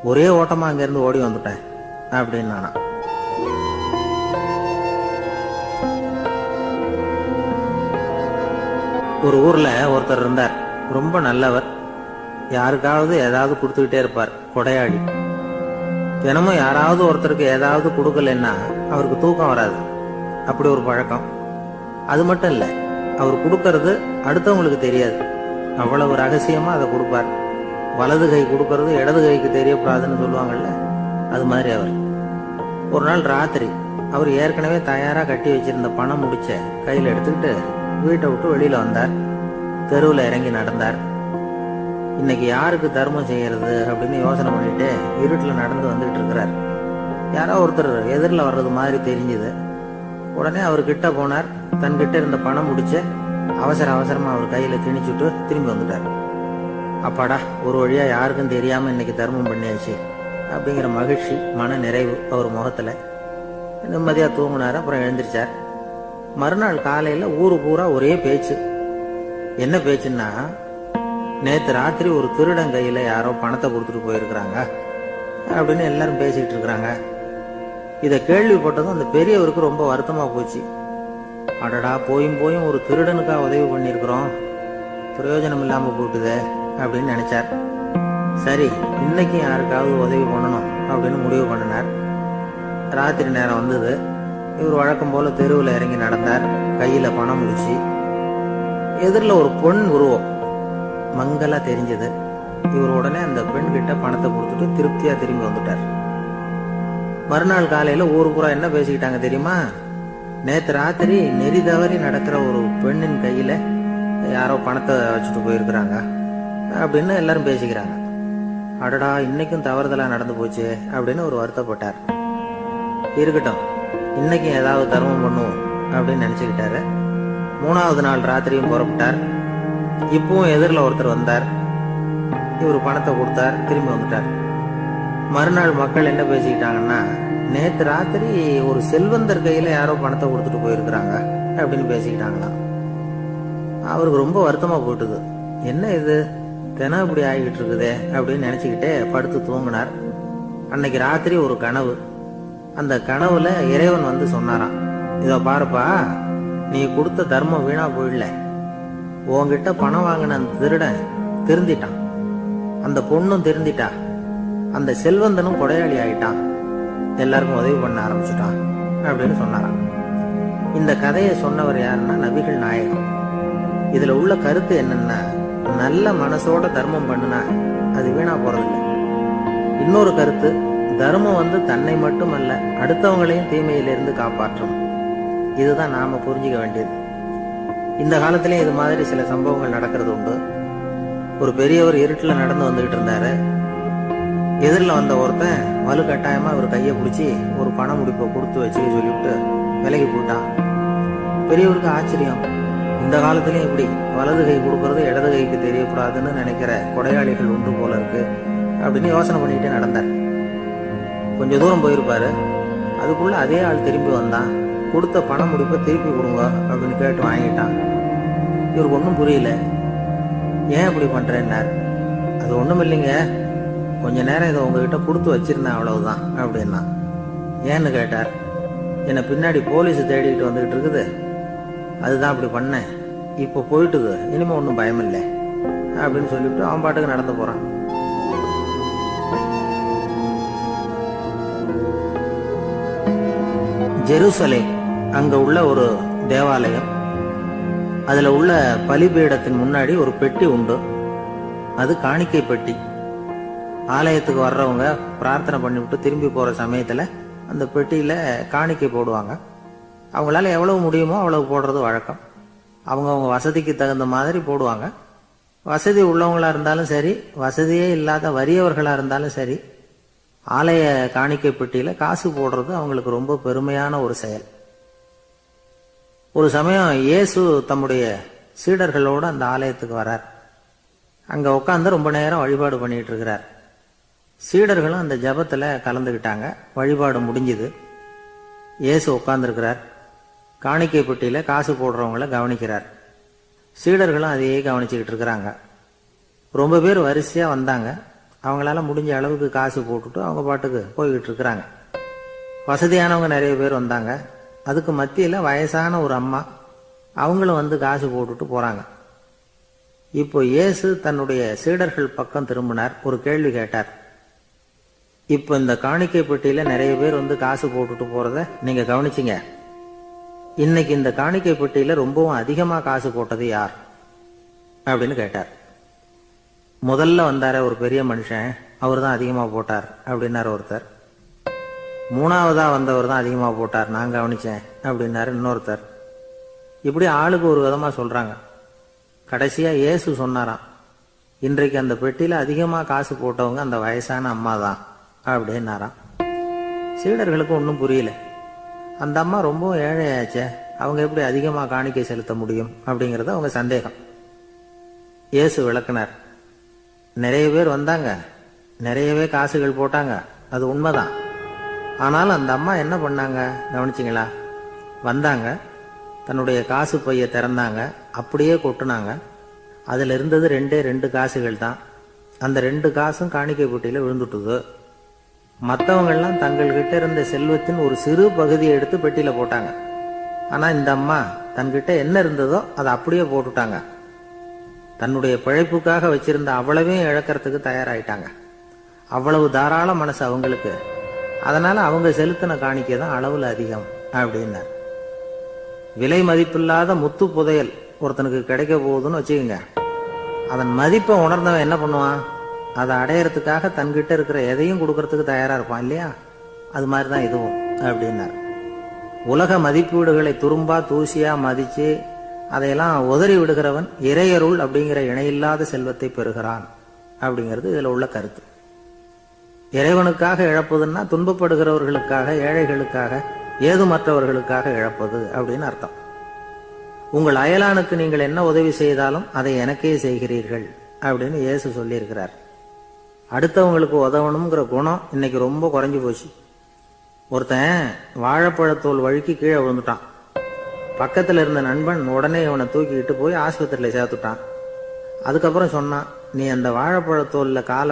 ஒரே ஓட்டமா அங்கிருந்து ஓடி வந்துட்டேன் அப்படின்னு நானா. ஒரு ஊர்ல ஒருத்தர் இருந்தார், ரொம்ப நல்லவர். யாருக்காவது ஏதாவது கொடுத்துக்கிட்டே இருப்பார், கொடையாளி. தினமும் யாராவது ஒருத்தருக்கு ஏதாவது கொடுக்கலன்னா அவருக்கு தூக்கம் வராது, அப்படி ஒரு பழக்கம். அது மட்டும் இல்ல, அவர் கொடுக்கறது அடுத்தவங்களுக்கு தெரியாது, அவ்வளவு ரகசியமா அதை கொடுப்பார். வலது கை கொடுக்கறது இடது கைக்கு தெரியக்கூடாதுன்னு சொல்லுவாங்கல்ல, அது மாதிரி அவர். ஒரு நாள் ராத்திரி அவர் ஏற்கனவே தயாரா கட்டி வச்சிருந்த பணம் முடிச்ச கையில எடுத்துக்கிட்டு வீட்டை விட்டு வெளியில வந்தார். தெருவில் இறங்கி நடந்தார். இன்னைக்கு யாருக்கு தர்மம் செய்யறது அப்படின்னு யோசனை பண்ணிட்டு இருட்டுல நடந்து வந்துகிட்டு இருக்கிறார். யாரோ ஒருத்தர் எதிரில் வர்றது மாதிரி தெரிஞ்சுது. உடனே அவர் கிட்ட போனார். தன்கிட்ட இருந்த பணம் முடிச்ச அவசரமா அவர் கையில திணிச்சுட்டு திரும்பி வந்துட்டார். அப்பாடா, ஒரு வழியா யாருக்கும் தெரியாம இன்னைக்கு தர்மம் பண்ணியாச்சு அப்படிங்கிற மகிழ்ச்சி, மன நிறைவு அவர் முகத்துல. நிம்மதியா தூங்கினார். அப்புறம் எழுந்திருச்சார். மறுநாள் காலையில ஊரு பூரா ஒரே பேச்சு. என்ன பேச்சுன்னா, நேத்து ராத்திரி ஒரு திருடன் கையில யாரோ பணத்தை கொடுத்துட்டு போயிருக்கிறாங்க அப்படின்னு எல்லாரும் பேசிட்டு இருக்கிறாங்க. இத கேள்விப்பட்டதும் அந்த பெரியவருக்கு ரொம்ப வருத்தமா போச்சு. அடடா, போயும் ஒரு திருடனுக்கா உதவி பண்ணிருக்கிறோம், பிரயோஜனம் இல்லாம போட்டுதே அப்படின்னு நினைச்சார். சரி, இன்னைக்கு யாருக்காவது உதவி பண்ணணும் அப்படின்னு முடிவு பண்ணினார். ராத்திரி நேரம் வந்தது. இவர் வழக்கம் போல தெருவில் இறங்கி நடந்தார். கையில பணம் முடிச்சு. எதிரில் ஒரு பெண் உருவம் மங்களா தெரிஞ்சது. இவர் உடனே அந்த பெண் கிட்ட பணத்தை கொடுத்துட்டு திருப்தியா திரும்பி வந்துட்டார். மறுநாள் காலையில ஊரு பூரா என்ன பேசிக்கிட்டாங்க தெரியுமா? நேத்து ராத்திரி நெறி தவறி நடக்கிற ஒரு பெண்ணின் கையில யாரோ பணத்தை வச்சுட்டு போயிருக்கிறாங்க அப்படின்னு எல்லாரும் பேசிக்கிறாங்க. அடடா, இன்னைக்கும் தவறுதலா நடந்து போச்சு அப்படின்னு ஒரு வருத்தப்பட்டார். இருக்கட்டும், இன்னைக்கும் ஏதாவது தர்மம் பண்ணுவோம் அப்படின்னு நினைச்சுக்கிட்டாரு. 3வது நாள் ராத்திரியும் புறப்பட்டார். இப்பவும் எதிரில் ஒருத்தர் வந்தார். இவர் பணத்தை கொடுத்தார், திரும்பி வந்துட்டார். மறுநாள் மக்கள் என்ன பேசிக்கிட்டாங்கன்னா, நேத்து ராத்திரி ஒரு செல்வந்தர் கையில யாரோ பணத்தை கொடுத்துட்டு போயிருக்கிறாங்க அப்படின்னு பேசிக்கிட்டாங்களாம். அவருக்கு ரொம்ப வருத்தமா போயிட்டுது. என்ன இது, தினம் இப்படி ஆகிட்டு இருக்குதே அப்படின்னு நினைச்சுக்கிட்டே படுத்து தூங்கினார். அன்னைக்கு ராத்திரி ஒரு கனவு. அந்த கனவுல இறைவன் வந்து சொன்னாராம், இதோ பாருப்பா, நீ கொடுத்த தர்மம் வீணா போயிடல. உன்கிட்ட பணம் வாங்கின அந்த திருடன் திருந்திட்டான், அந்த பொண்ணும் திருந்திட்டா, அந்த செல்வந்தனும் கொடையாளி ஆயிட்டான், எல்லாருக்கும் உதவி பண்ண ஆரம்பிச்சுட்டான் அப்படின்னு சொன்னாராம். இந்த கதையை சொன்னவர் யாருன்னா நபிகள் நாயகம். இதுல உள்ள கருத்து என்னன்னா, நல்ல மனசோட தர்மம் பண்ணுனா அது வீணா போறதில்லை. இன்னொரு கருத்து, தர்மம் வந்து தன்னை மட்டுமல்ல அடுத்தவங்களையும் தீமையிலிருந்து காப்பாற்றும். இதுதான் நாம புரிஞ்சுக்க வேண்டியது. இந்த காலத்திலயும் இது மாதிரி சில சம்பவங்கள் நடக்கிறது உண்டு. ஒரு பெரியவர் இருட்டுல நடந்து வந்துகிட்டு இருந்தாரு. எதிரில் வந்த ஒருத்தன் வலு கட்டாயமா அவர் கையை பிடிச்சி ஒரு பண முடிப்பை கொடுத்து வச்சுக்க சொல்லிவிட்டு விலகி போட்டான். பெரியவருக்கு ஆச்சரியம், இந்த காலத்திலயும் இப்படி வலது கை கொடுக்கறது இடது கைக்கு தெரியக்கூடாதுன்னு நினைக்கிற கொடையாளிகள் உண்டு போல இருக்கு அப்படின்னு யோசனை பண்ணிக்கிட்டே நடந்தார். கொஞ்சம் தூரம் போயிருப்பாரு. அதுக்குள்ள அதே ஆள் திரும்பி வந்தான். கொடுத்த பண முடிப்பை திருப்பி கொடுங்க அப்படின்னு கேட்டு வாங்கிட்டான். இவருக்கு ஒன்றும் புரியல. ஏன் இப்படி பண்றேன்னார். அது ஒண்ணும் இல்லைங்க, கொஞ்ச நேரம் இதை உங்ககிட்ட கொடுத்து வச்சிருந்தேன், அவ்வளவுதான் அப்படின்னா. ஏன்னு கேட்டார். என்னை பின்னாடி போலீஸ் தேடிக்கிட்டு வந்துகிட்டு இருக்குது, அதுதான் அப்படி பண்ணேன், இப்போ போயிட்டுது, இனிமே ஒன்றும் பயம் இல்லை அப்படின்னு சொல்லிவிட்டு அவன் பாட்டுக்கு நடந்து போறான். ஜெருசலேம், அங்க உள்ள ஒரு தேவாலயம். அதுல உள்ள பலிபீடத்தின் முன்னாடி ஒரு பெட்டி உண்டு. அது காணிக்கை பெட்டி. ஆலயத்துக்கு வர்றவங்க பிரார்த்தனை பண்ணிவிட்டு திரும்பி போற சமயத்துல அந்த பெட்டியில காணிக்கை போடுவாங்க. அவங்களால எவ்வளவு முடியுமோ அவ்வளவு போடுறது வழக்கம். அவங்க வசதிக்கு தகுந்த மாதிரி போடுவாங்க. வசதி உள்ளவங்களா இருந்தாலும் சரி, வசதியே இல்லாத வறியவர்களா இருந்தாலும் சரி, ஆலய காணிக்கை பெட்டியில காசு போடுறது அவங்களுக்கு ரொம்ப பெருமையான ஒரு செயல். ஒரு சமயம் இயேசு தம்முடைய சீடர்களோடு அந்த ஆலயத்துக்கு வரார். அங்க உட்காந்து ரொம்ப நேரம் வழிபாடு பண்ணிட்டு இருக்கிறார். சீடர்களும் அந்த ஜபத்துல கலந்துக்கிட்டாங்க. வழிபாடு முடிஞ்சுது. இயேசு உட்கார்ந்துருக்கிறார். காணிக்கை பெட்டியில காசு போடுறவங்கள கவனிக்கிறார். சீடர்களும் அதையே கவனிச்சுக்கிட்டு இருக்கிறாங்க. ரொம்ப பேர் வரிசையா வந்தாங்க. அவங்களால முடிஞ்ச அளவுக்கு காசு போட்டுட்டு அவங்க பாட்டுக்கு போய்கிட்டு இருக்கிறாங்க. வசதியானவங்க நிறைய பேர் வந்தாங்க. அதுக்கு மத்தியில வயசான ஒரு அம்மா, அவங்களும் வந்து காசு போட்டுட்டு போறாங்க. இப்போ இயேசு தன்னுடைய சீடர்கள் பக்கம் திரும்பினார். ஒரு கேள்வி கேட்டார். இப்ப இந்த காணிக்கை பெட்டியில நிறைய பேர் வந்து காசு போட்டுட்டு போறத நீங்க கவனிச்சிங்க. இன்னைக்கு இந்த காணிக்கை பெட்டியில ரொம்பவும் அதிகமா காசு போட்டது யார் அப்படின்னு கேட்டார். முதல்ல வந்தார ஒரு பெரிய மனுஷன், அவர் தான் அதிகமா போட்டார் அப்படின்னாரு ஒருத்தர். மூணாவதா வந்தவர் தான் அதிகமா போட்டார், நான் கவனிச்சேன் அப்படின்னாரு இன்னொருத்தர். இப்படி ஆளுக்கு ஒரு விதமா சொல்றாங்க. கடைசியா இயேசு சொன்னாராம், இன்றைக்கு அந்த பெட்டியில அதிகமா காசு போட்டவங்க அந்த வயசான அம்மா தான் அப்படின்னாராம். சீடர்களுக்கு ஒன்றும் புரியல. அந்த அம்மா ரொம்ப ஏழையாச்சே, அவங்க எப்படி அதிகமா காணிக்கை செலுத்த முடியும் அப்படிங்கறது அவங்க சந்தேகம். இயேசு விளக்குனார். நிறைய பேர் வந்தாங்க, நிறையவே காசுகள் போட்டாங்க, அது உண்மைதான். ஆனாலும் அந்த அம்மா என்ன பண்ணாங்க கவனிச்சிங்களா? வந்தாங்க, தன்னுடைய காசு பைய திறந்தாங்க, அப்படியே கொட்டுனாங்க. அதுல இருந்தது ரெண்டு காசுகள் தான். அந்த 2 காசும் காணிக்கை பெட்டியில விழுந்துட்டுது. மற்றவங்கெல்லாம் தங்கள்கிட்ட இருந்த செல்வத்தின் ஒரு சிறு பகுதியை எடுத்து பெட்டியில போட்டாங்க. ஆனா இந்த அம்மா தன்கிட்ட என்ன இருந்ததோ அதை அப்படியே போட்டுட்டாங்க. தன்னுடைய பிழைப்புக்காக வச்சிருந்த அவ்வளவையும் இழக்கிறதுக்கு தயாராயிட்டாங்க. அவ்வளவு தாராள மனசு அவங்களுக்கு. அதனால அவங்க செலுத்தின காணிக்கை தான் அளவுல அதிகம் அப்படின்னார். விலை மதிப்பில்லாத முத்து புதையல் ஒருத்தனுக்கு கிடைக்க போகுதுன்னு வச்சுக்கோங்க. அதன் மதிப்பை உணர்ந்தவன் என்ன பண்ணுவான்? அதை அடையறதுக்காக தன்கிட்ட இருக்கிற எதையும் கொடுக்கறதுக்கு தயாரா இருப்பான் இல்லையா? அது மாதிரிதான் இதுவும் அப்படின்னார். உலக மதிப்பீடுகளை துரும்பா தூசியா மதிச்சு அதையெல்லாம் உதறி விடுகிறவன் இறையருள் அப்படிங்கிற இணையில்லாத செல்வத்தை பெறுகிறான் அப்படிங்கிறது இதுல உள்ள கருத்து. இறைவனுக்காக இழப்பதுன்னா துன்பப்படுகிறவர்களுக்காக, ஏழைகளுக்காக, ஏதுமற்றவர்களுக்காக இழப்பது அப்படின்னு அர்த்தம். உங்கள் அயலானுக்கு நீங்கள் என்ன உதவி செய்தாலும் அதை எனக்கே செய்கிறீர்கள் அப்படின்னு இயேசு சொல்லியிருக்கிறார். அடுத்தவங்களுக்கு உதவணுங்கிற குணம் இன்னைக்கு ரொம்ப குறைஞ்சு போச்சு. ஒருத்தன் வாழைப்பழத்தோல் வழுக்கி கீழே விழுந்துட்டான். பக்கத்துல இருந்த நண்பன் உடனே இவனை தூக்கிக்கிட்டு போய் ஆஸ்பத்திரியில சேர்த்துட்டான். அதுக்கப்புறம் சொன்னான், நீ அந்த வாழைப்பழத்தோல்ல காலை